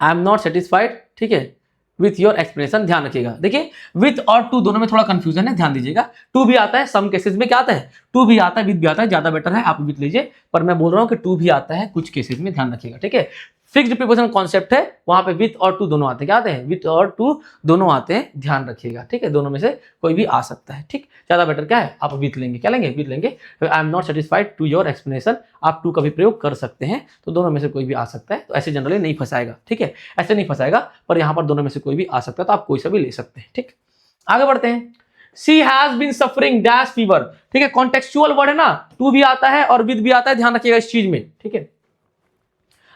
आई एम नॉट सेटिस्फाइड, ठीक है, विथ योर एक्सप्लेनेशन। ध्यान रखिएगा, देखिए विथ और टू दोनों में थोड़ा कंफ्यूजन है, ध्यान दीजिएगा। टू भी आता है सम केसेस में, क्या आता है, टू भी आता है, विथ भी आता है, ज्यादा बेटर है आप विथ लीजिए, पर मैं बोल रहा हूं कि टू भी आता है कुछ केसेस में, ध्यान रखिएगा, ठीक है। फिक्स्ड प्रीपोजिशन कॉन्सेप्ट है, वहां पे विथ और टू दोनों आते हैं, क्या आते हैं, विथ और टू दोनों आते हैं, ध्यान रखिएगा, ठीक है। दोनों में से कोई भी आ सकता है, ठीक। ज्यादा बेटर क्या है, आप विथ लेंगे, क्या लेंगे, विथ लेंगे। I am not satisfied to your explanation, आप टू का भी प्रयोग कर सकते हैं, तो दोनों में से कोई भी आ सकता है, तो ऐसे जनरली नहीं फंसाएगा, ठीक है, ऐसे नहीं फंसाएगा, पर यहां पर दोनों में से कोई भी आ सकता है, तो आप कोई सा भी ले सकते हैं, ठीक। आगे बढ़ते हैं। She has been suffering dash fever, ठीक है, कॉन्टेक्चुअल वर्ड है ना, टू भी आता है और विद भी आता है, ध्यान रखिएगा इस चीज में, ठीक है।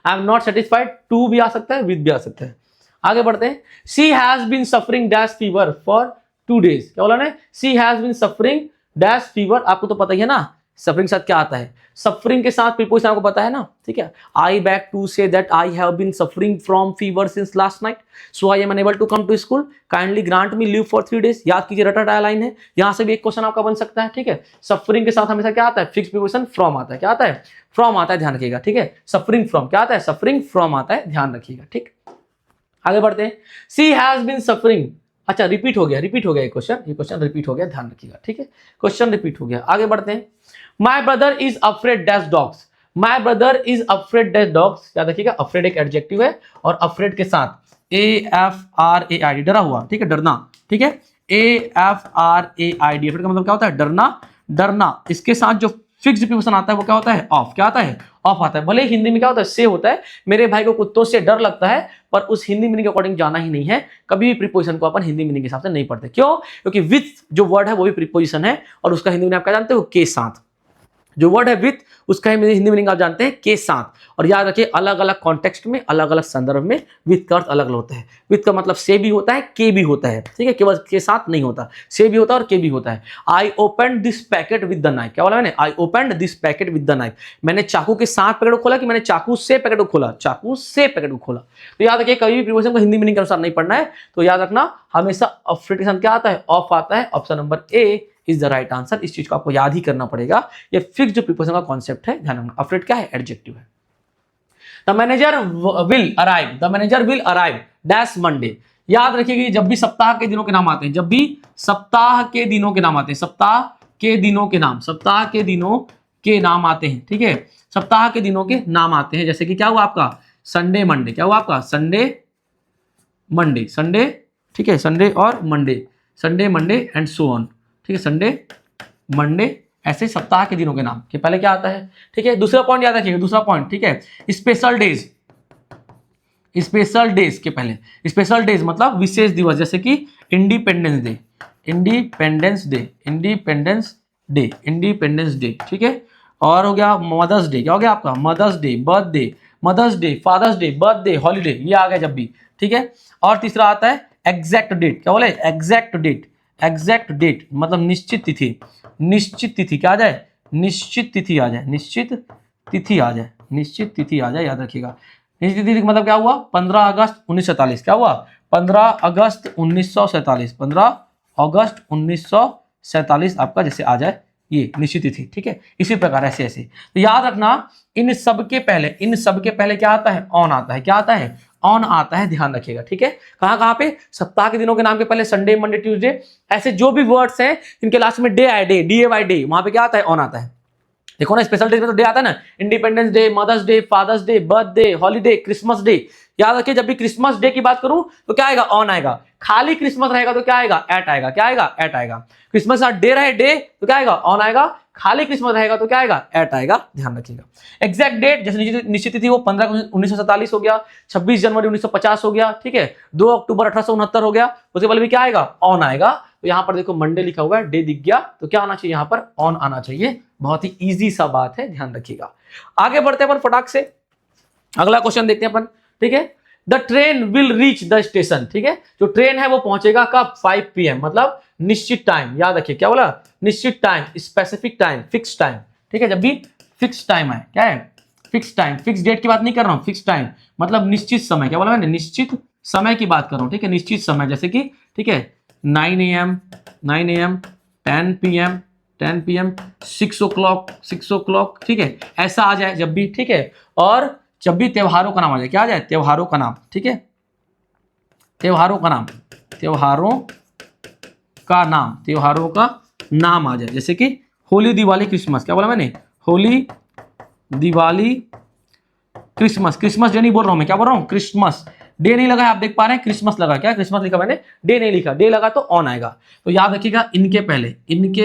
I am not satisfied, to भी आ सकता है, विद भी आ सकता है। आगे बढ़ते हैं। She has been suffering dash fever for 2 days, क्या बोला ना, she has been suffering dash fever, आपको तो पता ही है ना सफरिंग के साथ क्या आता है, सफरिंग के साथ प्रीपोजिशन आपको पता है ना, ठीक है। I beg to say that I have been suffering from fever since last night, so I am unable to come to school, kindly grant me leave for 3 days। याद कीजिए, रटा टाया लाइन है, यहां से भी एक क्वेश्चन आपका बन सकता है, ठीक है। सफरिंग के साथ हमेशा क्या आता है, फिक्स प्रीपोजिशन फ्रॉम आता है, क्या आता है, फ्रॉम आता है, ध्यान रखिएगा, ठीक है। सफरिंग फ्रॉम क्या आता है, सफरिंग फ्रॉम आता है, ध्यान रखिएगा, ठीक। आगे बढ़ते हैं। सी हैज बीन सफरिंग, अच्छा रिपीट हो गया ये क्वेश्चन, ये क्वेश्चन रिपीट हो गया, ध्यान रखिएगा, ठीक है, क्वेश्चन रिपीट हो गया। आगे बढ़ते हैं। My brother is afraid dash dogs, my brother is afraid dash dogs, याद रखिएगा, अफ्रेड एक एडजेक्टिव है और अफ्रेड के साथ AFRAID, डरा हुआ, ठीक है, डरना, ठीक है, AFRAID, अफ्रेड का मतलब क्या होता है, डरना, डरना। इसके साथ जो फिक्स्ड प्रीपोजिशन आता है वो क्या होता है, ऑफ, क्या आता है, ऑफ आता है। भले हिंदी में क्या होता है, से होता है, मेरे भाई को कुत्तों से डर लगता है, पर उस हिंदी मीनिंग के अकॉर्डिंग जाना ही नहीं है, कभी भी प्रीपोजिशन को अपन हिंदी मीनिंग के हिसाब से नहीं पढ़ते। क्यों, क्योंकि विथ जो वर्ड है वो भी प्रीपोजिशन है और उसका हिंदी में आप क्या जानते हो, के साथ। जो वर्ड है विथ, उसका हिंदी मीनिंग आप जानते हैं के साथ। और याद रखिए, अलग अलग कॉन्टेक्स्ट में, अलग अलग संदर्भ में विथ का अर्थ अलग अलग होता है। विथ का मतलब से भी होता है, के भी होता है, ठीक है, केवल के साथ नहीं होता, से भी होता है और के भी होता है। I opened this packet with the knife, क्या बोला मैंने, I opened this packet with the knife, मैंने चाकू के साथ पैकेट को खोला कि मैंने चाकू से पैकेट को खोला, चाकू से पैकेट को खोला। तो याद रखिए, कभी भी प्रीपोजिशन को हिंदी मीनिंग के अनुसार नहीं पढ़ना है, तो याद रखना हमेशा अफ्रेड के साथ क्या आता है, ऑफ आता है। Option number A is the right answer. इस चीज को आपको याद ही करना पड़ेगा, ये फिक्स जो प्रीपोजिशन का कॉन्सेप्ट है, ध्यान रखना। अफ्रेड क्या है, एडजेक्टिव है। The manager will arrive, the manager will arrive dash Monday, याद रखिएगा, जब भी सप्ताह के दिनों के नाम आते हैं, जब भी सप्ताह के दिनों के नाम आते हैं, सप्ताह के दिनों के नाम, सप्ताह के दिनों के नाम आते हैं, ठीक है, सप्ताह के दिनों के नाम आते हैं, जैसे कि क्या हुआ आपका, संडे मंडे, क्या हुआ आपका, संडे मंडे, संडे, ठीक है, संडे और Monday, Sunday Monday and so on, ठीक है, संडे मंडे ऐसे सप्ताह के दिनों के नाम के पहले क्या आता है, ठीक है। दूसरा पॉइंट याद रखिएगा, दूसरा पॉइंट, ठीक है, स्पेशल डेज, स्पेशल डेज के पहले, स्पेशल डेज मतलब विशेष दिवस, जैसे कि independence day, independence day, independence day, independence day, ठीक है। और हो गया मदर्स डे, क्या हो गया आपका, mother's day, birthday, mother's day, father's day, birthday, holiday, ये आ गया जब भी, ठीक है। और तीसरा आता है एग्जैक्ट डेट, क्या बोले, एग्जैक्ट डेट, एग्जैक्ट डेट मतलब निश्चित तिथि, निश्चित तिथि क्या आ जाए, निश्चित तिथि आ जाए, निश्चित तिथि आ जाए, निश्चित तिथि आ जाए, याद रखिएगा। निश्चित तिथि मतलब क्या हुआ, 15 अगस्त 1947, क्या हुआ, 15 अगस्त 1947, 15 अगस्त 1947 आपका जैसे आ जाए ये निश्चित तिथि, ठीक है। इसी प्रकार ऐसे ऐसे तो याद रखना, इन सब के पहले, इन सब के पहले क्या आता है, ऑन आता है, क्या आता है, ऑन आता है, ध्यान रखिएगा, ठीक है। कहां कहां पे, सप्ताह के दिनों के नाम के पहले संडे, मंडे, ट्यूसडे, ऐसे जो भी वर्ड्स हैं इनके लास्ट में डे आए, डे, DAY डे, वहां पे क्या आता है, ऑन आता है। देखो ना, स्पेशल डे में तो डे आता है ना, independence day, mother's day, father's day, birthday, holiday, Christmas day. याद रखिए, जब भी क्रिसमस डे की बात करूं तो क्या आएगा, ऑन आएगा। खाली क्रिसमस रहेगा तो क्या आएगा, एट आएगा, क्या आएगा, एट आएगा। क्रिसमस का डे रहे डे तो क्या आएगा, ऑन आएगा। खाली क्रिसमस रहेगा तो क्या आएगा, एट आएगा, ध्यान रखिएगा। एग्जैक्ट डेट जैसे निश्चित तिथि वो 15 1947 हो गया, 26 जनवरी 1950 हो गया, ठीक है, 2 अक्टूबर 1869 हो गया। उसके पहले भी क्या आएगा, ऑन आएगा। तो यहां पर देखो मंडे लिखा हुआ है, डे दिख गया तो क्या आना चाहिए, यहां पर ऑन आना चाहिए। बहुत ही इजी सा बात है, ध्यान रखिएगा। आगे बढ़ते हैं अपन फटाक से, अगला क्वेश्चन देखते हैं अपन, ठीक है। The train will reach the station, ठीक है, जो ट्रेन है वो पहुंचेगा कब, 5 PM मतलब निश्चित टाइम। याद रखिए क्या बोला, निश्चित time, specific time, fix time, ठीक है। जब भी फिक्स टाइम है, क्या है, फिक्स टाइम, फिक्स डेट की बात नहीं कर रहा हूं, फिक्स टाइम मतलब निश्चित समय, क्या बोला मैंने, निश्चित समय की बात कर रहा हूं, ठीक है, निश्चित समय, जैसे कि ठीक है 9 AM, 10 PM, 10 PM, 6 o'clock, 6 o'clock, ठीक है, ऐसा आ जाए जब भी, ठीक है। और जब भी त्योहारों का नाम आ जाए, क्या आ जाए, त्योहारों का नाम, ठीक है, त्योहारों का नाम, त्योहारों का नाम, त्योहारों का नाम आ जाए, जैसे कि होली, दिवाली, क्रिसमस, क्या बोला मैंने, Holi, Diwali, Christmas, Christmas day नहीं बोल रहा हूं मैं, क्या बोल रहा हूं, क्रिसमस डे नहीं लगा है, आप देख पा रहे हैं, क्रिसमस लगा, क्या क्रिसमस लिखा मैंने, डे नहीं लिखा, डे लगा तो ऑन आएगा। तो याद रखिएगा, इनके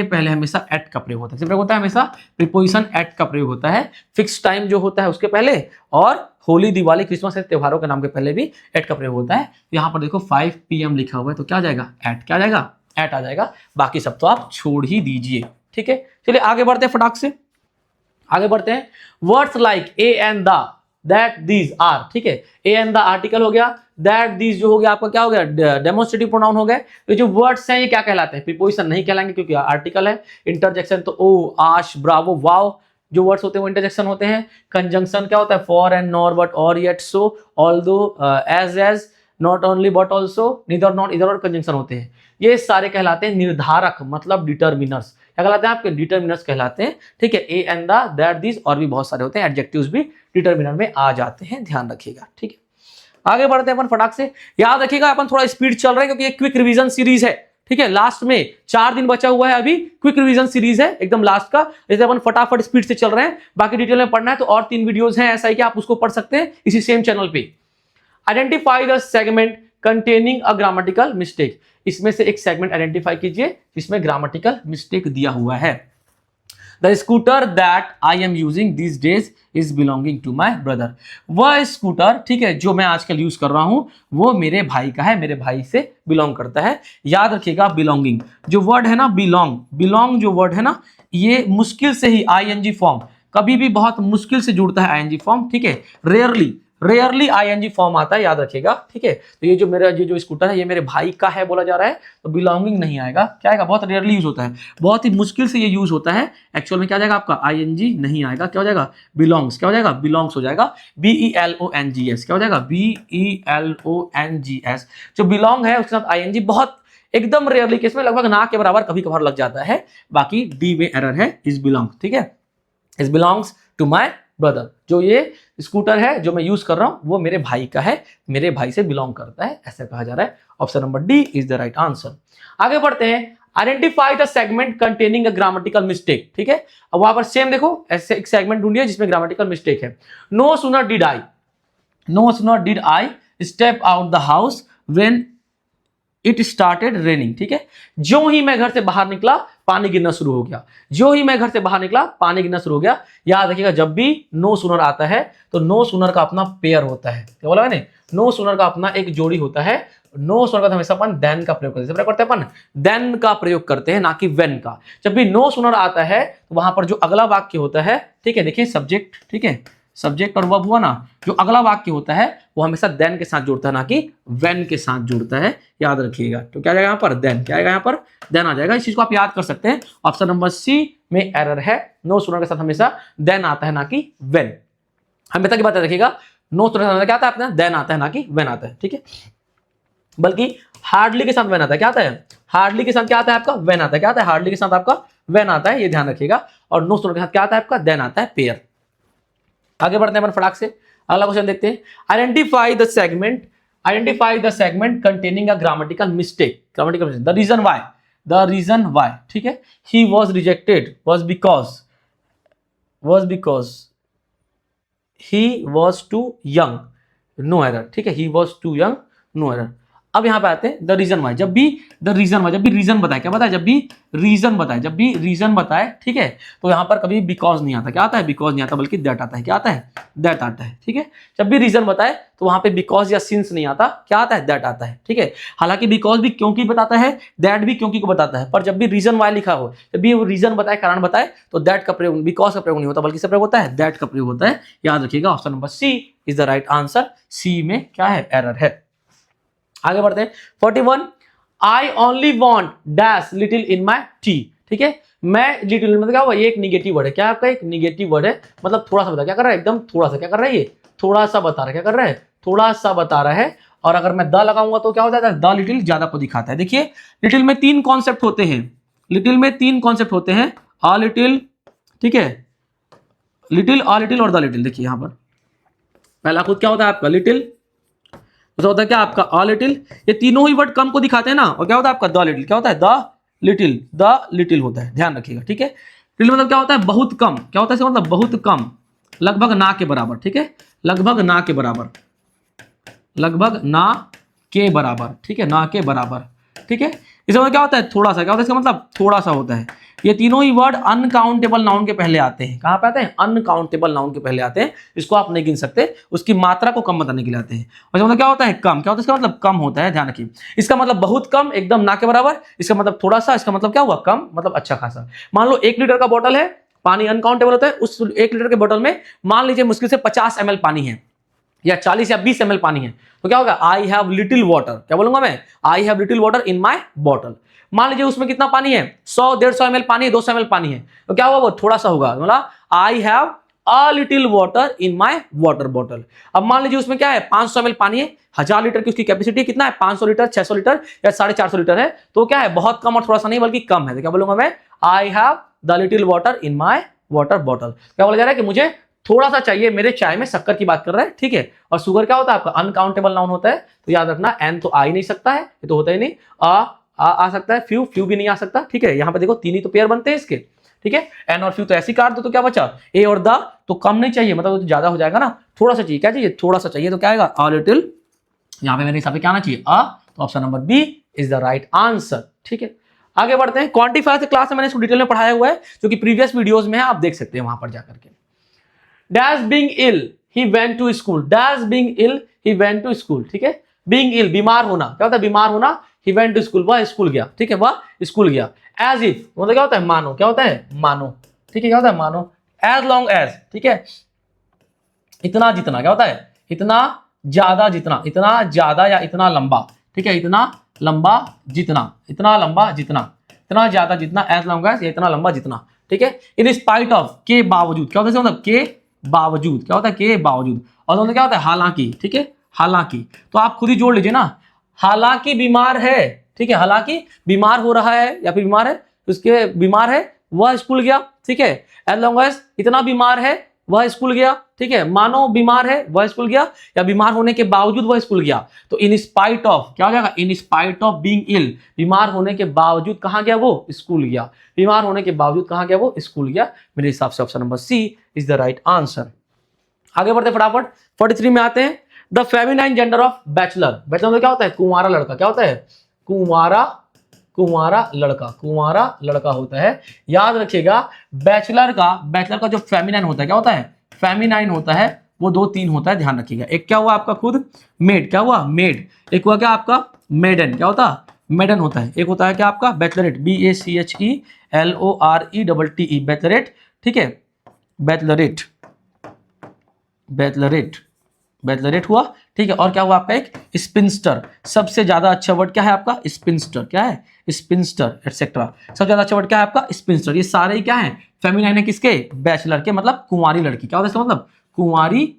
पहले हमेशा एट का प्रयोग होता है, प्रयोग होता है हमेशा, प्रीपोजिशन एट का प्रयोग होता है, फिक्स टाइम जो होता है उसके पहले, और होली, दिवाली, क्रिसमस त्योहारों के नाम के पहले भी एट का प्रयोग होता है। यहाँ पर देखो 5 PM लिखा हुआ है तो क्या आ जाएगा, एट, क्या आ जाएगा, एट आ जाएगा। बाकी सब तो आप छोड़ ही दीजिए, ठीक है। चलिए आगे बढ़ते हैं फटाक से, आगे बढ़ते हैं। Words like a and the, that, these, are, ठीक है, ए एंड द आर्टिकल हो गया, दैट, दीज जो हो गया आपका क्या हो गया, डेमोन्स्ट्रेटिव प्रोनाउन हो गए। तो जो वर्ड्स हैं ये क्या कहलाते हैं, प्रीपोजिशन नहीं कहलाएंगे क्योंकि आर्टिकल है। इंटरजेक्शन तो ओ, आश, ब्रावो, वाव, जो वर्ड्स होते हैं वो इंटरजेक्शन होते हैं। कंजंक्शन क्या होता है, for and, nor, but, or, yet, so, although, as, not only, but also, neither, not, either, or conjunction होते हैं। ये सारे कहलाते हैं निर्धारक, मतलब डिटर्मिनर्स, क्या कहलाते हैं आपके, डिटर्मिनर्स कहलाते हैं, ठीक है। A and the, that, this, और भी बहुत सारे होते हैं, एडजेक्टिव्स भी डिटर्मिनर में आ जाते हैं, ध्यान रखिएगा, ठीक है। आगे बढ़ते हैं अपन फटाक से, याद रखिएगा अपन थोड़ा स्पीड चल रहे हैं क्योंकि ये क्विक रिवीजन सीरीज है, ठीक है। लास्ट में 4 दिन बचा हुआ है, अभी क्विक रिवीजन सीरीज है एकदम लास्ट का, जैसे अपन फटाफट स्पीड से चल रहे हैं। बाकी डिटेल में पढ़ना है तो और 3 वीडियोस हैं ऐसा ही कि आप उसको पढ़ सकते हैं इसी सेम चैनल पे। Identify the segment containing a grammatical mistake, इसमें से एक सेगमेंट आइडेंटिफाई कीजिए जिसमें ग्रामेटिकल मिस्टेक दिया हुआ है। The scooter that I am using this days is belonging to my brother, वह स्कूटर, ठीक है, जो मैं आजकल यूज कर रहा हूं वो मेरे भाई का है, मेरे भाई से बिलोंग करता है। याद रखिएगा, बिलोंगिंग जो वर्ड है ना, बिलोंग, बिलोंग जो वर्ड है ना, ये मुश्किल से ही आईएनजी फॉर्म, कभी भी बहुत मुश्किल से जुड़ता है आईएनजी फॉर्म, ठीक है। रेयरली आईएनजी फॉर्म आता है, याद रखिएगा, ठीक है। तो ये जो मेरा ये जो स्कूटर है ये मेरे भाई का है बोला जा रहा है, तो बिलोंगिंग नहीं आएगा, क्या आएगा, बहुत रेयरली यूज होता है, बहुत ही मुश्किल से ये यूज होता है। एक्चुअल में क्या जाएगा आपका, आईएनजी नहीं आएगा, क्या हो जाएगा, बिलोंग्स, क्या हो जाएगा, बिलोंग्स हो जाएगा, BELONGS, क्या हो जाएगा, BELONGS। जो बिलोंग है उसके साथ आईएनजी बहुत एकदम रेयरली केस में, लगभग ना के बराबर कभी कभार लग जाता है, बाकी डी में एरर है, इज बिलोंग, ठीक है, is belongs to my brother. जो ये स्कूटर है जो मैं यूज कर रहा हूं वो मेरे भाई का है, मेरे भाई से बिलोंग करता है, ऐसा कहा जा रहा है। Option number D is the right answer. आगे बढ़ते हैं, identify the segment containing a grammatical mistake, ठीक है। अब वहां पर सेम देखो, ऐसे एक सेगमेंट ढूंढिए जिसमें ग्रामेटिकल मिस्टेक है। No sooner did I step out the house when it started raining, ठीक है, जो ही मैं घर से बाहर निकला पानी गिरना शुरू हो गया। जो ही मैं घर से बाहर निकला पानी गिरना शुरू हो गया। याद रखिएगा जब भी नो सूनर आता है तो नो सूनर का अपना पेयर होता है। क्या बोला मैंने? नो सूनर का अपना एक जोड़ी होता है। नो सूनर का हमेशा अपन देन का प्रयोग करते हैं। करते हैं अपन देन का प्रयोग करते हैं, ना कि वेन का। जब भी नो सूनर आता है तो वहां पर जो अगला वाक्य होता है, ठीक है, देखिए सब्जेक्ट, ठीक है, सब्जेक्ट और वर्ब हुआ ना, जो अगला वाक्य होता है वो हमेशा देन के साथ जुड़ता है, ना कि वेन के साथ जुड़ता है। याद रखिएगा। तो क्या जाएगा यहाँ पर? देन। क्या आएगा यहाँ पर? देन आ जाएगा। इस चीज को आप याद कर सकते हैं। ऑप्शन नंबर सी में एरर है। नो सूनर के साथ हमेशा देन आता है, ना कि वेन। हमेशा की बात रखिएगा, नो सूनर के साथ क्या आता है अपना? देन आता है, ना कि वेन आता है। ठीक है, बल्कि हार्डली के साथ वेन आता है। क्या आता है? हार्डली के साथ क्या आता है आपका? वेन आता है। क्या आता है? हार्डली के साथ आपका वेन आता है, ये ध्यान रखिएगा। और नो सूनर के साथ क्या आता है आपका? देन आता है, पेयर। आगे बढ़ते हैं अपन फटाक से, अगला क्वेश्चन देखते हैं। Identify the segment containing a grammatical mistake. Grammatical mistake, the reason why, ठीक है। He was rejected was because he was too young, no error. ठीक है, he was too young, no error. अब यहां पे आते हैं द रीजन वाई। जब भी रीजन बताए, क्या बताए? जब भी रीजन बताए, ठीक है, तो यहां पर कभी बिकॉज नहीं आता। क्या आता है? बिकॉज नहीं आता, बल्कि दैट आता है। क्या आता है? दैट आता है। ठीक है, जब भी रीजन बताए तो वहां पे बिकॉज या सिंस नहीं आता। क्या आता है? दैट आता है। ठीक है, हालांकि बिकॉज भी क्योंकि बताता है, दैट भी क्योंकि को बताता है, पर जब भी रीजन वाई लिखा हो, जब भी वो रीजन बताए, कारण बताए, तो दैट का प्रयोग, बिकॉज का प्रयोग नहीं होता, बल्कि से प्रयोग होता है, दैट का प्रयोग होता है। याद रखिएगा, option number C is the right answer. C में क्या है? एरर है। आगे बढ़ते हैं। 41, I only want dash little in my tea. ठीक है, मैं लिटिल मतलब क्या हुआ? ये एक निगेटिव वर्ड है। क्या आपका? एक निगेटिव वर्ड है, मतलब थोड़ा सा बता। क्या कर रहा है? एकदम थोड़ा सा। क्या कर रहा है? ये थोड़ा सा बता रहा है। क्या कर रहा है? थोड़ा सा बता रहा है। और अगर मैं द लगाऊंगा तो क्या हो जाता है? द लिटिल ज्यादा को दिखाता है। देखिए, लिटिल में तीन कॉन्सेप्ट होते हैं। अ लिटिल, ठीक है, लिटिल, अ लिटिल और द लिटिल। देखिए यहां पर पहला खुद क्या होता है आपका? लिटिल, होता है क्या आपका? A little. ये तीनों ही वर्ड कम को दिखाते हैं ना। और क्या होता है आपका? The little. क्या होता है? द लिटिल होता है, ध्यान रखिएगा। ठीक है, लिटिल मतलब क्या होता है? बहुत कम। क्या होता है इसका मतलब? बहुत कम, लगभग ना के बराबर। ठीक है, लगभग ना के बराबर, ठीक है, ना के बराबर। ठीक है, इसका मतलब क्या होता है? थोड़ा सा। क्या होता है इसका मतलब? थोड़ा सा होता है। ये तीनों ही वर्ड अनकाउंटेबल नाउन के पहले आते हैं। कहां पे आते हैं? अनकाउंटेबल नाउन के पहले आते हैं। इसको आप नहीं गिन सकते, उसकी मात्रा को कम बताने के लिए आते हैं। और इसका मतलब क्या होता है? कम। क्या होता है इसका मतलब? कम होता है, ध्यान रखिए। इसका मतलब बहुत कम, एकदम ना के बराबर। इसका मतलब थोड़ा सा। इसका मतलब क्या हुआ? कम, मतलब अच्छा खासा। मान लो 1 लीटर का बोतल है, पानी अनकाउंटेबल होता है। उस 1 लीटर के बोतल में मान लीजिए मुश्किल से 50 ml पानी है, या 40 या 20 ml पानी है, तो क्या होगा? I have little water. क्या बोलूंगा मैं? I have little water in my bottle. मान लीजिए उसमें कितना पानी है? 100-150 ml पानी है, 200 ml पानी है, तो क्या होगा? वो थोड़ा सा होगा। मतलब I have a little water in my water bottle. अब मान लीजिए उसमें क्या है? 500 ml पानी है, 1000 लीटर की उसकी कैपेसिटी कितना है? 500 लीटर, 600 लीटर या 450 लीटर है, तो क्या है? बहुत कम और थोड़ा सा नहीं, बल्कि कम है। तो क्या बोलूंगा मैं? I have the little water in my water bottle. क्या बोला जा रहा है? कि मुझे थोड़ा सा चाहिए मेरे चाय में। शक्कर की बात कर रहा है, ठीक है। और शुगर क्या होता है आपका? अनकाउंटेबल नाउन होता है। तो याद रखना, एन तो आ ही नहीं सकता है, ये तो होता ही नहीं। आ सकता है, फ्यू भी नहीं आ सकता। ठीक है, यहां पे देखो तीन ही तो पेयर बनते हैं इसके। ठीक है, एन और फ्यू तो ऐसी काट दो, तो क्या बचा? ए और द। तो कम नहीं चाहिए, मतलब तो ज्यादा हो जाएगा ना। थोड़ा सा चाहिए। क्या चाहिए? थोड़ा सा चाहिए। तो क्या आएगा? A little. यहां पे मेरे हिसाब से क्या आना चाहिए? अ। तो option number B is the right answer. ठीक है, आगे बढ़ते हैं। क्वांटिफायर से क्लास में मैंने इसको डिटेल में पढ़ाया हुआ है, जो कि प्रीवियस वीडियोस में है, आप देख सकते हैं वहां पर जाकर के। Dash being ill he went to school. Dash being ill he went to school. ठीक है, बीइंग इल, बीमार होना। क्या होता है? बीमार होना। ही वेंट टू स्कूल, वह स्कूल गया। ठीक है, वह स्कूल गया। एज इफ मतलब क्या होता है? मानो। क्या होता है? मानो। ठीक है, क्या होता है? मानो। एज लॉन्ग एज, ठीक है, इतना जितना। क्या होता है? इतना ज्यादा जितना, इतना ज्यादा या इतना लंबा। ठीक है, इतना लंबा जितना, इतना लंबा जितना, इतना ज्यादा जितना, एज लॉन्ग एज, इतना लंबा जितना। ठीक है, इन स्पाइट ऑफ, के बावजूद। क्या होता है? मतलब के बावजूद। क्या होता है? के बावजूद। और मतलब क्या होता है? हालांकि। ठीक है, हालांकि। तो आप खुद ही जोड़ लीजिए ना, हालांकि बीमार है। ठीक है, हालांकि बीमार हो रहा है या फिर बीमार है, उसके बीमार है, वह स्कूल गया। ठीक है, एज लॉन्ग एज, इतना बीमार है, वह स्कूल गया। ठीक है, मानो बीमार है, वह स्कूल गया, या बीमार होने के बावजूद वह स्कूल गया। तो इन स्पाइट ऑफ, क्या हो जाएगा? इन स्पाइट ऑफ बीइंग इल, बीमार होने के बावजूद कहां गया? वो स्कूल गया। बीमार होने के बावजूद कहां गया? वो स्कूल गया। मेरे हिसाब से option number C is the right answer. आगे बढ़ते फटाफट, 43 में आते हैं। The feminine gender of bachelor. Bachelor मतलब क्या होता है? कुंवारा लड़का। क्या होता है? कुंवारा, कुंवारा लड़का होता है। याद रखिएगा बैचलर का जो फेमिनाइन होता है क्या होता है, फेमिनाइन होता है, वो 2-3 होता है, ध्यान रखिएगा। एक क्या हुआ आपका खुद मेड, क्या हुआ मेड, एक हुआ क्या आपका मेडन, क्या होता मेडन होता है, एक होता है क्या आपका बैचलरेट, BACHELORETTE बैचलरेट, ठीक है, बैचलरेट हुआ, ठीक है। और क्या हुआ आपका एक स्पिंस्टर, सबसे ज्यादा अच्छा वर्ड क्या है आपका स्पिंस्टर, क्या है स्पिंस्टर एटसेट्रा, सबसे ज्यादा अच्छा वर्ड क्या है आपका स्पिंस्टर। ये सारे ही क्या है फेमिनाइन है किसके, बैचलर के, मतलब कुंवारी लड़की, क्या होता है इसका मतलब कुंवारी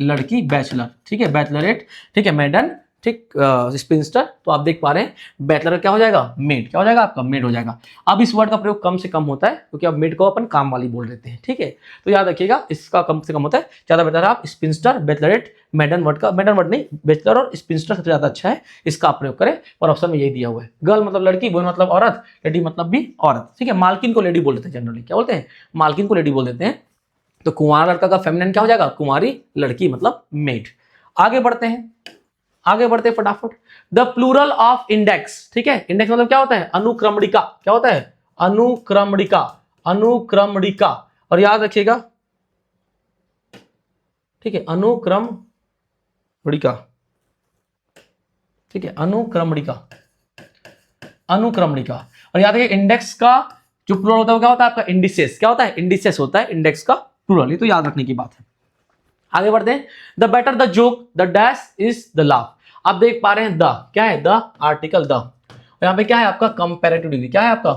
लड़की बैचलर, ठीक है, बैचलरेट, ठीक है, मेडन, ठीक, स्पिंस्टर। तो आप देख पा रहे हैं बैचलर क्या हो जाएगा मेड, क्या हो जाएगा आपका मेड हो जाएगा। अब इस वर्ड का प्रयोग कम से कम होता है क्योंकि अब मेड को अपन काम वाली बोल देते हैं, ठीक है। तो याद रखिएगा इसका कम से कम होता है, ज्यादा बेटर है आप स्पिंस्टर, बैचलरेट, मेडन वर्ड नहीं, बैचलर और स्पिंस्टर सबसे ज्यादा अच्छा है, इसका आप प्रयोग करें। और ऑप्शन में यही दिया हुआ है, गर्ल मतलब लड़की, बॉय मतलब औरत, लेडी मतलब भी औरत, ठीक है। मालकिन को लेडी बोल देते हैं जनरली, क्या बोलते हैं मालकिन को लेडी बोल देते हैं। तो कुंवारा लड़का का फेमिनिन क्या हो जाएगा कुंवारी लड़की मतलब मेड। आगे बढ़ते हैं फटाफट। द प्लूरल ऑफ इंडेक्स, ठीक है, इंडेक्स मतलब क्या होता है अनुक्रमणिका, क्या होता है अनुक्रमणिका। और याद रखिएगा, ठीक है, अनुक्रमणिका, ठीक है, अनुक्रमणिका। और याद रखिए इंडेक्स का जो प्लूरल होता है वो क्या होता है आपका इंडिसेस, क्या होता है इंडिसेस होता है इंडेक्स का प्लूरल, ये तो याद रखने की बात है। आगे बढ़ते हैं। The better the joke the dash is the laugh. आप देख पा रहे हैं द क्या है, द आर्टिकल द, यहाँ पे क्या है आपका कंपैरेटिव डिग्री, क्या है आपका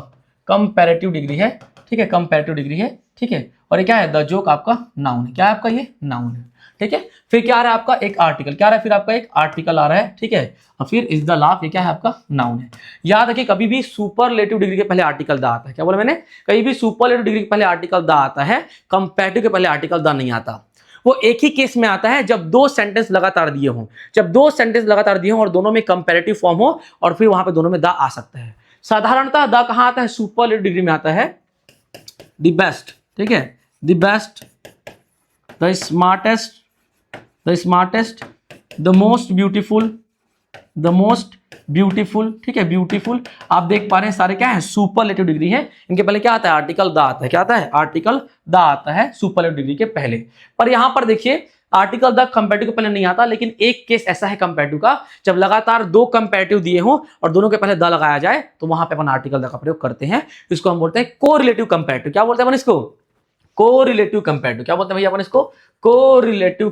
कंपैरेटिव डिग्री है, ठीक है, कंपैरेटिव डिग्री है, ठीक है। और ये क्या है द जोक आपका नाउन है, क्या है आपका ये नाउन है, ठीक है। फिर क्या आ रहा है आपका एक आर्टिकल, क्या आ रहा है फिर आपका एक आर्टिकल आ रहा है, ठीक है। और फिर इज द लाफ, ये क्या है आपका नाउन है। याद रखिए कभी भी सुपरलेटिव डिग्री के पहले आर्टिकल द आता है, क्या बोला मैंने, कहीं भी सुपरलेटिव डिग्री के पहले आर्टिकल द आता है, कंपैरेटिव के पहले आर्टिकल द नहीं आता। वो एक ही केस में आता है जब 2 सेंटेंस लगातार दिए हों, और दोनों में कंपैरेटिव फॉर्म हो और फिर वहां पे दोनों में द आ सकता है। साधारणतः द कहां आता है सुपरलेटिव डिग्री में आता है, द बेस्ट, ठीक है, the best, the smartest, the most beautiful, ठीक है, ब्यूटीफुल। आप देख पा रहे हैं सारे क्या है सुपरलेटिव डिग्री है, इनके पहले क्या आता है आर्टिकल द आता है, क्या आता है आर्टिकल द आता है सुपरलेटिव डिग्री के पहले। पर यहां पर देखिए आर्टिकल द कंपैरेटिव के पहले नहीं आता, लेकिन एक केस ऐसा है कंपैरेटिव का जब लगातार 2 कंपैरेटिव दिए हों और दोनों के पहले द लगाया जाए तो वहां पे अपन आर्टिकल द का प्रयोग करते हैं। इसको हम बोलते हैं कोरिलेटिव कंपैरेटिव, क्या बोलते हैं अपन इसको कोरिलेटिव कंपैरेटिव, क्या बोलते हैं भैया अपन इसको कोरिलेटिव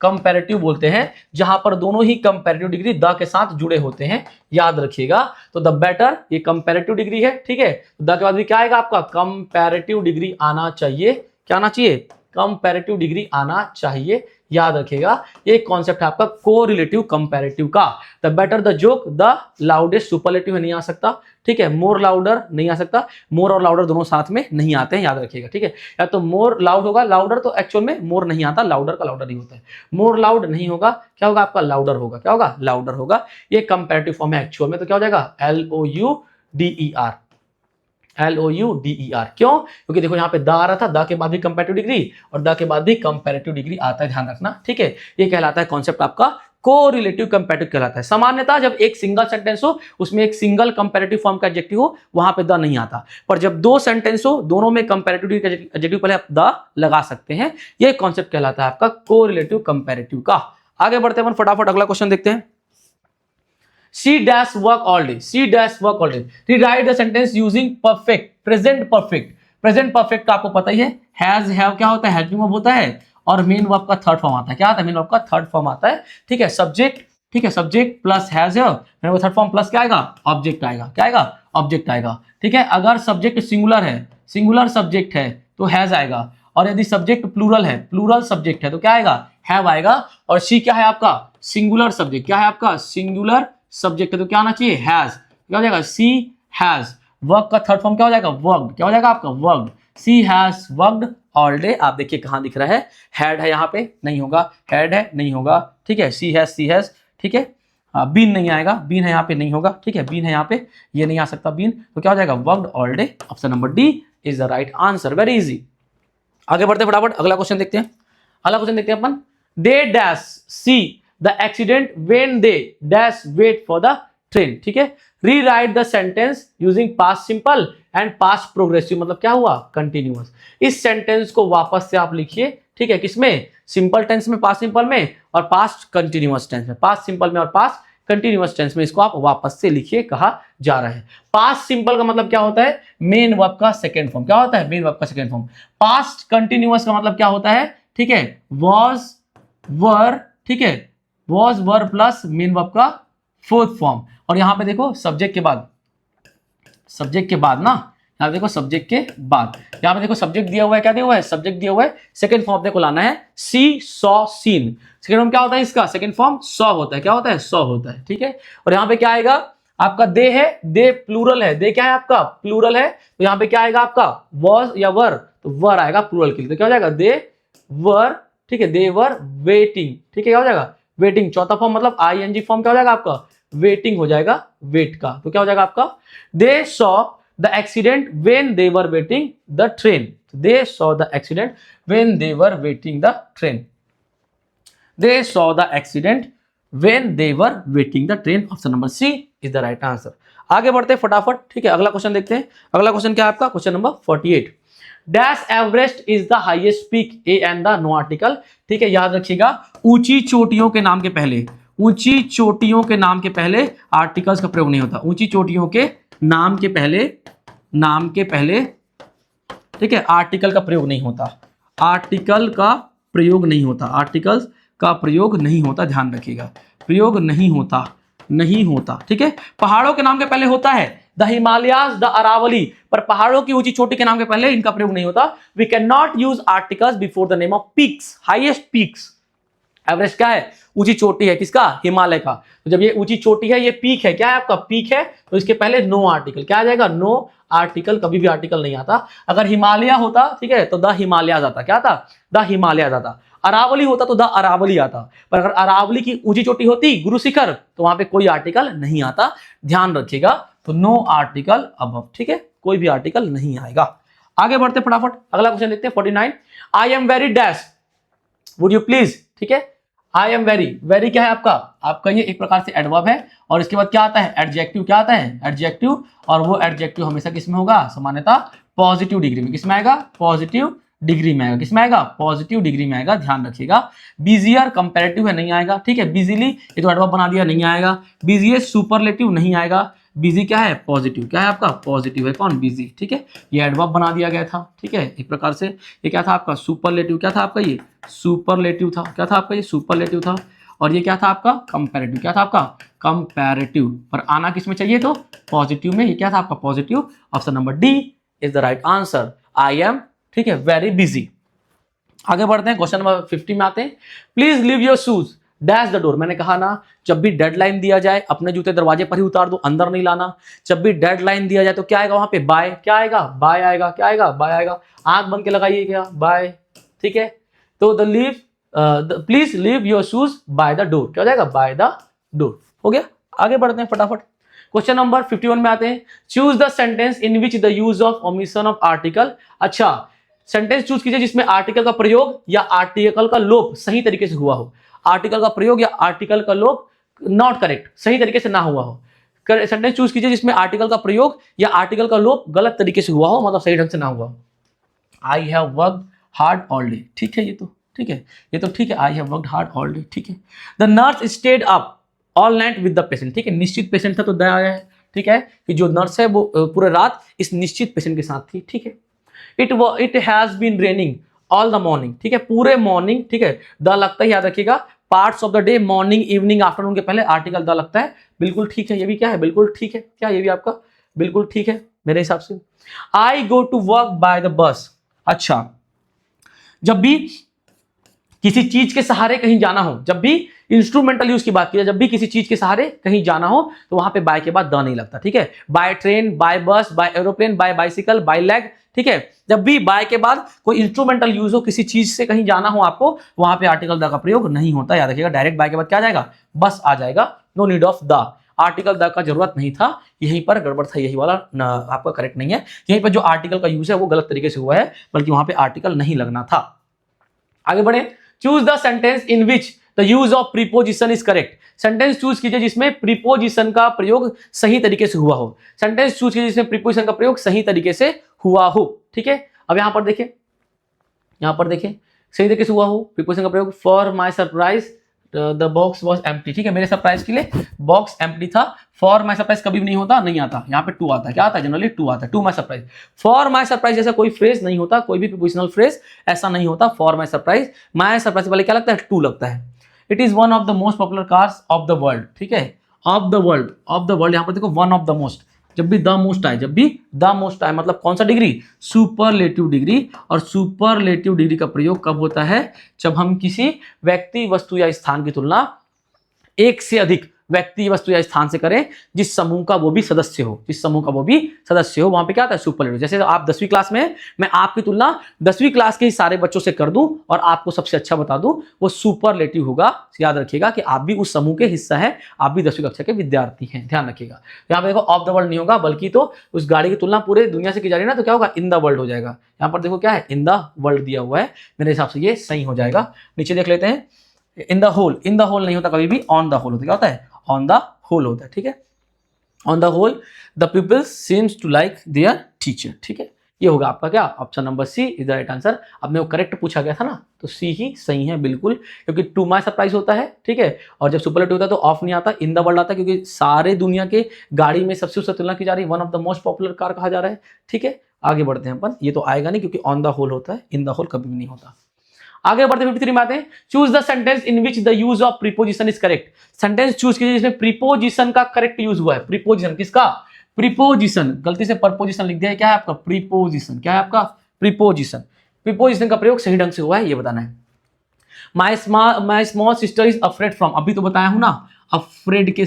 कंपैरेटिव बोलते हैं, जहां पर दोनों ही कंपैरेटिव डिग्री द के साथ जुड़े होते हैं। याद रखिएगा तो द बेटर ये कंपैरेटिव डिग्री है, ठीक है, द के बाद भी क्या आएगा आपका कंपैरेटिव डिग्री आना चाहिए, क्या आना चाहिए कंपैरेटिव डिग्री आना चाहिए। याद रखिएगा ये कॉन्सेप्ट है आपका कोरिलेटिव कंपैरेटिव का। The better the joke the loudest superlative नहीं आ सकता, ठीक है, मोर लाउडर नहीं आ सकता, मोर और लाउडर दोनों साथ में नहीं आते हैं, याद रखिएगा, ठीक है। या तो मोर लाउड होगा, लाउडर तो एक्चुअल में मोर नहीं आता, लाउडर का लाउडर ही होता है, मोर लाउड नहीं होगा, क्या होगा आपका लाउडर होगा, क्या होगा लाउडर होगा। ये कंपैरेटिव फॉर्म है एक्चुअल में, तो क्या हो जाएगा LOUDER, क्यों, क्योंकि देखो यहाँ पे द आ रहा था, द के बाद भी कंपैरेटिव डिग्री और द के बाद भी कंपैरेटिव डिग्री आता है, ध्यान रखना, ठीक है। ये कहलाता है कॉन्सेप्ट आपका कोरिलेटिव कंपैरेटिव कहलाता है। सामान्यतः जब एक सिंगल सेंटेंस हो उसमें एक सिंगल कंपैरेटिव फॉर्म का एडजेक्टिव हो वहां पे द नहीं आता, पर जब 2 सेंटेंस हो दोनों में कंपैरेटिव एडजेक्टिव पहले आप द लगा सकते हैं, ये कॉन्सेप्ट कहलाता है आपका कोरिलेटिव कंपैरेटिव का। आगे बढ़ते हैं फटाफट अगला क्वेश्चन देखते हैं। She dash work all day. Rewrite the sentence using perfect, present perfect. Present perfect का आपको पता ही है, has, have क्या होता है हेल्पिंग वर्ब होता है और मेन वर्ब का थर्ड फॉर्म आता है, क्या आता है मेन वर्ब का थर्ड फॉर्म आता है, ठीक है, सब्जेक्ट, ठीक है, सब्जेक्ट प्लस हैज है, main verb third form plus क्या आएगा ऑब्जेक्ट आएगा, क्या आएगा ऑब्जेक्ट आएगा, ठीक है। अगर सब्जेक्ट सिंगुलर है, सिंगुलर सब्जेक्ट है तो हैज आएगा, और यदि सब्जेक्ट प्लूरल है, प्लूरल सब्जेक्ट है तो क्या आएगा हैव आएगा। और सी क्या है आपका सिंगुलर सब्जेक्ट, क्या है आपका सिंगुलर सब्जेक्ट है तो क्या आना चाहिए हैज, क्या हो जाएगा सी हैज। वर्क का थर्ड फॉर्म क्या हो जाएगा वर्कड, क्या हो जाएगा आपका worked, she has worked all day. आप देखिए कहां दिख रहा है हैड है, यहाँ पे नहीं होगा, हैड है नहीं होगा, ठीक है, सी हैज, ठीक है, बीन नहीं आएगा, बीन है यहाँ पे नहीं होगा, ठीक है, बीन है यहाँ पे ये नहीं आ सकता बीन, तो क्या हो जाएगा worked all day. Option number D is the right answer, very easy. आगे बढ़ते फटाफट अगला क्वेश्चन देखते हैं। अगला क्वेश्चन देखते हैं अपन, they dash see the accident when they dash wait for the train, ठीक है। Rewrite the sentence using past simple and past progressive, मतलब क्या हुआ, कंटिन्यूअस। इस सेंटेंस को वापस से आप लिखिए, ठीक है, किसमें, सिंपल टेंस में, पास्ट सिंपल में, और पास्ट कंटिन्यूअस टेंस में, पास्ट सिंपल में और पास्ट कंटिन्यूअस टेंस में इसको आप वापस से लिखिए, कहा जा रहा है। पास्ट सिंपल का मतलब क्या होता है, मेन वर्ब का सेकंड फॉर्म, क्या होता है, मेन वर्ब का सेकंड फॉर्म। पास्ट कंटिन्यूअस का मतलब क्या होता है, ठीक है, वाज वर, ठीक है, was were plus main verb का फोर्थ फॉर्म। और यहां पे देखो सब्जेक्ट के बाद, सब्जेक्ट के बाद ना, यहां देखो सब्जेक्ट के बाद, यहां पे देखो सब्जेक्ट दिया हुआ है, क्या दिया हुआ है, सब्जेक्ट दिया हुआ है, सेकंड फॉर्म देखो लाना है, सी सॉ सीन। सेकंड फॉर्म क्या होता है इसका, सेकंड फॉर्म सॉ होता है, क्या होता है, सॉ होता है, ठीक है। और यहां पे क्या आएगा आपका, दे है, दे प्लूरल है, दे क्या है आपका, प्लूरल है, तो यहां पे क्या आएगा आपका, वॉज या वर, तो वर आएगा प्लूरल के लिए, तो क्या हो जाएगा, दे वर, ठीक है, दे वर वेटिंग, ठीक है, क्या हो जाएगा, वेटिंग। चौथा फॉर्म मतलब आईएनजी फॉर्म क्या हो जाएगा आपका, वेटिंग हो जाएगा, वेट का, तो क्या हो जाएगा आपका, they saw the accident when they were waiting the train, they saw the accident when they were waiting the train, they saw the accident when they were waiting the train. Option number C is the right answer. आगे बढ़ते हैं फटाफट, ठीक है, अगला question देखते हैं। अगला क्वेश्चन क्या है आपका, question number 48। Dash Everest is the highest peak, a and the no article, ठीक है, याद रखिएगा, ऊंची चोटियों के नाम के पहले, ऊंची चोटियों के नाम के पहले आर्टिकल्स का प्रयोग नहीं होता, ऊंची चोटियों के नाम के पहले, नाम के पहले, ठीक है, आर्टिकल का प्रयोग नहीं होता, आर्टिकल का प्रयोग नहीं होता, आर्टिकल्स का प्रयोग नहीं होता, ध्यान रखिएगा, प्रयोग नहीं होता, नहीं होता, ठीक है। पहाड़ों के नाम के पहले होता है, द हिमालयाज, द अरावली, पर पहाड़ों की ऊंची चोटी के नाम के पहले इनका प्रयोग नहीं होता। We can not use articles before the name of peaks, highest peaks. Everest क्या है, ऊंची चोटी है, किसका, हिमालय का, तो जब ये ऊंची चोटी है, ये पीक है, क्या है आपका, पीक है, तो इसके पहले नो आर्टिकल, क्या आ जाएगा, नो आर्टिकल, कभी भी आर्टिकल नहीं आता। अगर हिमालय होता, ठीक है, तो द हिमालयाज आता, क्या आता, द हिमालयाज आता। अरावली होता तो द अरावली आता, पर अगर अरावली की ऊंची चोटी होती गुरु शिखर, तो वहां पे कोई आर्टिकल नहीं आता, ध्यान रखिएगा, तो नो आर्टिकल अबव, ठीक है, कोई भी आर्टिकल नहीं आएगा। आगे बढ़ते फटाफट, अगला क्वेश्चन देखते हैं 49। I am very dash, would you please, ठीक है, आई एम वेरी, वेरी क्या है आपका, आपका ये एक प्रकार से एडवर्ब है, और इसके बाद क्या आता है, एडजेक्टिव, क्या आता है, एडजेक्टिव, और वो एडजेक्टिव हमेशा किसमें होगा, सामान्यतः पॉजिटिव डिग्री में, किसमें आएगा, पॉजिटिव डिग्री में आएगा, किसमें आएगा, पॉजिटिव डिग्री में आएगा, ध्यान रखिएगा। बिजियर कंपैरेटिव है, नहीं आएगा, ठीक है, बिजीली ये तो एडवर्ब बना दिया, नहीं आएगा। बिजीएस्ट सुपरलेटिव नहीं आएगा, बिजी क्या है, पॉजिटिव, क्या है आपका, पॉजिटिव है, कौन, बिजी, ठीक है, ये एडवर्ब बना दिया गया था, ठीक है, एक प्रकार से ये क्या था आपका, सुपरलेटिव, क्या था आपका, ये सुपरलेटिव था, क्या था आपका, ये सुपरलेटिव था, और ये क्या था आपका, कंपैरेटिव, क्या था आपका, कंपैरेटिव, पर आना किसमें चाहिए, तो पॉजिटिव में, ये क्या था आपका, positive. Option number D is the right answer, I am, ठीक है, वेरी बिजी। आगे बढ़ते हैं, क्वेश्चन नंबर 50 में आते हैं। Please leave your shoes dash the door, मैंने कहा ना, जब भी डेडलाइन दिया जाए अपने जूते दरवाजे पर ही उतार दो, अंदर नहीं लाना। जब भी डेडलाइन दिया जाए तो क्या आएगा वहां पे, बाय, क्या आएगा, बाय आएगा, क्या आएगा, बाय आएगा, आंख बंद के लगाइए, क्या, बाय, ठीक है। तो the leave, please leave your shoes by the door, क्या हो जाएगा, बाय द डोर, हो गया। आगे बढ़ते हैं फटाफट, क्वेश्चन नंबर 51 में आते हैं। Choose the sentence in which the use of omission of article, अच्छा, सेंटेंस चूज कीजिए जिसमें आर्टिकल का प्रयोग या आर्टिकल का लोप सही तरीके से हुआ हो, आर्टिकल का प्रयोग या आर्टिकल का लोप नॉट करेक्ट, सही तरीके से ना हुआ हो। सेंटेंस चूज कीजिए जिसमें आर्टिकल का प्रयोग या आर्टिकल का लोप गलत तरीके से हुआ हो, मतलब सही ढंग से ना हुआ हो। आई have worked hard all day, ठीक है, ये तो ठीक है, ये तो ठीक है, I have worked hard all day, ठीक है। The nurse stayed up all night with the patient, ठीक है, निश्चित पेशेंट था तो द आया है, ठीक है, कि जो नर्स है वो पूरे रात इस निश्चित पेशेंट के साथ थी, ठीक है। It has been raining all the morning, ठीक है, पूरे मॉर्निंग, ठीक है, द लगता है, याद रखिएगा, parts of the day, morning, evening, afternoon के पहले आर्टिकल द लगता है, बिल्कुल ठीक है, ये भी क्या है, बिल्कुल ठीक है, क्या ये भी आपका बिल्कुल ठीक है मेरे हिसाब से। I go to work by the bus, अच्छा, जब भी किसी चीज के सहारे कहीं जाना हो, जब भी इंस्ट्रूमेंटल यूज की बात की जाए, जब भी किसी चीज के सहारे कहीं जाना हो तो वहां पे बाय के बाद द नहीं लगता, ठीक है। By train, by bus, by aeroplane, by bicycle, by leg, ठीक है, जब भी बाय के बाद कोई इंस्ट्रूमेंटल यूज हो, किसी चीज से कहीं जाना हो आपको, वहां पे आर्टिकल द का प्रयोग नहीं होता, याद रखिएगा। डायरेक्ट बाय के बाद क्या आ जाएगा, बस आ जाएगा, no need of the, article the का जरूरत नहीं था, यहीं पर गड़बड़ था, यही वाला आपका करेक्ट नहीं है, यहीं पर जो आर्टिकल का यूज है वो गलत तरीके से हुआ है, बल्कि वहां पे आर्टिकल नहीं लगना था। आगे बढ़े, choose the sentence in which the use of preposition is correct. Sentence choose कीजिए जिसमें प्रीपोजिशन का प्रयोग सही तरीके से हुआ हो। सेंटेंस चूज कीजिए जिसमें प्रीपोजिशन का प्रयोग सही तरीके से हुआ हो। ठीक है, अब यहां पर देखिए, यहां पर देखिए सही तरीके से हुआ हो प्रीपोजिशन का प्रयोग। For my surprise the box was empty. ठीक है, मेरे सरप्राइज के लिए बॉक्स एम्प्टी था। फॉर माई सरप्राइज कभी भी नहीं होता, नहीं आता, यहाँ पे टू आता है। क्या आता है? जनरली टू आता है, to my surprise. For my surprise जैसा कोई फ्रेज नहीं होता, कोई भी प्रीपोजिशनल फ्रेज ऐसा नहीं होता for my surprise. My surprise वाले क्या लगता है? टू लगता है। It is one of the most popular cars of the world. ठीक है, of the world, of the world, यहाँ पर देखो वन ऑफ द मोस्ट, जब भी द मोस्ट आए, जब भी द मोस्ट आए मतलब कौन सा डिग्री? Superlative degree. और सुपरलेटिव डिग्री का प्रयोग कब होता है? जब हम किसी व्यक्ति, वस्तु या स्थान की तुलना एक से अधिक व्यक्ति, वस्तु या स्थान से करें जिस समूह का वो भी सदस्य हो, जिस समूह का वो भी सदस्य हो, वहां पे क्या आता है? सुपरलेटिव। जैसे आप 10वीं क्लास में हैं, मैं आपकी तुलना 10वीं क्लास के ही सारे बच्चों से कर दूं और आपको सबसे अच्छा बता दूं, वो सुपरलेटिव होगा। याद रखिएगा कि आप भी उस समूह के हिस्सा हैं, आप भी 10वीं कक्षा के विद्यार्थी हैं, ध्यान रखिएगा। यहाँ पे देखो ऑफ द वर्ल्ड नहीं होगा, बल्कि तो उस गाड़ी की तुलना पूरे दुनिया से की जा रही है ना, तो क्या होगा? इन द वर्ल्ड हो जाएगा। यहाँ पर देखो क्या है? इन द वर्ल्ड दिया हुआ है, मेरे हिसाब से ये सही हो जाएगा। नीचे देख लेते हैं, in the whole. In the whole नहीं होता कभी भी, ऑन द होल होता है। क्या होता है? ऑन द होल होता है। ठीक है, on the whole the people seems to like their teacher. ठीक है, ये होगा आपका क्या? Option number C is the right answer. अब मेरे को करेक्ट पूछा गया था ना, तो सी ही सही है बिल्कुल, क्योंकि टू माई सरप्राइज होता है। ठीक है, और जब सुपरलेटिव होता है तो ऑफ नहीं आता, इन द वर्ल्ड आता है, क्योंकि सारे दुनिया के गाड़ी में सबसे उससे तुलना की जा रही है, one of the most popular car कहा जा रहा है। ठीक है, आगे बढ़ते हैं अपन। ये तो आएगा नहीं क्योंकि ऑन द होल होता है, इन द होल कभी भी नहीं होता। आगे बढ़ते 53 में आते हैं। Choose the sentence in which the use of preposition is correct. Sentence choose कीजिए जिसमें प्रीपोजिशन का करेक्ट यूज हुआ है। प्रीपोजिशन किसका? प्रीपोजिशन, गलती से परपोजिशन लिख दिया है। क्या है आपका? प्रीपोजिशन। क्या है आपका? प्रीपोजिशन। प्रीपोजिशन का प्रयोग सही ढंग से हुआ है, ये बताना है। My small sister is afraid from, अभी तो बताया हूं ना, अफ्रेड के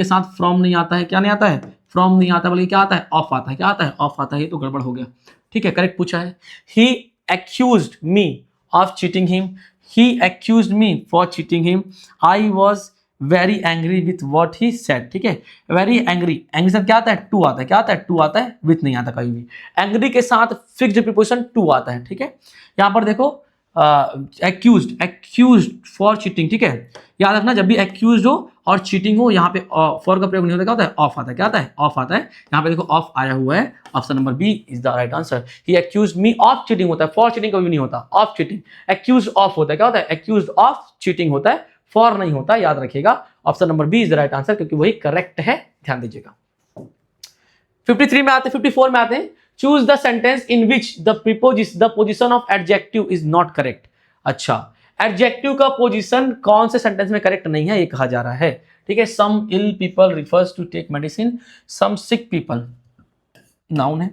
साथ फ्रॉम नहीं आता है। क्या नहीं आता है? फ्रॉम नहीं आता, बल्कि क्या आता है? ऑफ आता है। क्या आता है? ऑफ आता है। ये तो गड़बड़ हो गया। ठीक है, करेक्ट पूछा है। ही accused me of cheating him. He accused me for cheating him. I was very angry with what he said. ठीक है, very angry, angry से क्या आता है? टू आता है। क्या आता है? टू आता है, with नहीं आता कभी भी। angry के साथ फिक्स्ड प्रीपोजिशन टू आता है। ठीक है, यहाँ पर देखो accused for cheating। ठीक है, याद रखना जब भी accused हो और चीटिंग हो, यहाँ पे फॉर का प्रयोग नहीं होता, क्या होता है? ऑफ आता है। क्या आता है? ऑफ आता है। यहाँ पे देखो ऑफ आया हुआ है, option number B is the right answer. He accused me of cheating होता है, फॉर चीटिंग कभी नहीं होता, ऑफ चीटिंग। एक्यूज्ड ऑफ होता है, क्या होता है? एक्यूज्ड ऑफ चीटिंग होता है, फॉर नहीं होता, याद रखिएगा। Option number B is the right answer, क्योंकि वही करेक्ट है, ध्यान दीजिएगा। 53 में आते हैं, 54 में आते हैं। Choose the sentence in which the position of adjective is not correct. अच्छा, एडजेक्टिव का पोजीशन कौन से सेंटेंस में करेक्ट नहीं है, ये कहा जा रहा है। ठीक है, some ill people refers to take medicine, some sick people, noun है।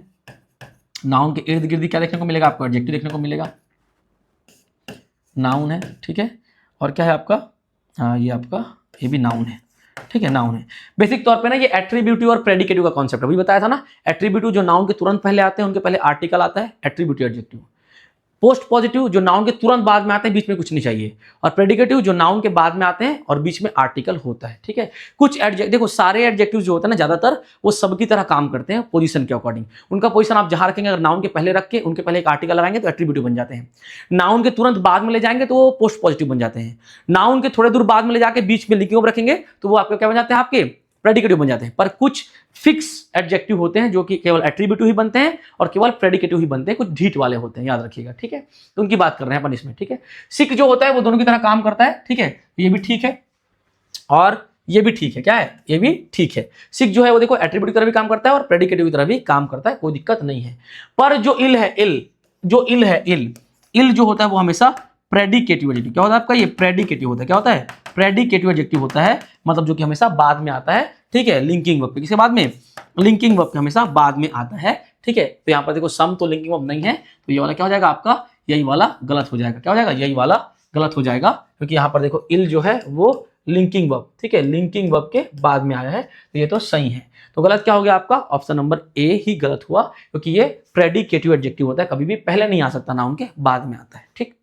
नाउन के इर्द गिर्द क्या देखने को मिलेगा आपको? एडजेक्टिव देखने को मिलेगा, नाउन है। ठीक है, और क्या है आपका? ये आपका ये भी नाउन है। ठीक है, नाउन है। बेसिक तौर पे ना ये एट्रीब्यूटिव और प्रेडिकेटिव का कॉन्सेप्ट अभी बताया था ना। एट्रीब्यूटिव जो नाउन के तुरंत पहले आते हैं, उनके पहले आर्टिकल आता है, एट्रीब्यूटिव एडजेक्टिव। पोस्ट पॉजिटिव जो नाउन के तुरंत बाद में आते हैं, बीच में कुछ नहीं चाहिए। और प्रेडिकेटिव जो नाउन के बाद में आते हैं और बीच में आर्टिकल होता है। ठीक है, कुछ एडजेक्टिव, देखो सारे एडजेक्टिव जो होते हैं ना, ज्यादातर वो सबकी तरह काम करते हैं पोजीशन के अकॉर्डिंग। उनका पोजीशन आप जहां रखेंगे, अगर नाउन के पहले रख के उनके पहले एक आर्टिकल लगाएंगे तो एट्रीब्यूटिव बन जाते हैं। नाउन के तुरंत बाद में ले जाएंगे तो वो पोस्ट पॉजिटिव बन जाते हैं। नाउन के थोड़े दूर बाद में ले जाके बीच में लिंकिंग रखेंगे तो वो आपके क्या बन जाते हैं? आपके प्रेडिकेटिव बन जाते हैं। पर कुछ फिक्स एडजेक्टिव होते हैं जो कि केवल एट्रीब्यूटिव ही बनते हैं और केवल प्रेडिकेटिव ही बनते हैं, कुछ ढीठ वाले होते हैं, याद रखिएगा। ठीक है, तो उनकी बात कर रहे हैं अपन इसमें। ठीक है, सिक जो होता है वो दोनों की तरह काम करता है। ठीक है, ये भी ठीक है और ये भी ठीक है। क्या है? ये भी ठीक है। सिक जो है वो देखो एट्रीब्यूटिव की तरह भी काम करता है और प्रेडिकेटिव की तरह भी काम करता है, कोई दिक्कत नहीं है। पर जो इल है, इल जो होता है वो हमेशा प्रेडिकेटिव एडजेक्टिव। क्या होता है आपका? ये प्रेडिकेटिव होता है। क्या होता है? प्रेडिकेटिव एडजेक्टिव होता है, मतलब जो कि हमेशा बाद में आता है। ठीक है, लिंकिंग वर्ब के किसके बाद में? लिंकिंग वर्ब के हमेशा बाद में आता है। ठीक है, तो यहाँ पर देखो सम तो लिंकिंग वर्ब नहीं है, तो ये वाला क्या हो जाएगा आपका? यही वाला गलत हो जाएगा। क्या हो जाएगा? यही वाला गलत हो जाएगा, क्योंकि यहाँ पर देखो इल जो है वो लिंकिंग वर्ब, ठीक है, लिंकिंग वर्ब के बाद में आया है, तो ये तो सही है। तो गलत क्या हो गया आपका? ऑप्शन नंबर ए ही गलत हुआ, क्योंकि ये प्रेडिकेटिव एडजेक्टिव होता है, कभी भी पहले नहीं आ सकता, नाउन के बाद में आता है। ठीक,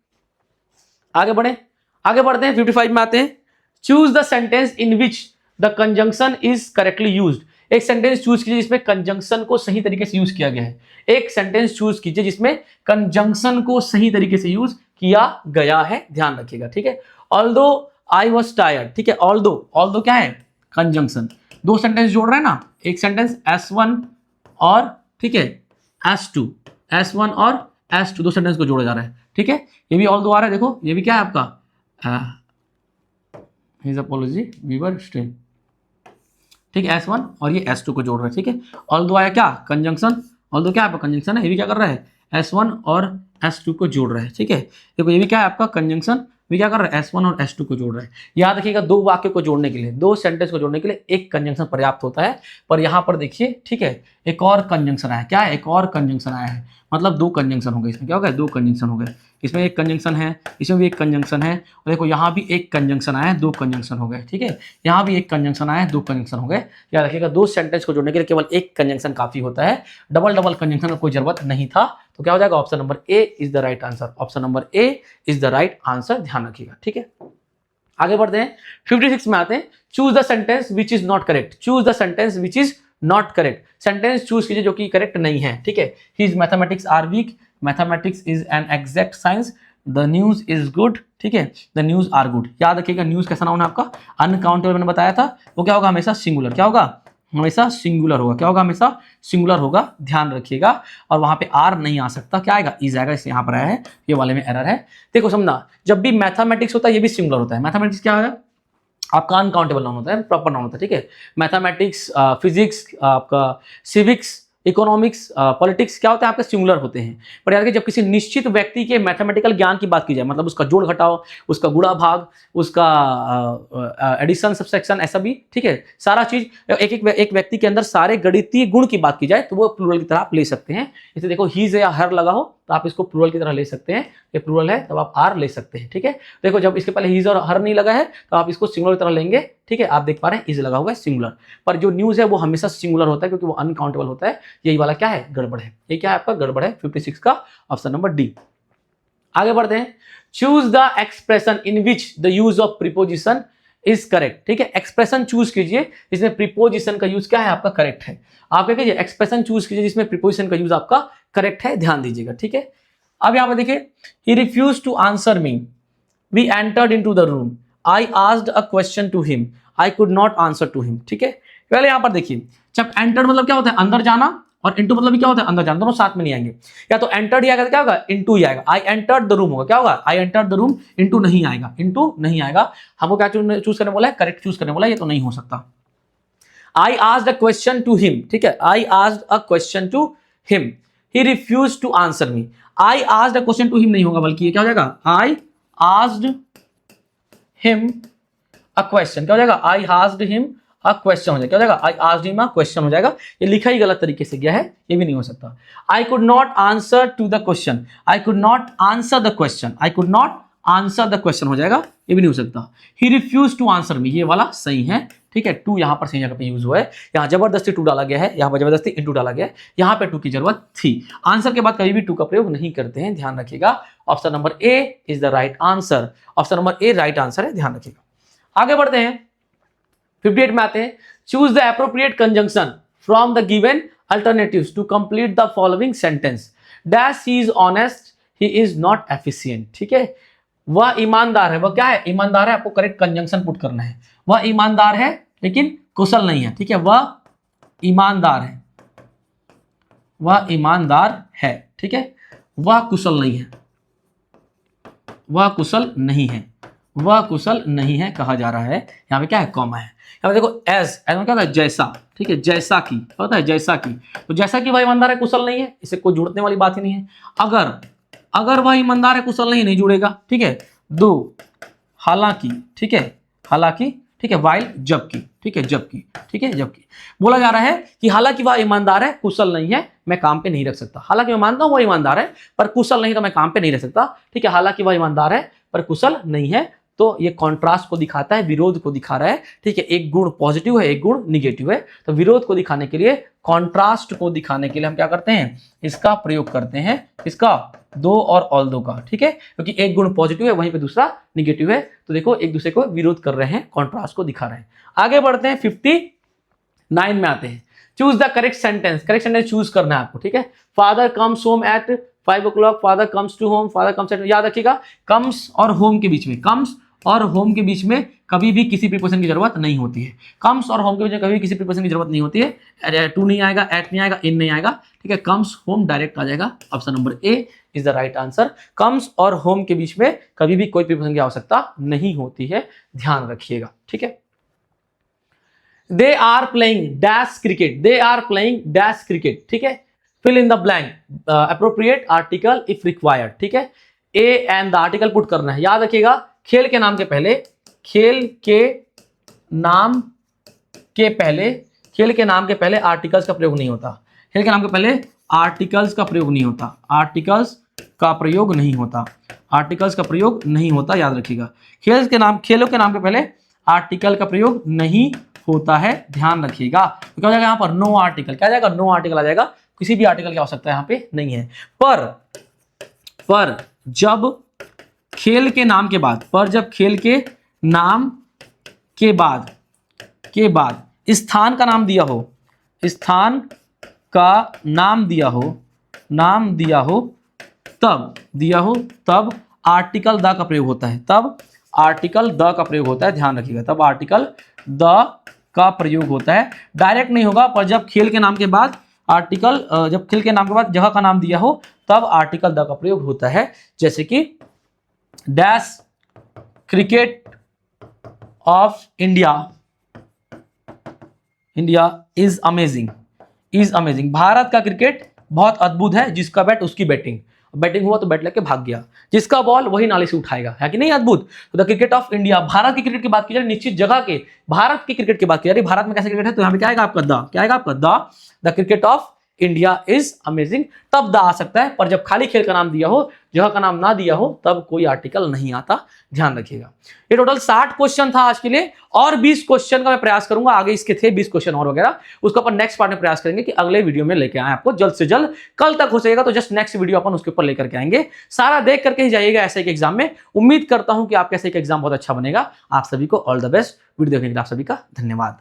आगे बढ़ते हैं। 55 में आते हैं। Choose the sentence in which the conjunction is correctly used. एक सेंटेंस चूज कीजिए जिसमें कंजंक्शन को सही तरीके से यूज किया गया है। एक सेंटेंस चूज कीजिए जिसमें कंजंक्शन को सही तरीके से यूज किया गया है, ध्यान रखिएगा, ठीक है। ऑल्दो आई वॉज टायर्ड, ठीक है। ऑल्दो क्या है, कंजंक्शन। दो सेंटेंस जोड़ रहे हैं ना, एक सेंटेंस S1 और ठीक है S1 और S2, दो सेंटेंस को जोड़ा जा रहा है, ठीक है। ये भी ऑल्दो आ रहा है, देखो ये भी क्या है आपका his apology we were strain, ठीक है। S1 और ये S2 को जोड़ रहे हैं, ठीक है। ऑल्दो आया क्या, कंजंक्शन। ऑल्दो क्या है आपका कंजंक्शन है, ये भी क्या कर रहा है, S1 और S2 को जोड़ रहा है, ठीक है। देखो ये भी क्या है आपका कंजंक्शन, भी क्या कर रहा है, S1 और S2 को जोड़ रहा है। याद रखिएगा, दो वाक्य को जोड़ने के लिए, दो सेंटेंस को जोड़ने के लिए एक कंजंक्शन पर्याप्त होता है। पर यहाँ पर देखिए, ठीक है, एक और कंजंक्शन आया, क्या है, एक और कंजंक्शन आया है, मतलब दो कंजंक्शन हो गए। इसमें क्या हो गया, दो कंजंक्शन हो गए। इसमें एक कंजंक्शन है, इसमें भी एक कंजंक्शन है, और देखो यहाँ भी एक कंजंक्शन आया है, दो कंजंक्शन हो गए, ठीक है। यहाँ भी एक कंजंक्शन आया है, दो कंजंक्शन हो गए। याद रखिएगा, दो सेंटेंस को जोड़ने के लिए केवल एक कंजंक्शन काफी होता है, डबल डबल कंजंक्शन का कोई जरूरत नहीं था। तो क्या हो जाएगा, option number A is the right answer. Option number A is the right answer, ध्यान रखिएगा, ठीक है। आगे बढ़ते हैं, 56 में आते हैं। Choose the sentence which is not correct. Choose the sentence which is not correct, sentence choose कीजिए जो कि करेक्ट नहीं है, ठीक है। His mathematics are weak, mathematics is an exact science, the news is good, ठीक है, द न्यूज आर गुड। याद रखिएगा, न्यूज कैसा नाउन है आपका, अनकाउंटेबल मैंने बताया था, वो क्या होगा, हमेशा सिंगुलर, क्या होगा, हमेशा सिंगुलर होगा, क्या होगा, हमेशा सिंगुलर होगा, ध्यान रखिएगा। और वहां पे आर नहीं आ सकता, क्या आएगा, इज आएगा, इसे यहाँ पर आया है, ये वाले में एरर है। देखो समझना, जब भी मैथमेटिक्स होता है ये भी सिंगुलर होता है। मैथमेटिक्स क्या है आपका, अनकाउंटेबल नाउन होता है, प्रॉपर नाउन होता है, ठीक है। मैथमेटिक्स, फिजिक्स, आपका सिविक्स, इकोनॉमिक्स, पॉलिटिक्स क्या होता है आपके, सिंगुलर होते हैं। पर यार कि जब किसी निश्चित व्यक्ति के मैथमेटिकल ज्ञान की बात की जाए, मतलब उसका जोड़ घटाव, उसका गुणा भाग, उसका एडिशन सबट्रैक्शन, ऐसा भी, ठीक है, सारा चीज एक व्यक्ति के अंदर सारे गणितीय गुण की बात की जाए तो वो प्लूरल की तरह आप ले सकते हैं। इसे देखो हीज या हर लगा हो तो आप इसको प्लूरल की तरह ले सकते हैं, ये प्लूरल है तब आप आर ले सकते हैं, ठीक है। देखो जब इसके पहले हीज और हर नहीं लगा है तो आप इसको सिंगुलर की तरह लेंगे, ठीक है। आप देख पा रहे हैं इज लगा हुआ है सिंगुलर, पर जो न्यूज है वो हमेशा सिंगुलर होता है क्योंकि वो अनकाउंटेबल होता है। यही वाला क्या है, गड़बड़ है। ये क्या है आपका, गड़बड़ है, 56 का ऑप्शन नंबर डी। आगे बढ़ते हैं, choose the expression in which the use of preposition is correct, ठीक है। एक्सप्रेशन चूज कीजिए जिसमें प्रीपोजिशन का यूज क्या है आपका, करेक्ट है। आप क्या कीजिए, एक्सप्रेशन चूज कीजिए जिसमें प्रीपोजिशन का यूज आपका करेक्ट है, ध्यान दीजिएगा, ठीक है। अब यहां पर देखिए, he refuse to answer me, we entered into the room, I asked a question to him, I could not answer to him, ठीक है। पहले यहां पर देखिए, जब एंटर्ड मतलब क्या होता है, अंदर जाना, और इनटू मतलब भी क्या होता है, अंदर जाना, दोनों साथ में नहीं आएंगे। या तो एंटर्ड ही आएगा तो क्या होगा, इनटू ही आएगा। आई एंटर्ड द रूम होगा, क्या होगा, I entered the room, into नहीं आएगा, इनटू नहीं आएगा। हमको क्या चूज करने बोला है, करेक्ट चूज करने बोला है, ये तो नहीं हो सकता। I asked a question to him, ठीक है, I asked a question to him, he refused to answer me. I asked a question to him नहीं होगा, बल्कि ये क्या हो जाएगा, I asked him a question, क्या हो जाएगा, I asked him a question हो जाएगा, क्या हो जाएगा, I asked him a question हो जाएगा। ये लिखा ही गलत तरीके से गया है, ये भी नहीं हो सकता। I could not answer to the question, I could not answer the question, I could not answer the question हो जाएगा, ये भी नहीं हो सकता। He refuse to answer me, ये वाला सही है, ठीक है। टू यहाँ पर सही जगह पे यूज हुआ है, यहाँ जबरदस्ती टू डाला गया है, यहाँ पर जबरदस्ती इनटू डाला गया है, यहाँ पे टू की जरूरत थी। आंसर के बाद कभी भी टू का प्रयोग नहीं करते हैं, ध्यान रखिएगा। Option number A is the right answer, option number A right answer है, ध्यान रखिएगा। आगे बढ़ते हैं, 58 में आते हैं। Choose the appropriate conjunction from the given alternatives to complete the following sentence. Dash he is honest, he is not efficient, ठीक है। वह ईमानदार है, वह क्या है, ईमानदार है, आपको करेक्ट कंजंक्शन पुट करना है। वह ईमानदार है लेकिन कुशल नहीं है, ठीक है। वह ईमानदार है, वह ईमानदार है, ठीक है। वह कुशल नहीं है, वह कुशल नहीं है, वह कुशल नहीं है कहा जा रहा है। यहाँ पे क्या है, कॉमा है। यहाँ पे देखो एज में क्या होता है, जैसा, ठीक है, जैसा की होता है, जैसा की। तो जैसा कि वह ईमानदार है, कुशल नहीं है, इसे कोई जुड़ने वाली बात ही नहीं है। अगर वह ईमानदार है, कुशल नहीं जुड़ेगा, ठीक है। दो हालांकि, ठीक है, हालांकि, ठीक है, वाइल जबकि, ठीक है, जबकि, ठीक है, जबकि बोला जा रहा है कि हालांकि वह ईमानदार है, कुशल नहीं है, मैं काम पे नहीं रख सकता। हालांकि मैं मानता हूं वह ईमानदार है पर कुशल नहीं, तो मैं काम पे नहीं रख सकता, ठीक है। हालांकि वह ईमानदार है पर कुशल नहीं है, तो ये कॉन्ट्रास्ट को दिखाता है, विरोध को दिखा रहा है, ठीक है। एक गुण पॉजिटिव है, एक गुण निगेटिव है, तो विरोध को दिखाने के लिए, कॉन्ट्रास्ट को दिखाने के लिए हम क्या करते हैं, इसका प्रयोग करते हैं, इसका, दो और ऑल दो का, ठीक है। क्योंकि एक गुण पॉजिटिव है, वहीं पे दूसरा निगेटिव है, तो देखो एक दूसरे को विरोध कर रहे हैं, कॉन्ट्रास्ट को दिखा रहे हैं। आगे बढ़ते हैं, 59 में आते हैं। Choose the correct sentence, correct sentence choose करना है आपको, ठीक है। Father comes home at 5 o'clock father comes to home, father comes at, याद रखिएगा कम्स और होम के बीच में, कम्स और होम के बीच में कभी भी किसी प्रीपोजिशन की जरूरत नहीं होती है। कम्स और होम के बीच में कभी भी किसी प्रीपोजिशन की जरूरत नहीं होती है। टू नहीं आएगा, एट नहीं आएगा, इन नहीं आएगा, ठीक है, कम्स होम डायरेक्ट आ जाएगा। Option number A is the right answer. Comes और होम के बीच में कभी भी कोई प्रीपोजिशन की आवश्यकता नहीं होती है, ध्यान रखिएगा, ठीक है। They are playing dash cricket, they are playing dash cricket, ठीक है, fill in the blank, appropriate article if required, ठीक है, a and the article put करना है। याद रखिएगा खेल के नाम के पहले, खेल के नाम के पहले, खेल के नाम के पहले आर्टिकल्स का प्रयोग नहीं होता। खेल के नाम के पहले आर्टिकल्स का प्रयोग नहीं होता, आर्टिकल्स का प्रयोग नहीं होता, आर्टिकल्स का प्रयोग नहीं होता, याद रखिएगा। खेल के नाम, खेलों के नाम के पहले आर्टिकल का प्रयोग नहीं होता है, ध्यान रखिएगा। तो क्या हो जाएगा यहाँ पर, नो आर्टिकल, क्या आ जाएगा, नो आर्टिकल आ जाएगा, किसी भी आर्टिकल की आवश्यकता यहाँ पे नहीं है। पर जब खेल के नाम के बाद, पर जब खेल के नाम के बाद स्थान का नाम दिया हो, स्थान का नाम दिया हो, तब आर्टिकल द का प्रयोग होता है, तब आर्टिकल द का प्रयोग होता है, ध्यान रखिएगा, तब आर्टिकल द का प्रयोग होता है। डायरेक्ट नहीं होगा, पर जब खेल के नाम के बाद आर्टिकल, जब खेल के नाम के बाद जगह का नाम दिया हो तब आर्टिकल द का प्रयोग होता है। जैसे कि dash cricket of India, India is amazing, is amazing, Bharat का क्रिकेट बहुत अद्भुत है, जिसका बैट उसकी बैटिंग, बैटिंग हुआ तो बैट लेके भाग गया, जिसका बॉल वही नाले से उठाएगा, है कि नहीं अद्भुत। तो the cricket of India, Bharat की क्रिकेट की बात की जाए, निश्चित जगह के भारत की क्रिकेट की बात की जा रही, भारत में कैसे क्रिकेट है, तो यहाँ पे क्या आएगा आपका द, क्या आएगा आपका the cricket of India is amazing, तब द आ सकता है। पर जब खाली खेल का नाम दिया हो, जगह का नाम ना दिया हो, तब कोई आर्टिकल नहीं आता, ध्यान रखिएगा। ये टोटल 60 क्वेश्चन था आज के लिए, और 20 क्वेश्चन का मैं प्रयास करूंगा, आगे इसके थे 20 क्वेश्चन और वगैरह, उसको अपन नेक्स्ट पार्ट में प्रयास करेंगे कि अगले वीडियो में लेके आए आपको जल्द से जल्द। कल तक हो सकेगा तो जस्ट नेक्स्ट वीडियो अपन उसके ऊपर लेकर के आएंगे। सारा देख करके ही जाइएगा ऐसे एक एग्जाम में। उम्मीद करता हूं कि आपका ऐसे एक एग्जाम बहुत अच्छा बनेगा। आप सभी को ऑल द बेस्ट। वीडियो देखने के लिए आप सभी का धन्यवाद।